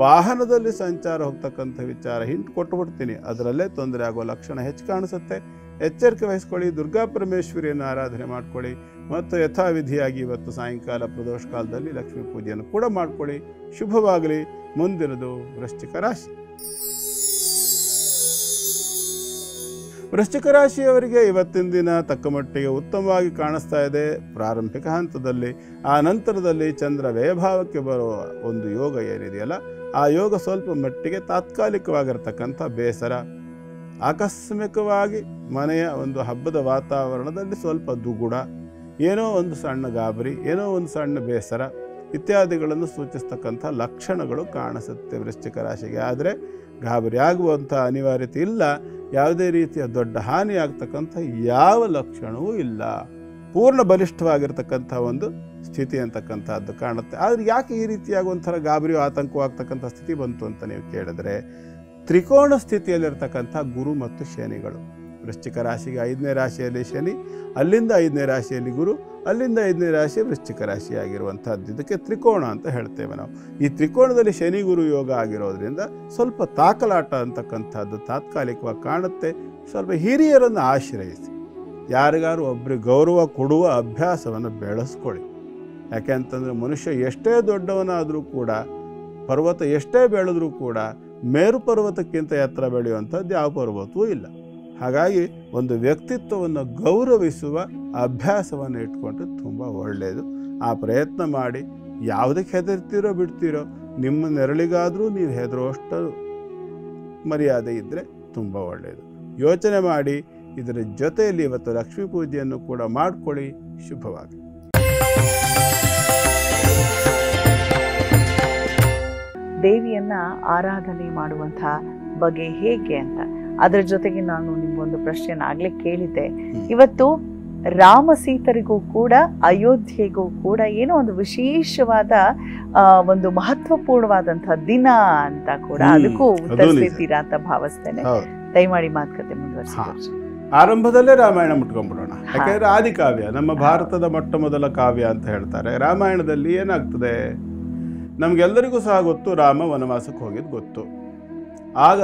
ವಾಹನದಲ್ಲಿ ಸಂಚಾರ ಹೋಗ್ತಕ್ಕಂಥ ವಿಚಾರ ಹಿಂಟು ಕೊಟ್ಟುಬಿಡ್ತೀನಿ, ಅದರಲ್ಲೇ ತೊಂದರೆ ಆಗೋ ಲಕ್ಷಣ ಹೆಚ್ಚು ಕಾಣಿಸುತ್ತೆ. ಎಚ್ಚರಿಕೆ ವಹಿಸ್ಕೊಳ್ಳಿ. ದುರ್ಗಾ ಪರಮೇಶ್ವರಿಯನ್ನು ಆರಾಧನೆ ಮಾಡ್ಕೊಳ್ಳಿ. ಮತ್ತು ಯಥಾವಿಧಿಯಾಗಿ ಇವತ್ತು ಸಾಯಂಕಾಲ ಪ್ರದೋಷ ಕಾಲದಲ್ಲಿ ಲಕ್ಷ್ಮೀ ಪೂಜೆಯನ್ನು ಕೂಡ ಮಾಡ್ಕೊಳ್ಳಿ. ಶುಭವಾಗಲಿ. ಮುಂದಿನದು ವೃಶ್ಚಿಕ ರಾಶಿ. ವೃಶ್ಚಿಕ ರಾಶಿಯವರಿಗೆ ಇವತ್ತಿನ ದಿನ ತಕ್ಕ ಮಟ್ಟಿಗೆ ಉತ್ತಮವಾಗಿ ಕಾಣಿಸ್ತಾ ಇದೆ ಪ್ರಾರಂಭಿಕ ಹಂತದಲ್ಲಿ. ಆ ನಂತರದಲ್ಲಿ ಚಂದ್ರ ವ್ಯಯಭಾವಕ್ಕೆ ಬರುವ ಒಂದು ಯೋಗ ಏನಿದೆಯಲ್ಲ, ಆ ಯೋಗ ಸ್ವಲ್ಪ ಮಟ್ಟಿಗೆ ತಾತ್ಕಾಲಿಕವಾಗಿರ್ತಕ್ಕಂಥ ಬೇಸರ, ಆಕಸ್ಮಿಕವಾಗಿ ಮನೆಯ ಒಂದು ಹಬ್ಬದ ವಾತಾವರಣದಲ್ಲಿ ಸ್ವಲ್ಪ ದುಗುಡ, ಏನೋ ಒಂದು ಸಣ್ಣ ಗಾಬರಿ, ಏನೋ ಒಂದು ಸಣ್ಣ ಬೇಸರ ಇತ್ಯಾದಿಗಳನ್ನು ಸೂಚಿಸ್ತಕ್ಕಂಥ ಲಕ್ಷಣಗಳು ಕಾಣಿಸುತ್ತೆ ವೃಶ್ಚಿಕ ರಾಶಿಗೆ. ಆದರೆ ಗಾಬರಿ ಆಗುವಂಥ ಅನಿವಾರ್ಯತೆ ಇಲ್ಲ. ಯಾವುದೇ ರೀತಿಯ ದೊಡ್ಡ ಹಾನಿ ಆಗ್ತಕ್ಕಂಥ ಯಾವ ಲಕ್ಷಣವೂ ಇಲ್ಲ. ಪೂರ್ಣ ಬಲಿಷ್ಠವಾಗಿರ್ತಕ್ಕಂಥ ಒಂದು ಸ್ಥಿತಿ ಅಂತಕ್ಕಂಥದ್ದು ಕಾಣುತ್ತೆ. ಆದರೆ ಯಾಕೆ ಈ ರೀತಿಯಾಗಿ ಒಂಥರ ಗಾಬರಿಯೋ ಆತಂಕವಾಗ್ತಕ್ಕಂಥ ಸ್ಥಿತಿ ಬಂತು ಅಂತ ನೀವು ಕೇಳಿದ್ರೆ, ತ್ರಿಕೋಣ ಸ್ಥಿತಿಯಲ್ಲಿರ್ತಕ್ಕಂಥ ಗುರು ಮತ್ತು ಶನಿಗಳು. ವೃಶ್ಚಿಕ ರಾಶಿಗೆ 5ನೇ ರಾಶಿಯಲ್ಲಿ ಶನಿ, ಅಲ್ಲಿಂದ 5ನೇ ರಾಶಿಯಲ್ಲಿ ಗುರು, ಅಲ್ಲಿಂದ 5ನೇ ರಾಶಿ ವೃಶ್ಚಿಕ ರಾಶಿ ಆಗಿರುವಂಥದ್ದು. ಇದಕ್ಕೆ ತ್ರಿಕೋಣ ಅಂತ ಹೇಳ್ತೇವೆ ನಾವು. ಈ ತ್ರಿಕೋಣದಲ್ಲಿ ಶನಿ ಗುರು ಯೋಗ ಆಗಿರೋದ್ರಿಂದ ಸ್ವಲ್ಪ ತಾಕಲಾಟ ಅಂತಕ್ಕಂಥದ್ದು ತಾತ್ಕಾಲಿಕವಾಗಿ ಕಾಣುತ್ತೆ. ಸ್ವಲ್ಪ ಹಿರಿಯರನ್ನು ಆಶ್ರಯಿಸಿ, ಯಾರಿಗಾರು ಒಬ್ಬರಿಗೆ ಗೌರವ ಕೊಡುವ ಅಭ್ಯಾಸವನ್ನು ಬೆಳೆಸ್ಕೊಳ್ಳಿ. ಯಾಕೆಂತಂದರೆ ಮನುಷ್ಯ ಎಷ್ಟೇ ದೊಡ್ಡವನಾದರೂ ಕೂಡ, ಪರ್ವತ ಎಷ್ಟೇ ಬೆಳೆದ್ರೂ ಕೂಡ ಮೇರು ಪರ್ವತಕ್ಕಿಂತ ಎತ್ತರ ಬೆಳೆಯುವಂಥದ್ದು ಯಾವ ಪರ್ವತವೂ ಇಲ್ಲ. ಹಾಗಾಗಿ ಒಂದು ವ್ಯಕ್ತಿತ್ವವನ್ನು ಗೌರವಿಸುವ ಅಭ್ಯಾಸವನ್ನು ಇಟ್ಕೊಂಡ್ರೆ ತುಂಬ ಒಳ್ಳೆಯದು. ಆ ಪ್ರಯತ್ನ ಮಾಡಿ. ಯಾವುದಕ್ಕೆ ಹೆದರ್ತೀರೋ ಬಿಡ್ತೀರೋ, ನಿಮ್ಮ ನೆರಳಿಗಾದರೂ ನೀವು ಹೆದರುವಷ್ಟು ಮರ್ಯಾದೆ ಇದ್ದರೆ ತುಂಬ ಒಳ್ಳೆಯದು. ಯೋಚನೆ ಮಾಡಿ. ಇದರ ಜೊತೆಯಲ್ಲಿ ಇವತ್ತು ಲಕ್ಷ್ಮೀ ಪೂಜೆಯನ್ನು ಕೂಡ ಮಾಡಿಕೊಳ್ಳಿ. ಶುಭವಾಗಿ. ದೇವಿಯನ್ನ ಆರಾಧನೆ ಮಾಡುವಂಥ ಬಗೆ ಹೇಗೆ ಅಂತ ಅದ್ರ ಜೊತೆಗೆ ನಾನು ನಿಮ್ಗೊಂದು ಪ್ರಶ್ನೆನ ಆಗ್ಲೇ ಕೇಳಿದ್ದೆ. ಇವತ್ತು ರಾಮ ಸೀತರಿಗೂ ಕೂಡ ಅಯೋಧ್ಯೆಗೂ ಕೂಡ ಏನೋ ಒಂದು ವಿಶೇಷವಾದ ಒಂದು ಮಹತ್ವಪೂರ್ಣವಾದಂತಹ ದಿನ ಅಂತ ಕೂಡ ಅದಕ್ಕೂ ಉತ್ತರಿಸಿದ್ದೀರಾ ಅಂತ ಭಾವಿಸ್ತೇನೆ. ದಯಮಾಡಿ ಮಾತುಕತೆ ಮುಂದುವರಿಸಿ. ಆರಂಭದಲ್ಲೇ ರಾಮಾಯಣ ಮುಟ್ಕೊಂಡ್ಬಿಡೋಣ. ಯಾಕಂದ್ರೆ ಆದಿಕಾವ್ಯ, ನಮ್ಮ ಭಾರತದ ಮೊಟ್ಟ ಮೊದಲ ಕಾವ್ಯ ಅಂತ ಹೇಳ್ತಾರೆ. ರಾಮಾಯಣದಲ್ಲಿ ಏನಾಗ್ತದೆ, ನಮ್ಗೆಲ್ಲರಿಗೂ ಸಹ ಗೊತ್ತು, ರಾಮ ವನವಾಸಕ್ಕೆ ಹೋಗಿದ್ದು ಗೊತ್ತು. ಆಗ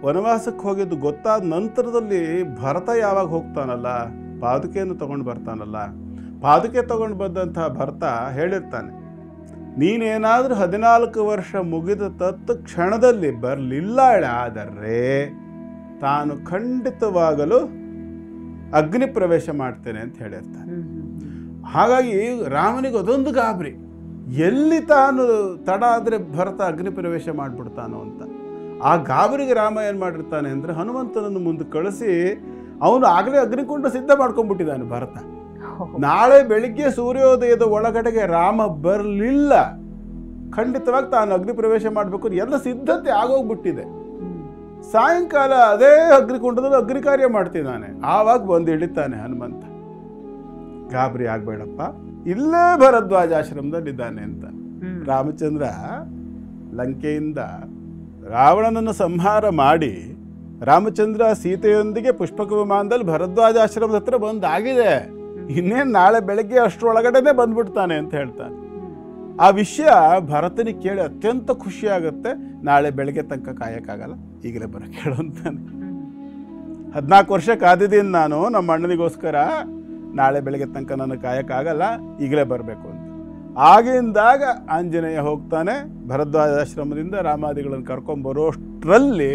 ವನವಾಸಕ್ಕೆ ಹೋಗಿದ್ದು ಗೊತ್ತಾದ ನಂತರದಲ್ಲಿ ಭರತ ಯಾವಾಗ ಹೋಗ್ತಾನಲ್ಲ, ಪಾದುಕೆಯನ್ನು ತಗೊಂಡು ಬರ್ತಾನಲ್ಲ, ಪಾದುಕೆ ತಗೊಂಡು ಬಂದಂತಹ ಭರತ ಹೇಳಿರ್ತಾನೆ, ನೀನೇನಾದರೂ 14 ವರ್ಷ ಮುಗಿದ ಕ್ಷಣದಲ್ಲಿ ಬರಲಿಲ್ಲ ಆದರೆ ತಾನು ಖಂಡಿತವಾಗಲು ಅಗ್ನಿ ಪ್ರವೇಶ ಮಾಡ್ತೇನೆ ಅಂತ ಹೇಳಿರ್ತಾನೆ. ಹಾಗಾಗಿ ರಾಮನಿಗೆ ಅದೊಂದು ಗಾಬರಿ, ಎಲ್ಲಿ ತಾನು ತಡ ಆದರೆ ಭರತ ಅಗ್ನಿ ಪ್ರವೇಶ ಮಾಡಿಬಿಡ್ತಾನೋ ಅಂತ. ಆ ಗಾಬರಿಗೆ ರಾಮ ಏನು ಮಾಡಿರ್ತಾನೆ ಅಂದರೆ ಹನುಮಂತನನ್ನು ಮುಂದೆ ಕಳಿಸಿ ಅವನು ಆಗಲೇ ಅಗ್ನಿಕುಂಡ ಸಿದ್ಧ ಮಾಡ್ಕೊಂಡ್ಬಿಟ್ಟಿದ್ದಾನೆ ಭರತ. ನಾಳೆ ಬೆಳಿಗ್ಗೆ ಸೂರ್ಯೋದಯದ ಒಳಗಡೆಗೆ ರಾಮ ಬರಲಿಲ್ಲ, ಖಂಡಿತವಾಗಿ ತಾನು ಅಗ್ನಿ ಪ್ರವೇಶ ಮಾಡಬೇಕು, ಎಲ್ಲ ಸಿದ್ಧತೆ ಆಗೋಗ್ಬಿಟ್ಟಿದೆ. ಸಾಯಂಕಾಲ ಅದೇ ಅಗ್ನಿಕುಂಡದಲ್ಲಿ ಅಗ್ನಿ ಕಾರ್ಯ ಮಾಡ್ತಿದ್ದಾನೆ. ಆವಾಗ ಬಂದು ಇಳಿತಾನೆ ಹನುಮಂತ. ಗಾಬರಿ ಆಗ್ಬೇಡಪ್ಪ, ಇಲ್ಲೇ ಭರದ್ವಾಜಾಶ್ರಮದಲ್ಲಿದ್ದಾನೆ ಅಂತ. ರಾಮಚಂದ್ರ ಲಂಕೆಯಿಂದ ರಾವಣನನ್ನು ಸಂಹಾರ ಮಾಡಿ ರಾಮಚಂದ್ರ ಸೀತೆಯೊಂದಿಗೆ ಪುಷ್ಪಕ ವಿಮಾನದಲ್ಲಿ ಭರದ್ವಾಜಾಶ್ರಮದ ಹತ್ರ ಬಂದಾಗಿದೆ, ಇನ್ನೇನು ನಾಳೆ ಬೆಳಗ್ಗೆ ಅಷ್ಟರೊಳಗಡೆನೆ ಬಂದ್ಬಿಡ್ತಾನೆ ಅಂತ ಹೇಳ್ತಾನೆ. ಆ ವಿಷಯ ಭರತನಿಗೆ ಕೇಳಿ ಅತ್ಯಂತ ಖುಷಿಯಾಗುತ್ತೆ. ನಾಳೆ ಬೆಳಗ್ಗೆ ತನಕ ಕಾಯಕ್ಕಾಗಲ್ಲ, ಈಗಲೇ ಬರೋಕೆ ಹೇಳು ಅಂತಾನೆ. 14 ವರ್ಷ ಕಾದಿದ್ದೀನಿ ನಾನು ನಮ್ಮ ಅಣ್ಣನಿಗೋಸ್ಕರ, ನಾಳೆ ಬೆಳಗ್ಗೆ ತನಕ ನನಗೆ ಕಾಯಕ್ಕಾಗಲ್ಲ, ಈಗಲೇ ಬರಬೇಕು ಅಂತ. ಆಗಿಂದಾಗ ಆಂಜನೇಯ ಹೋಗ್ತಾನೆ ಭರದ್ವಾಜಾಶ್ರಮದಿಂದ ರಾಮಾದಿಗಳನ್ನು ಕರ್ಕೊಂಡ್ಬರೋಷ್ಟರಲ್ಲಿ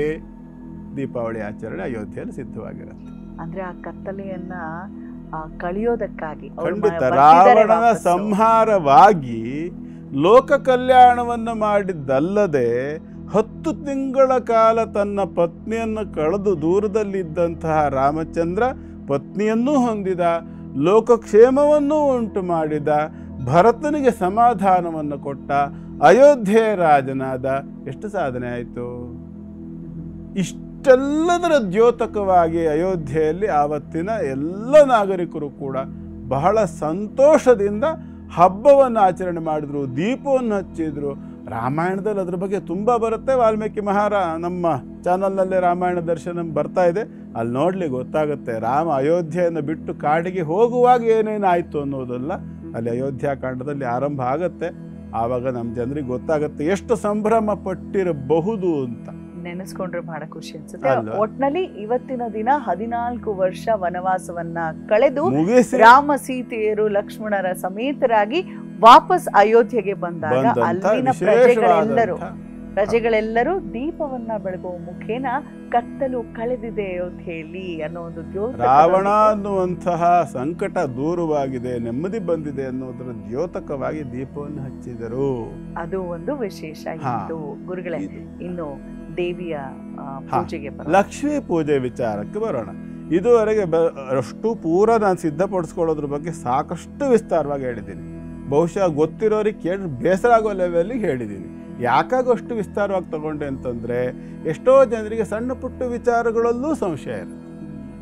ದೀಪಾವಳಿ ಆಚರಣೆ ಅಯೋಧ್ಯೆಯಲ್ಲಿ ಸಿದ್ಧವಾಗಿರುತ್ತೆ. ಅಂದ್ರೆ ಆ ಕತ್ತಲೆಯನ್ನ ಕಳೆಯೋದಕ್ಕಾಗಿ ಖಂಡಿತ ರಾವಣನ ಸಂಹಾರವಾಗಿ ಲೋಕ ಕಲ್ಯಾಣವನ್ನು ಮಾಡಿದ್ದಲ್ಲದೆ 10 ತಿಂಗಳ ಕಾಲ ತನ್ನ ಪತ್ನಿಯನ್ನು ಕಳೆದು ದೂರದಲ್ಲಿದ್ದಂತಹ ರಾಮಚಂದ್ರ ಪತ್ನಿಯನ್ನೂ ಹೊಂದಿದ, ಲೋಕಕ್ಷೇಮವನ್ನೂ ಉಂಟು ಮಾಡಿದ, ಭರತನಿಗೆ ಸಮಾಧಾನವನ್ನು ಕೊಟ್ಟ, ಅಯೋಧ್ಯೆ ರಾಜನಾದ. ಎಷ್ಟು ಸಾಧನೆ ಆಯಿತು! ಇಷ್ಟೆಲ್ಲದರ ದ್ಯೋತಕವಾಗಿ ಅಯೋಧ್ಯೆಯಲ್ಲಿ ಆವತ್ತಿನ ಎಲ್ಲ ನಾಗರಿಕರು ಕೂಡ ಬಹಳ ಸಂತೋಷದಿಂದ ಹಬ್ಬವನ್ನು ಆಚರಣೆ ಮಾಡಿದ್ರು, ದೀಪವನ್ನು ಹಚ್ಚಿದ್ರು. ರಾಮಾಯಣದಲ್ಲಿ ಅದ್ರ ಬಗ್ಗೆ ತುಂಬ ಬರುತ್ತೆ. ವಾಲ್ಮೀಕಿ ನಮ್ಮ ಚಾನಲ್ನಲ್ಲೇ ರಾಮಾಯಣ ದರ್ಶನ ಬರ್ತಾ ಇದೆ, ಅಲ್ಲಿ ನೋಡ್ಲಿಕ್ಕೆ ಗೊತ್ತಾಗುತ್ತೆ. ರಾಮ ಅಯೋಧ್ಯೆಯನ್ನು ಬಿಟ್ಟು ಕಾಡಿಗೆ ಹೋಗುವಾಗ ಏನೇನಾಯಿತು ಅನ್ನೋದಲ್ಲ ಅಲ್ಲಿ ಅಯೋಧ್ಯಾಕಾಂಡದಲ್ಲಿ ಆರಂಭ ಆಗತ್ತೆ. ಆವಾಗ ನಮ್ಮ ಜನರಿಗೆ ಗೊತ್ತಾಗುತ್ತೆ ಎಷ್ಟು ಸಂಭ್ರಮ ಪಟ್ಟಿರಬಹುದು ಅಂತ. ನೆನೆಸ್ಕೊಂಡ್ರೆ ಬಹಳ ಖುಷಿ ಅನ್ಸುತ್ತೆ. ಒಟ್ನಲ್ಲಿ ಇವತ್ತಿನ ದಿನ 14 ವರ್ಷ ವನವಾಸವನ್ನ ಕಳೆದು ರಾಮ ಸೀತೆಯರು ಲಕ್ಷ್ಮಣರ ಸಮೇತರಾಗಿ ವಾಪಸ್ ಅಯೋಧ್ಯೆಗೆ ಬಂದಾಗ ಅಲ್ಲಿನ ಪ್ರಜೆಗಳೆಲ್ಲರೂ ದೀಪವನ್ನ ಬೆಳಗುವ ಮುಖೇನ ಕತ್ತಲು ಕಳೆದಿದೆ ಅಯೋಧ್ಯೆಯಲ್ಲಿ ಅನ್ನೋ ಒಂದು ದ್ಯೋತಕ. ರಾವಣ ಅನ್ನುವಂತಹ ಸಂಕಟ ದೂರವಾಗಿದೆ, ನೆಮ್ಮದಿ ಬಂದಿದೆ ಅನ್ನೋದರ ದ್ಯೋತಕವಾಗಿ ದೀಪವನ್ನು ಹಚ್ಚಿದರು. ಅದು ಒಂದು ವಿಶೇಷ ಇತ್ತು. ಗುರುಗಳೇ, ಇನ್ನು ದೇವಿಯ ಪೂಜೆಗೆ ಲಕ್ಷ್ಮೀ ಪೂಜೆ ವಿಚಾರಕ್ಕೆ ಬರೋಣ. ಇದುವರೆಗೆ ಅಷ್ಟು ಪೂರ ನಾನು ಸಿದ್ಧಪಡಿಸ್ಕೊಳ್ಳೋದ್ರ ಬಗ್ಗೆ ಸಾಕಷ್ಟು ವಿಸ್ತಾರವಾಗಿ ಹೇಳಿದ್ದೀನಿ. ಬಹುಶಃ ಗೊತ್ತಿರೋರಿಗೆ ಕೇಳಿ ಬೇಸರ ಆಗೋ ಲೆವೆಲ್ಲಿಗೆ ಹೇಳಿದ್ದೀನಿ. ಯಾಕಾಗ ಅಷ್ಟು ವಿಸ್ತಾರವಾಗಿ ತಗೊಂಡೆ ಅಂತಂದರೆ, ಎಷ್ಟೋ ಜನರಿಗೆ ಸಣ್ಣ ಪುಟ್ಟ ವಿಚಾರಗಳಲ್ಲೂ ಸಂಶಯ ಇರುತ್ತೆ.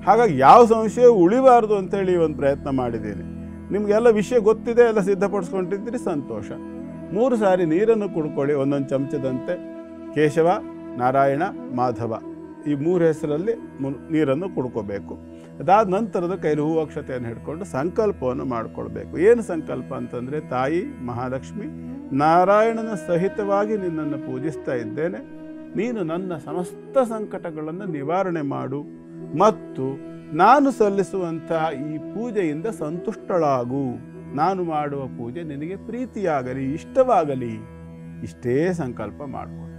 ಹಾಗಾಗಿ ಯಾವ ಸಂಶಯ ಉಳಿಬಾರ್ದು ಅಂತೇಳಿ ಒಂದು ಪ್ರಯತ್ನ ಮಾಡಿದ್ದೀನಿ. ನಿಮಗೆಲ್ಲ ವಿಷಯ ಗೊತ್ತಿದೆ, ಎಲ್ಲ ಸಿದ್ಧಪಡಿಸ್ಕೊಂಡಿದ್ದೀರಿ, ಸಂತೋಷ. 3 ಸಾರಿ ನೀರನ್ನು ಕುಡ್ಕೊಳ್ಳಿ, ಒಂದೊಂದು ಚಮಚದಂತೆ. ಕೇಶವ, ನಾರಾಯಣ, ಮಾಧವ ಈ 3 ಹೆಸರಲ್ಲಿ ನೀರನ್ನು ಕುಡ್ಕೋಬೇಕು. ಅದಾದ ನಂತರದ ಕೈಲಿ ಹೂವು ಅಕ್ಷತೆಯನ್ನು ಹಿಡ್ಕೊಂಡು ಸಂಕಲ್ಪವನ್ನು ಮಾಡಿಕೊಳ್ಬೇಕು. ಏನು ಸಂಕಲ್ಪ ಅಂತಂದರೆ, ತಾಯಿ ಮಹಾಲಕ್ಷ್ಮಿ, ನಾರಾಯಣನ ಸಹಿತವಾಗಿ ನಿನ್ನನ್ನು ಪೂಜಿಸ್ತಾ ಇದ್ದೇನೆ, ನೀನು ನನ್ನ ಸಮಸ್ತ ಸಂಕಟಗಳನ್ನು ನಿವಾರಣೆ ಮಾಡು ಮತ್ತು ನಾನು ಸಲ್ಲಿಸುವಂತಹ ಈ ಪೂಜೆಯಿಂದ ಸಂತುಷ್ಟಳಾಗು. ನಾನು ಮಾಡುವ ಪೂಜೆ ನಿನಗೆ ಪ್ರೀತಿಯಾಗಲಿ, ಇಷ್ಟವಾಗಲಿ. ಇಷ್ಟೇ ಸಂಕಲ್ಪ ಮಾಡಿಕೊಂಡು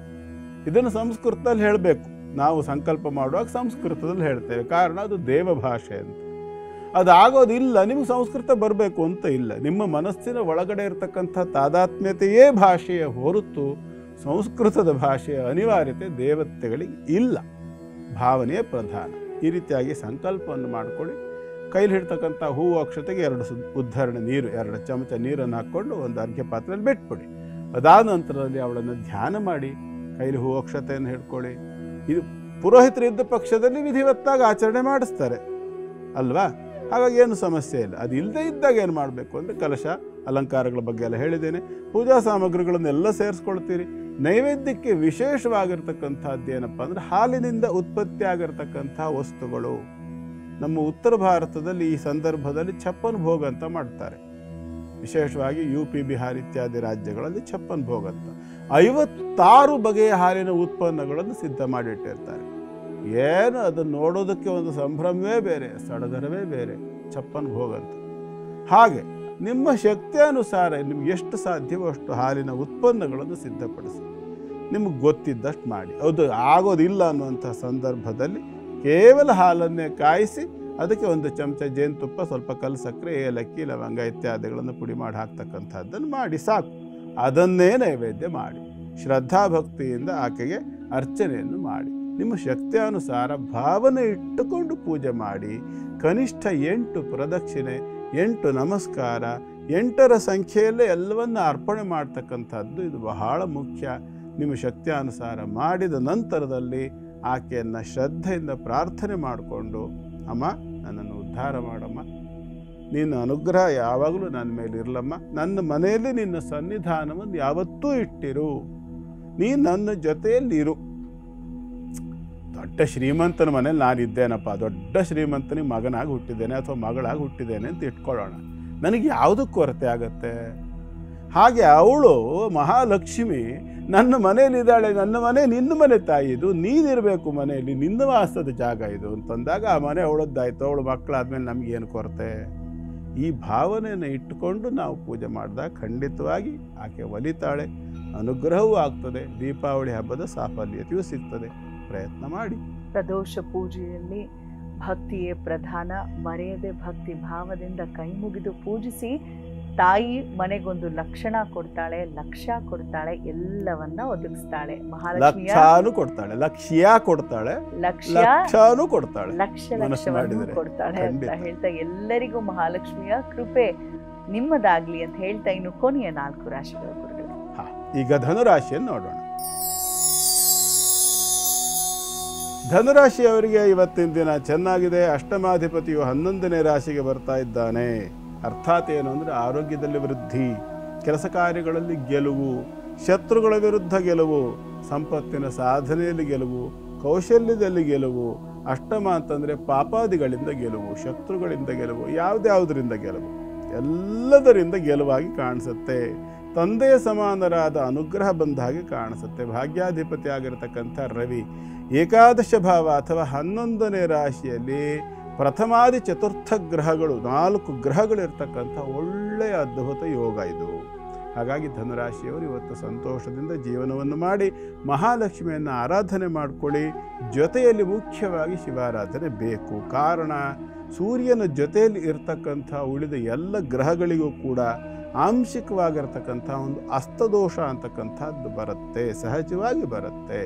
ಇದನ್ನು ಸಂಸ್ಕೃತದಲ್ಲಿ ಹೇಳಬೇಕು. ನಾವು ಸಂಕಲ್ಪ ಮಾಡುವಾಗ ಸಂಸ್ಕೃತದಲ್ಲಿ ಹೇಳ್ತೇವೆ, ಕಾರಣ ಅದು ದೇವ ಭಾಷೆ ಅಂತ. ಅದಾಗೋದಿಲ್ಲ, ನಿಮಗೆ ಸಂಸ್ಕೃತ ಬರಬೇಕು ಅಂತ ಇಲ್ಲ. ನಿಮ್ಮ ಮನಸ್ಸಿನ ಒಳಗಡೆ ಇರತಕ್ಕಂಥ ತಾದಾತ್ಮ್ಯತೆಯೇ ಭಾಷೆಯ ಹೊರತು ಸಂಸ್ಕೃತದ ಭಾಷೆಯ ಅನಿವಾರ್ಯತೆ ದೇವತೆಗಳಿಗೆ ಇಲ್ಲ. ಭಾವನೆಯೇ ಪ್ರಧಾನ. ಈ ರೀತಿಯಾಗಿ ಸಂಕಲ್ಪವನ್ನು ಮಾಡಿಕೊಳ್ಳಿ. ಕೈಲಿ ಹಿಡ್ತಕ್ಕಂಥ ಹೂವು ಅಕ್ಷತೆಗೆ 2 ಉದ್ಧರಣೆ ನೀರು, 2 ಚಮಚ ನೀರನ್ನು ಹಾಕ್ಕೊಂಡು ಒಂದು ಅರ್ಘ್ಯ ಪಾತ್ರೆಯಲ್ಲಿ ಬಿಟ್ಬಿಡಿ. ಅದಾದ ನಂತರದಲ್ಲಿ ಅವಳನ್ನು ಧ್ಯಾನ ಮಾಡಿ ಕೈಲಿ ಹೂವು ಅಕ್ಷತೆಯನ್ನು ಹಿಡ್ಕೊಳ್ಳಿ. ಇದು ಪುರೋಹಿತರು ಇದ್ದ ಪಕ್ಷದಲ್ಲಿ ವಿಧಿವತ್ತಾಗಿ ಆಚರಣೆ ಮಾಡಿಸ್ತಾರೆ ಅಲ್ವಾ. ಹಾಗಾಗಿ ಏನು ಸಮಸ್ಯೆ ಇಲ್ಲ. ಅದು ಇಲ್ಲದೆ ಇದ್ದಾಗ ಏನು ಮಾಡಬೇಕು ಅಂದರೆ ಕಲಶ ಅಲಂಕಾರಗಳ ಬಗ್ಗೆ ಎಲ್ಲ ಹೇಳಿದ್ದೇನೆ. ಪೂಜಾ ಸಾಮಗ್ರಿಗಳನ್ನೆಲ್ಲ ಸೇರಿಸ್ಕೊಳ್ತೀರಿ. ನೈವೇದ್ಯಕ್ಕೆ ವಿಶೇಷವಾಗಿರ್ತಕ್ಕಂಥದ್ದು ಏನಪ್ಪ ಅಂದರೆ ಹಾಲಿನಿಂದ ಉತ್ಪತ್ತಿ ಆಗಿರ್ತಕ್ಕಂಥ ವಸ್ತುಗಳು. ನಮ್ಮ ಉತ್ತರ ಭಾರತದಲ್ಲಿ ಈ ಸಂದರ್ಭದಲ್ಲಿ ಛಪ್ಪನ್ ಭೋಗ ಅಂತ ಮಾಡ್ತಾರೆ. ವಿಶೇಷವಾಗಿ UP ಬಿಹಾರ್ ಇತ್ಯಾದಿ ರಾಜ್ಯಗಳಲ್ಲಿ ಛಪ್ಪನ್ ಭೋಗ ಅಂತ 56 ಬಗೆಯ ಹಾಲಿನ ಉತ್ಪನ್ನಗಳನ್ನು ಸಿದ್ಧ ಮಾಡಿಟ್ಟಿರ್ತಾರೆ. ಏನು ಅದನ್ನು ನೋಡೋದಕ್ಕೆ ಒಂದು ಸಂಭ್ರಮವೇ ಬೇರೆ, ಸಡಗರವೇ ಬೇರೆ, ಛಪ್ಪನ್ ಭೋಗ ಅಂತ. ಹಾಗೆ ನಿಮ್ಮ ಶಕ್ತಿಯಾನುಸಾರ ನಿಮ್ಗೆ ಎಷ್ಟು ಸಾಧ್ಯವೋ ಅಷ್ಟು ಹಾಲಿನ ಉತ್ಪನ್ನಗಳನ್ನು ಸಿದ್ಧಪಡಿಸಿ, ನಿಮಗೆ ಗೊತ್ತಿದ್ದಷ್ಟು ಮಾಡಿ. ಹೌದು ಆಗೋದಿಲ್ಲ ಅನ್ನುವಂಥ ಸಂದರ್ಭದಲ್ಲಿ ಕೇವಲ ಹಾಲನ್ನೇ ಕಾಯಿಸಿ ಅದಕ್ಕೆ ಒಂದು ಚಮಚ ಜೇನುತುಪ್ಪ, ಸ್ವಲ್ಪ ಕಲ್ಲು ಸಕ್ಕರೆ, ಏಲಕ್ಕಿ, ಲವಂಗ ಇತ್ಯಾದಿಗಳನ್ನು ಪುಡಿ ಮಾಡಿ ಹಾಕ್ತಕ್ಕಂಥದ್ದನ್ನು ಮಾಡಿ ಸಾಕು. ಅದನ್ನೇ ನೈವೇದ್ಯ ಮಾಡಿ ಶ್ರದ್ಧಾಭಕ್ತಿಯಿಂದ ಆಕೆಗೆ ಅರ್ಚನೆಯನ್ನು ಮಾಡಿ ನಿಮ್ಮ ಶಕ್ತಿಯಾನುಸಾರ ಭಾವನೆ ಇಟ್ಟುಕೊಂಡು ಪೂಜೆ ಮಾಡಿ. ಕನಿಷ್ಠ 8 ಪ್ರದಕ್ಷಿಣೆ, 8 ನಮಸ್ಕಾರ, 8ರ ಸಂಖ್ಯೆಯಲ್ಲೇ ಎಲ್ಲವನ್ನ ಅರ್ಪಣೆ ಮಾಡ್ತಕ್ಕಂಥದ್ದು ಇದು ಬಹಳ ಮುಖ್ಯ. ನಿಮ್ಮ ಶಕ್ತಿಯಾನುಸಾರ ಮಾಡಿದ ನಂತರದಲ್ಲಿ ಆಕೆಯನ್ನು ಶ್ರದ್ಧೆಯಿಂದ ಪ್ರಾರ್ಥನೆ ಮಾಡಿಕೊಂಡು, ಅಮ್ಮ ನನ್ನನ್ನು ಉದ್ಧಾರ ಮಾಡಮ್ಮ, ನಿನ್ನ ಅನುಗ್ರಹ ಯಾವಾಗಲೂ ನನ್ನ ಮೇಲೆ ಇರಲಮ್ಮ, ನನ್ನ ಮನೆಯಲ್ಲಿ ನಿನ್ನ ಸನ್ನಿಧಾನವನ್ನು ಯಾವತ್ತೂ ಇಟ್ಟಿರು, ನೀನು ನನ್ನ ಜೊತೆಯಲ್ಲಿರು. ದೊಡ್ಡ ಶ್ರೀಮಂತನ ಮನೇಲಿ ನಾನಿದ್ದೇನಪ್ಪ, ದೊಡ್ಡ ಶ್ರೀಮಂತನಿಗೆ ಮಗನಾಗಿ ಹುಟ್ಟಿದ್ದೇನೆ ಅಥವಾ ಮಗಳಾಗಿ ಹುಟ್ಟಿದ್ದೇನೆ ಅಂತ ಇಟ್ಕೊಳ್ಳೋಣ, ನನಗೆ ಯಾವುದಕ್ಕೆ ಕೊರತೆ ಆಗತ್ತೆ? ಹಾಗೆ ಅವಳು ಮಹಾಲಕ್ಷ್ಮಿ ನನ್ನ ಮನೆಯಲ್ಲಿದ್ದಾಳೆ, ನನ್ನ ಮನೆ ನಿನ್ನ ಮನೆ ತಾಯಿದು, ನೀನಿರಬೇಕು ಮನೆಯಲ್ಲಿ, ನಿನ್ನ ವಾಸದ ಜಾಗ ಇದು ಅಂತಂದಾಗ ಆ ಮನೆ ಅವಳದ್ದಾಯ್ತು. ಅವಳು ಮಕ್ಕಳಾದ್ಮೇಲೆ ನಮಗೇನು ಕೊರತೆ? ಈ ಭಾವನೆಯನ್ನು ಇಟ್ಟುಕೊಂಡು ನಾವು ಪೂಜೆ ಮಾಡಿದಾಗ ಖಂಡಿತವಾಗಿ ಆಕೆ ಒಲಿತಾಳೆ, ಅನುಗ್ರಹವೂ ಆಗ್ತದೆ, ದೀಪಾವಳಿ ಹಬ್ಬದ ಸಾಫಲ್ಯತೆಯೂ ಸಿಗ್ತದೆ. ಪ್ರಯತ್ನ ಮಾಡಿ. ಪ್ರದೋಷ ಪೂಜೆಯಲ್ಲಿ ಭಕ್ತಿಯೇ ಪ್ರಧಾನ. ಮರೆಯದೆ ಭಕ್ತಿ ಭಾವದಿಂದ ಕೈ ಮುಗಿದು ಪೂಜಿಸಿ. ತಾಯಿ ಮನೆಗೊಂದು ಲಕ್ಷಣ ಕೊಡ್ತಾಳೆ, ಲಕ್ಷ್ಯ ಕೊಡ್ತಾಳೆ, ಎಲ್ಲವನ್ನ ಒದಗಿಸ್ತಾಳೆ. ಲಕ್ಷಾನು ಕೊಡ್ತಾಳೆ, ಲಕ್ಷ್ಯ ಕೊಡ್ತಾಳೆ, ಲಕ್ಷಾನು ಕೊಡ್ತಾಳೆ, ಲಕ್ಷವನ್ನು ಕೊಡ್ತಾಳೆ ಅಂತ ಹೇಳ್ತಾ ಎಲ್ಲರಿಗೂ ಮಹಾಲಕ್ಷ್ಮಿಯ ಕೃಪೆ ನಿಮ್ಮದಾಗ್ಲಿ ಅಂತ ಹೇಳ್ತಾ ಇನ್ನು ಕೊನೆಯ 4 ರಾಶಿಗಳ ಗುರುಗಳೇ. ಈಗ ಧನುರಾಶಿಯನ್ನು ನೋಡೋಣ. ಧನುರಾಶಿಯವರಿಗೆ ಇವತ್ತಿನ ದಿನ ಚೆನ್ನಾಗಿದೆ. ಅಷ್ಟಮಾಧಿಪತಿಯು 11ನೇ ರಾಶಿಗೆ ಬರ್ತಾ ಇದ್ದಾನೆ. ಅರ್ಥಾತ್ ಏನು ಅಂದರೆ ಆರೋಗ್ಯದಲ್ಲಿ ವೃದ್ಧಿ, ಕೆಲಸ ಕಾರ್ಯಗಳಲ್ಲಿ ಗೆಲುವು, ಶತ್ರುಗಳ ವಿರುದ್ಧ ಗೆಲುವು, ಸಂಪತ್ತಿನ ಸಾಧನೆಯಲ್ಲಿ ಗೆಲುವು, ಕೌಶಲ್ಯದಲ್ಲಿ ಗೆಲುವು. ಅಷ್ಟಮ ಅಂತಂದರೆ ಪಾಪಾದಿಗಳಿಂದ ಗೆಲುವು, ಶತ್ರುಗಳಿಂದ ಗೆಲುವು, ಯಾವುದ್ಯಾವುದರಿಂದ ಗೆಲುವು, ಎಲ್ಲದರಿಂದ ಗೆಲುವಾಗಿ ಕಾಣಿಸುತ್ತೆ. ತಂದೆಯ ಸಮಾನರಾದ ಅನುಗ್ರಹ ಬಂದ ಹಾಗೆ ಕಾಣಿಸುತ್ತೆ. ಭಾಗ್ಯಾಧಿಪತಿ ಆಗಿರತಕ್ಕಂಥ ರವಿ ಏಕಾದಶ ಭಾವ ಅಥವಾ 11ನೇ ರಾಶಿಯಲ್ಲಿ ಪ್ರಥಮಾದಿ ಚತುರ್ಥ ಗ್ರಹಗಳು, 4 ಗ್ರಹಗಳಿರ್ತಕ್ಕಂಥ ಒಳ್ಳೆಯ ಅದ್ಭುತ ಯೋಗ ಇದು. ಹಾಗಾಗಿ ಧನುರಾಶಿಯವರು ಇವತ್ತು ಸಂತೋಷದಿಂದ ಜೀವನವನ್ನು ಮಾಡಿ ಮಹಾಲಕ್ಷ್ಮಿಯನ್ನು ಆರಾಧನೆ ಮಾಡಿಕೊಳ್ಳಿ. ಜೊತೆಯಲ್ಲಿ ಮುಖ್ಯವಾಗಿ ಶಿವಾರಾಧನೆ ಬೇಕು. ಕಾರಣ, ಸೂರ್ಯನ ಜೊತೆಯಲ್ಲಿ ಇರ್ತಕ್ಕಂಥ ಉಳಿದ ಎಲ್ಲ ಗ್ರಹಗಳಿಗೂ ಕೂಡ ಆಂಶಿಕವಾಗಿರ್ತಕ್ಕಂಥ ಒಂದು ಅಸ್ತದೋಷ ಅಂತಕ್ಕಂಥದ್ದು ಬರುತ್ತೆ, ಸಹಜವಾಗಿ ಬರುತ್ತೆ.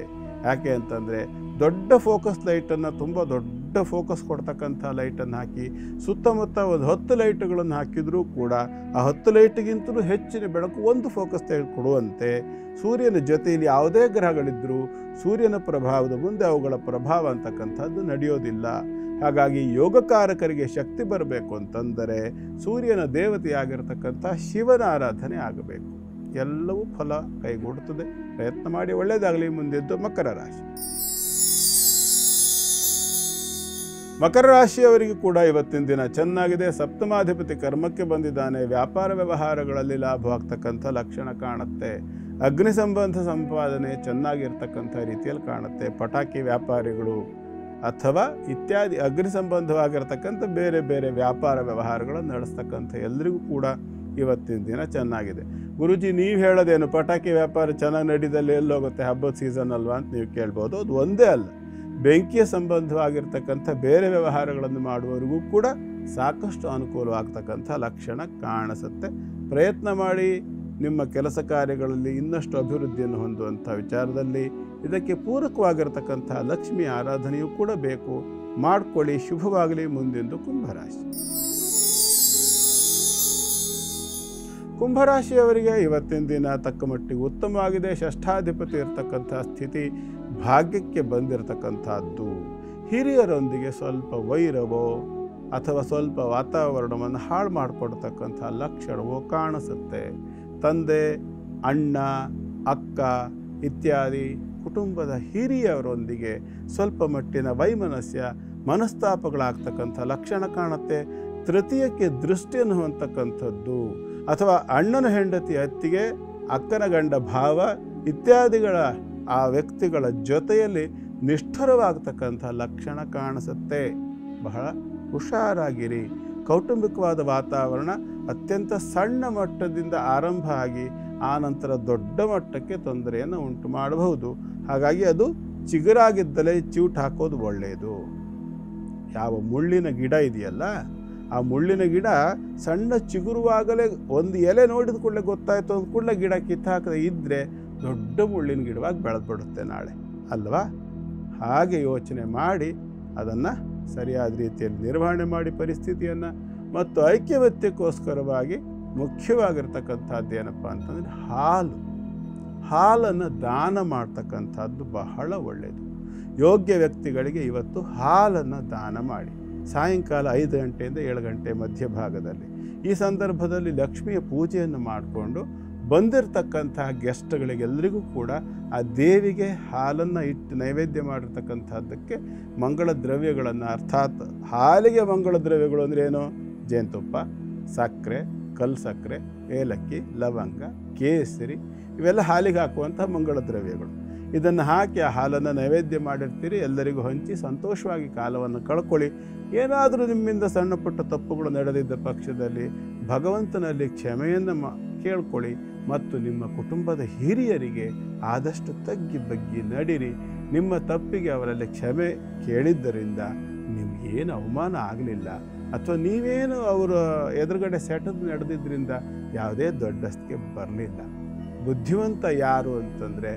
ಯಾಕೆ ಅಂತಂದರೆ ದೊಡ್ಡ ಫೋಕಸ್ ಲೈಟನ್ನು, ತುಂಬ ದೊಡ್ಡ ಫೋಕಸ್ ಕೊಡ್ತಕ್ಕಂಥ ಲೈಟನ್ನು ಹಾಕಿ ಸುತ್ತಮುತ್ತ ಒಂದು 10 ಲೈಟ್ಗಳನ್ನು ಹಾಕಿದರೂ ಕೂಡ ಆ 10 ಲೈಟ್ಗಿಂತಲೂ ಹೆಚ್ಚಿನ ಬೆಳಕು ಒಂದು ಫೋಕಸ್ ಕೊಡುವಂತೆ ಸೂರ್ಯನ ಜೊತೆಯಲ್ಲಿ ಯಾವುದೇ ಗ್ರಹಗಳಿದ್ದರೂ ಸೂರ್ಯನ ಪ್ರಭಾವದ ಮುಂದೆ ಅವುಗಳ ಪ್ರಭಾವ ಅಂತಕ್ಕಂಥದ್ದು ನಡೆಯೋದಿಲ್ಲ. ಹಾಗಾಗಿ ಯೋಗಕಾರಕರಿಗೆ ಶಕ್ತಿ ಬರಬೇಕು ಅಂತಂದರೆ ಸೂರ್ಯನ ದೇವತೆಯಾಗಿರ್ತಕ್ಕಂಥ ಶಿವನ ಆರಾಧನೆ ಆಗಬೇಕು. ಎಲ್ಲವೂ ಫಲ ಕೈಗೂಡುತ್ತದೆ. ಪ್ರಯತ್ನ ಮಾಡಿ. ಒಳ್ಳೆಯದಾಗಲಿ. ಮುಂದಿದ್ದು ಮಕರ ರಾಶಿ. ಮಕರ ರಾಶಿಯವರಿಗೆ ಕೂಡ ಇವತ್ತಿನ ದಿನ ಚೆನ್ನಾಗಿದೆ. ಸಪ್ತಮಾಧಿಪತಿ ಕರ್ಮಕ್ಕೆ ಬಂದಿದ್ದಾನೆ. ವ್ಯಾಪಾರ ವ್ಯವಹಾರಗಳಲ್ಲಿ ಲಾಭವಾಗ್ತಕ್ಕಂಥ ಲಕ್ಷಣ ಕಾಣುತ್ತೆ. ಅಗ್ನಿ ಸಂಬಂಧ ಸಂಪಾದನೆ ಚೆನ್ನಾಗಿರ್ತಕ್ಕಂಥ ರೀತಿಯಲ್ಲಿ ಕಾಣುತ್ತೆ. ಪಟಾಕಿ ವ್ಯಾಪಾರಿಗಳು ಅಥವಾ ಇತ್ಯಾದಿ ಅಗ್ನಿ ಸಂಬಂಧವಾಗಿರ್ತಕ್ಕಂಥ ಬೇರೆ ಬೇರೆ ವ್ಯಾಪಾರ ವ್ಯವಹಾರಗಳನ್ನು ನಡೆಸ್ತಕ್ಕಂಥ ಎಲ್ಲರಿಗೂ ಕೂಡ ಇವತ್ತಿನ ದಿನ ಚೆನ್ನಾಗಿದೆ. ಗುರುಜಿ ನೀವು ಹೇಳೋದೇನು, ಪಟಾಕಿ ವ್ಯಾಪಾರ ಚೆನ್ನಾಗಿ ನಡೀದಲ್ಲಿ ಎಲ್ಲೋಗುತ್ತೆ, ಹಬ್ಬದ ಸೀಸನ್ ಅಲ್ವಾ ಅಂತ ನೀವು ಕೇಳ್ಬೋದು. ಅದು ಒಂದೇ ಅಲ್ಲ, ಬೆಂಕಿಯ ಸಂಬಂಧವಾಗಿರ್ತಕ್ಕಂಥ ಬೇರೆ ವ್ಯವಹಾರಗಳನ್ನು ಮಾಡುವವರಿಗೂ ಕೂಡ ಸಾಕಷ್ಟು ಅನುಕೂಲವಾಗ್ತಕ್ಕಂಥ ಲಕ್ಷಣ ಕಾಣಿಸುತ್ತೆ. ಪ್ರಯತ್ನ ಮಾಡಿ ನಿಮ್ಮ ಕೆಲಸ ಕಾರ್ಯಗಳಲ್ಲಿ ಇನ್ನಷ್ಟು ಅಭಿವೃದ್ಧಿಯನ್ನು ಹೊಂದುವಂಥ ವಿಚಾರದಲ್ಲಿ ಇದಕ್ಕೆ ಪೂರಕವಾಗಿರ್ತಕ್ಕಂಥ ಲಕ್ಷ್ಮಿ ಆರಾಧನೆಯೂ ಕೂಡ ಬೇಕು. ಮಾಡಿಕೊಳ್ಳಿ. ಶುಭವಾಗಲಿ. ಮುಂದೆಂದು ಕುಂಭರಾಶಿ. ಕುಂಭರಾಶಿಯವರಿಗೆ ಇವತ್ತಿನ ದಿನ ತಕ್ಕ ಮಟ್ಟಿಗೆ ಉತ್ತಮವಾಗಿದೆ. ಷಷ್ಠಾಧಿಪತಿ ಇರತಕ್ಕಂಥ ಸ್ಥಿತಿ, ಭಾಗ್ಯಕ್ಕೆ ಬಂದಿರತಕ್ಕಂಥದ್ದು. ಹಿರಿಯರೊಂದಿಗೆ ಸ್ವಲ್ಪ ವೈರವೋ ಅಥವಾ ಸ್ವಲ್ಪ ವಾತಾವರಣವನ್ನು ಹಾಳು ಮಾಡಿಕೊಡ್ತಕ್ಕಂಥ ಲಕ್ಷಣವೋ ಕಾಣಿಸುತ್ತೆ. ತಂದೆ, ಅಣ್ಣ, ಅಕ್ಕ ಇತ್ಯಾದಿ ಕುಟುಂಬದ ಹಿರಿಯರೊಂದಿಗೆ ಸ್ವಲ್ಪ ಮಟ್ಟಿನ ವೈಮನಸ್ಯ, ಮನಸ್ತಾಪಗಳಾಗ್ತಕ್ಕಂಥ ಲಕ್ಷಣ ಕಾಣುತ್ತೆ. ತೃತೀಯಕ್ಕೆ ದೃಷ್ಟಿ ಅನ್ನುವಂತಕ್ಕಂಥದ್ದು ಅಥವಾ ಅಣ್ಣನ ಹೆಂಡತಿ ಅತ್ತಿಗೆ, ಅಕ್ಕನ ಗಂಡ ಭಾವ ಇತ್ಯಾದಿಗಳ ಆ ವ್ಯಕ್ತಿಗಳ ಜೊತೆಯಲ್ಲಿ ನಿಷ್ಠುರವಾಗ್ತಕ್ಕಂಥ ಲಕ್ಷಣ ಕಾಣಿಸುತ್ತೆ. ಬಹಳ ಹುಷಾರಾಗಿರಿ. ಕೌಟುಂಬಿಕವಾದ ವಾತಾವರಣ ಅತ್ಯಂತ ಸಣ್ಣ ಮಟ್ಟದಿಂದ ಆರಂಭ ಆಗಿ ಆನಂತರ ದೊಡ್ಡ ಮಟ್ಟಕ್ಕೆ ತೊಂದರೆಯನ್ನು ಉಂಟು ಮಾಡಬಹುದು. ಹಾಗಾಗಿ ಅದು ಚಿಗುರಾಗಿದ್ದಲೇ ಚಿವುಟ್ ಹಾಕೋದು ಒಳ್ಳೆಯದು. ಯಾವ ಮುಳ್ಳಿನ ಗಿಡ ಇದೆಯಲ್ಲ, ಆ ಮುಳ್ಳಿನ ಗಿಡ ಸಣ್ಣ ಚಿಗುರುವಾಗಲೇ ಒಂದು ಎಲೆ ನೋಡಿದ ಕೂಡಲೇ ಗೊತ್ತಾಯ್ತು ಅಂದ ಕೂಡಲೇ ಗಿಡ ಕಿತ್ತಾಕದೆ ಇದ್ದರೆ ದೊಡ್ಡ ಮುಳ್ಳಿನ ಗಿಡವಾಗಿ ಬೆಳೆದ್ಬಿಡುತ್ತೆ ನಾಳೆ ಅಲ್ವಾ? ಹಾಗೆ ಯೋಚನೆ ಮಾಡಿ ಅದನ್ನು ಸರಿಯಾದ ರೀತಿಯಲ್ಲಿ ನಿರ್ವಹಣೆ ಮಾಡಿ ಪರಿಸ್ಥಿತಿಯನ್ನು. ಮತ್ತು ಐಕ್ಯಮತ್ಯಕ್ಕೋಸ್ಕರವಾಗಿ ಮುಖ್ಯವಾಗಿರ್ತಕ್ಕಂಥದ್ದು ಏನಪ್ಪ ಅಂತಂದರೆ ಹಾಲನ್ನು ದಾನ ಮಾಡ್ತಕ್ಕಂಥದ್ದು ಬಹಳ ಒಳ್ಳೆಯದು. ಯೋಗ್ಯ ವ್ಯಕ್ತಿಗಳಿಗೆ ಇವತ್ತು ಹಾಲನ್ನು ದಾನ ಮಾಡಿ. ಸಾಯಂಕಾಲ 5 ಗಂಟೆಯಿಂದ 7 ಗಂಟೆ ಮಧ್ಯಭಾಗದಲ್ಲಿ ಈ ಸಂದರ್ಭದಲ್ಲಿ ಲಕ್ಷ್ಮಿಯ ಪೂಜೆಯನ್ನು ಮಾಡಿಕೊಂಡು ಬಂದಿರತಕ್ಕಂತಹ ಗೆಸ್ಟ್ಗಳಿಗೆಲ್ಲರಿಗೂ ಕೂಡ ಆ ದೇವಿಗೆ ಹಾಲನ್ನು ಇಟ್ಟು ನೈವೇದ್ಯ ಮಾಡಿರ್ತಕ್ಕಂಥದ್ದಕ್ಕೆ ಮಂಗಳ ದ್ರವ್ಯಗಳನ್ನು, ಅರ್ಥಾತ್ ಹಾಲಿಗೆ ಮಂಗಳ ದ್ರವ್ಯಗಳು ಅಂದರೆ ಏನು? ಜೇನುತುಪ್ಪ, ಸಕ್ಕರೆ, ಕಲ್ಲು ಸಕ್ಕರೆ, ಏಲಕ್ಕಿ, ಲವಂಗ, ಕೇಸರಿ ಇವೆಲ್ಲ ಹಾಲಿಗೆ ಹಾಕುವಂಥ ಮಂಗಳ ದ್ರವ್ಯಗಳು. ಇದನ್ನು ಹಾಕಿ ಆ ಹಾಲನ್ನು ನೈವೇದ್ಯ ಮಾಡಿರ್ತೀರಿ. ಎಲ್ಲರಿಗೂ ಹಂಚಿ ಸಂತೋಷವಾಗಿ ಕಾಲವನ್ನು ಕಳ್ಕೊಳ್ಳಿ. ಏನಾದರೂ ನಿಮ್ಮಿಂದ ಸಣ್ಣ ಪುಟ್ಟ ತಪ್ಪುಗಳು ನಡೆದಿದ್ದ ಪಕ್ಷದಲ್ಲಿ ಭಗವಂತನಲ್ಲಿ ಕ್ಷಮೆಯನ್ನು ಕೇಳ್ಕೊಳ್ಳಿ. ಮತ್ತು ನಿಮ್ಮ ಕುಟುಂಬದ ಹಿರಿಯರಿಗೆ ಆದಷ್ಟು ತಗ್ಗಿ ಬಗ್ಗಿ ನಡಿರಿ. ನಿಮ್ಮ ತಪ್ಪಿಗೆ ಅವರಲ್ಲಿ ಕ್ಷಮೆ ಕೇಳಿದ್ದರಿಂದ ನಿಮಗೇನು ಅವಮಾನ ಆಗಲಿಲ್ಲ ಅಥವಾ ನೀವೇನು ಅವರ ಎದುರುಗಡೆ ಸೆಟದು ನಡೆದಿದ್ದರಿಂದ ಯಾವುದೇ ದೊಡ್ಡಸ್ತಿಗೆ ಬರಲಿಲ್ಲ. ಬುದ್ಧಿವಂತ ಯಾರು ಅಂತಂದರೆ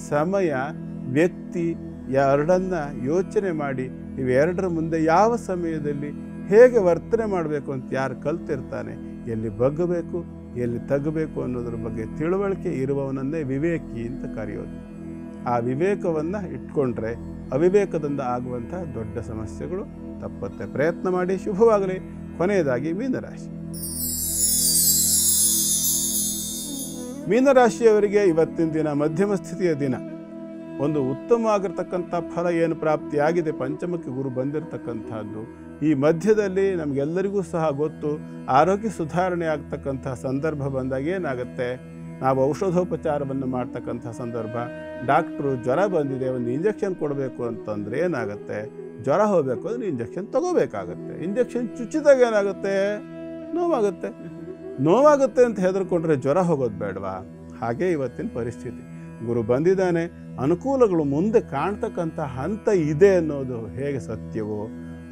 ಸಮಯ, ವ್ಯಕ್ತಿ ಎರಡನ್ನು ಯೋಚನೆ ಮಾಡಿ ಇವೆರಡರ ಮುಂದೆ ಯಾವ ಸಮಯದಲ್ಲಿ ಹೇಗೆ ವರ್ತನೆ ಮಾಡಬೇಕು ಅಂತ ಯಾರು ಕಲ್ತಿರ್ತಾನೆ, ಎಲ್ಲಿ ಬಗ್ಗಬೇಕು ಎಲ್ಲಿ ತಗ್ಗಬೇಕು ಅನ್ನೋದ್ರ ಬಗ್ಗೆ ತಿಳುವಳಿಕೆ ಇರುವವನನ್ನೇ ವಿವೇಕಿ ಅಂತ ಕರೆಯೋದು. ಆ ವಿವೇಕವನ್ನು ಇಟ್ಕೊಂಡ್ರೆ ಅವಿವೇಕದಿಂದ ಆಗುವಂಥ ದೊಡ್ಡ ಸಮಸ್ಯೆಗಳು ತಪ್ಪತ್ತೆ. ಪ್ರಯತ್ನ ಮಾಡಿ. ಶುಭವಾಗಲಿ. ಕೊನೆಯದಾಗಿ ಮೀನರಾಶಿ. ಮೀನರಾಶಿಯವರಿಗೆ ಇವತ್ತಿನ ದಿನ ಮಧ್ಯಮ ಸ್ಥಿತಿಯ ದಿನ. ಒಂದು ಉತ್ತಮವಾಗಿರ್ತಕ್ಕಂಥ ಫಲ ಏನು ಪ್ರಾಪ್ತಿಯಾಗಿದೆ. ಪಂಚಮಕ್ಕೆ ಗುರು ಬಂದಿರತಕ್ಕಂಥದ್ದು. ಈ ಮಧ್ಯದಲ್ಲಿ ನಮಗೆಲ್ಲರಿಗೂ ಸಹ ಗೊತ್ತು, ಆರೋಗ್ಯ ಸುಧಾರಣೆ ಆಗ್ತಕ್ಕಂಥ ಸಂದರ್ಭ ಬಂದಾಗ ಏನಾಗುತ್ತೆ, ನಾವು ಔಷಧೋಪಚಾರವನ್ನು ಮಾಡ್ತಕ್ಕಂಥ ಸಂದರ್ಭ, ಡಾಕ್ಟ್ರು ಜ್ವರ ಬಂದಿದೆ ಒಂದು ಇಂಜೆಕ್ಷನ್ ಕೊಡಬೇಕು ಅಂತಂದರೆ ಏನಾಗುತ್ತೆ, ಜ್ವರ ಹೋಗಬೇಕು ಅಂದರೆ ಇಂಜೆಕ್ಷನ್ ತಗೋಬೇಕಾಗತ್ತೆ. ಇಂಜೆಕ್ಷನ್ ಚುಚ್ಚಿದಾಗ ಏನಾಗುತ್ತೆ, ನೋವಾಗುತ್ತೆ ಅಂತ ಹೆದರ್ಕೊಂಡ್ರೆ ಜ್ವರ ಹೋಗೋದು ಬೇಡವಾ? ಹಾಗೆ ಇವತ್ತಿನ ಪರಿಸ್ಥಿತಿ. ಗುರು ಬಂದಿದ್ದಾನೆ, ಅನುಕೂಲಗಳು ಮುಂದೆ ಕಾಣ್ತಕ್ಕಂಥ ಹಂತ ಇದೆ ಅನ್ನೋದು ಹೇಗೆ ಸತ್ಯವೋ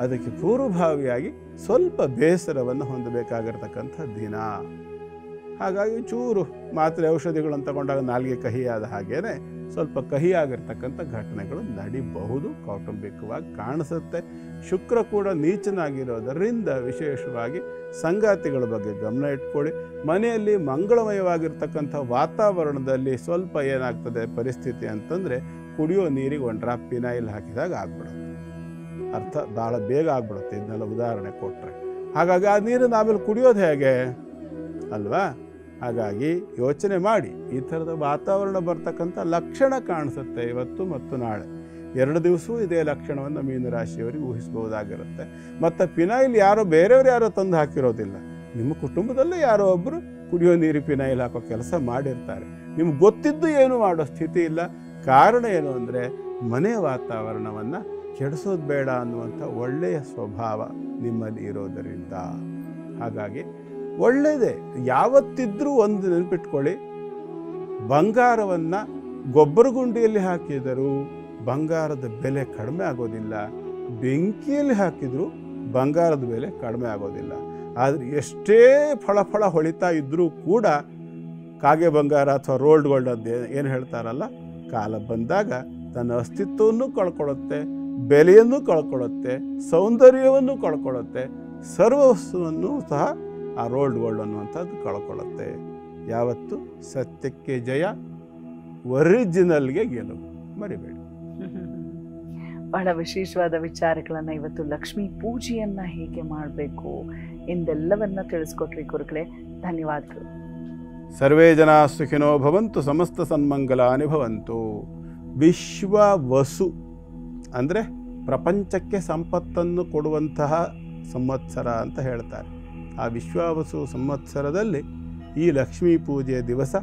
ಅದಕ್ಕೆ ಪೂರ್ವಭಾವಿಯಾಗಿ ಸ್ವಲ್ಪ ಬೇಸರವನ್ನು ಹೊಂದಬೇಕಾಗಿರ್ತಕ್ಕಂಥ ದಿನ. ಹಾಗಾಗಿ ಚೂರು ಮಾತ್ರೆ ಔಷಧಿಗಳನ್ನು ತಗೊಂಡಾಗ ನಾಲಿಗೆ ಕಹಿಯಾದ ಹಾಗೇನೆ ಸ್ವಲ್ಪ ಕಹಿಯಾಗಿರ್ತಕ್ಕಂಥ ಘಟನೆಗಳು ನಡಿಬಹುದು. ಕೌಟುಂಬಿಕವಾಗಿ ಕಾಣಿಸುತ್ತೆ. ಶುಕ್ರ ಕೂಡ ನೀಚನಾಗಿರೋದರಿಂದ ವಿಶೇಷವಾಗಿ ಸಂಗಾತಿಗಳ ಬಗ್ಗೆ ಗಮನ ಇಟ್ಕೊಳ್ಳಿ. ಮನೆಯಲ್ಲಿ ಮಂಗಳಮಯವಾಗಿರ್ತಕ್ಕಂಥ ವಾತಾವರಣದಲ್ಲಿ ಸ್ವಲ್ಪ ಏನಾಗ್ತದೆ ಪರಿಸ್ಥಿತಿ ಅಂತಂದರೆ, ಕುಡಿಯೋ ನೀರಿಗೆ ಒಂದು ಡ್ರಾಪ್ ಪಿನಾಯಿಲ್ ಹಾಕಿದಾಗ ಆಗ್ಬಿಡುತ್ತೆ. ಅರ್ಥ ಭಾಳ ಬೇಗ ಆಗ್ಬಿಡುತ್ತೆ. ಇದನ್ನೆಲ್ಲ ಉದಾಹರಣೆ ಕೊಟ್ಟರೆ. ಹಾಗಾಗಿ ಆ ನೀರನ್ನು ಆಮೇಲೆ ಕುಡಿಯೋದು ಹೇಗೆ ಅಲ್ವಾ? ಹಾಗಾಗಿ ಯೋಚನೆ ಮಾಡಿ. ಈ ಥರದ ವಾತಾವರಣ ಬರ್ತಕ್ಕಂಥ ಲಕ್ಷಣ ಕಾಣಿಸುತ್ತೆ ಇವತ್ತು ಮತ್ತು ನಾಳೆ 2 ದಿವಸವೂ ಇದೇ ಲಕ್ಷಣವನ್ನು ಮೀನರಾಶಿಯವರಿಗೆ ಊಹಿಸಬಹುದಾಗಿರುತ್ತೆ. ಮತ್ತು ಪಿನಾಯಿಲ್ ಬೇರೆಯವರು ಯಾರೋ ತಂದು ಹಾಕಿರೋದಿಲ್ಲ. ನಿಮ್ಮ ಕುಟುಂಬದಲ್ಲೇ ಯಾರೋ ಒಬ್ಬರು ಕುಡಿಯೋ ನೀರಿಗೆ ಪಿನಾಯಿಲ್ ಹಾಕೋ ಕೆಲಸ ಮಾಡಿರ್ತಾರೆ. ನಿಮ್ಗೆ ಗೊತ್ತಿದ್ದು ಏನು ಮಾಡೋ ಸ್ಥಿತಿ ಇಲ್ಲ. ಕಾರಣ ಏನು ಅಂದರೆ ಮನೆಯ ವಾತಾವರಣವನ್ನು ಕೆಡಿಸೋದು ಬೇಡ ಅನ್ನುವಂಥ ಒಳ್ಳೆಯ ಸ್ವಭಾವ ನಿಮ್ಮಲ್ಲಿ ಇರೋದರಿಂದ. ಹಾಗಾಗಿ ಒಳ್ಳೆಯದೇ. ಯಾವತ್ತಿದ್ರೂ ಒಂದು ನೆನಪಿಟ್ಕೊಳ್ಳಿ, ಬಂಗಾರವನ್ನು ಗೊಬ್ಬರ ಗುಂಡಿಯಲ್ಲಿ ಹಾಕಿದರೂ ಬಂಗಾರದ ಬೆಲೆ ಕಡಿಮೆ ಆಗೋದಿಲ್ಲ. ಬೆಂಕಿಯಲ್ಲಿ ಹಾಕಿದರೂ ಬಂಗಾರದ ಬೆಲೆ ಕಡಿಮೆ ಆಗೋದಿಲ್ಲ. ಆದರೆ ಎಷ್ಟೇ ಫಳ ಹೊಳಿತಾ ಇದ್ದರೂ ಕೂಡ ಕಾಗೆ ಬಂಗಾರ ಅಥವಾ ರೋಲ್ಡ್ ಗೋಲ್ಡ್ ಅಂತ ಏನು ಹೇಳ್ತಾರಲ್ಲ, ಕಾಲ ಬಂದಾಗ ತನ್ನ ಅಸ್ತಿತ್ವವನ್ನು ಕಳ್ಕೊಳ್ಳುತ್ತೆ, ಬೆಲೆಯನ್ನು ಕಳ್ಕೊಳ್ಳುತ್ತೆ, ಸೌಂದರ್ಯವನ್ನು ಕಳ್ಕೊಳ್ಳುತ್ತೆ, ಸರ್ವಸ್ವವನ್ನು ಸಹ ಆ ರೋಲ್ಡ್ ಗೋಲ್ಡ್ ಅನ್ನುವಂಥದ್ದು ಕಳ್ಕೊಳ್ಳುತ್ತೆ. ಯಾವತ್ತು ಸತ್ಯಕ್ಕೆ ಜಯ, ಒರಿಜಿನಲ್ಗೆ ಗೆಲುವು ಮರಿಬೇಡಿ. ಬಹಳ ವಿಶೇಷವಾದ ವಿಚಾರಗಳನ್ನು ಇವತ್ತು ಲಕ್ಷ್ಮೀ ಪೂಜೆಯನ್ನು ಹೇಗೆ ಮಾಡಬೇಕು ಎಂದೆಲ್ಲವನ್ನ ತಿಳಿಸ್ಕೊಟ್ರಿ ಗುರುಗಳೇ. ಧನ್ಯವಾದಗಳು. ಸರ್ವೇ ಜನ ಸುಖಿನೋ ಭವಂತು, ಸಮಸ್ತ ಸನ್ಮಂಗಲಾನಿ ಭವಂತು. ವಿಶ್ವವಸು ಅಂದರೆ ಪ್ರಪಂಚಕ್ಕೆ ಸಂಪತ್ತನ್ನು ಕೊಡುವಂತಹ ಸಂವತ್ಸರ ಅಂತ ಹೇಳ್ತಾರೆ. ಆ ವಿಶ್ವವಸು ಸಂವತ್ಸರದಲ್ಲಿ ಈ ಲಕ್ಷ್ಮೀ ಪೂಜೆಯ ದಿವಸ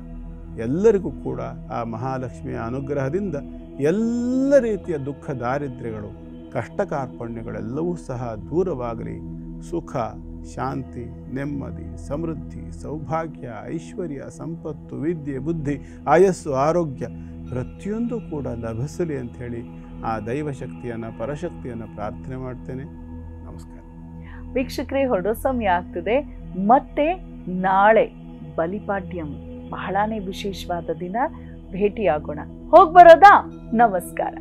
ಎಲ್ಲರಿಗೂ ಕೂಡ ಆ ಮಹಾಲಕ್ಷ್ಮಿಯ ಅನುಗ್ರಹದಿಂದ ಎಲ್ಲ ರೀತಿಯ ದುಃಖ ದಾರಿದ್ರ್ಯಗಳು, ಕಷ್ಟ ಕಾರ್ಪಣ್ಯಗಳೆಲ್ಲವೂ ಸಹ ದೂರವಾಗಲಿ. ಸುಖ, ಶಾಂತಿ, ನೆಮ್ಮದಿ, ಸಮೃದ್ಧಿ, ಸೌಭಾಗ್ಯ, ಐಶ್ವರ್ಯ, ಸಂಪತ್ತು, ವಿದ್ಯೆ, ಬುದ್ಧಿ, ಆಯಸ್ಸು, ಆರೋಗ್ಯ ಪ್ರತಿಯೊಂದು ಕೂಡ ಲಭಿಸಲಿ ಅಂಥೇಳಿ ಆ ದೈವಶಕ್ತಿಯನ್ನು, ಪರಶಕ್ತಿಯನ್ನು ಪ್ರಾರ್ಥನೆ ಮಾಡ್ತೇನೆ. ನಮಸ್ಕಾರ. ವೀಕ್ಷಕರೇ, ಹೊರಡೋ ಸಮಯ ಆಗ್ತದೆ. ಮತ್ತೆ ನಾಳೆ ಬಲಿಪಾಡ್ಯಂ, ಬಹಳಾನೇ ವಿಶೇಷವಾದ ದಿನ. ಭೇಟಿಯಾಗೋಣ. ಹೋಗ್ಬರೋದಾ? ನಮಸ್ಕಾರ.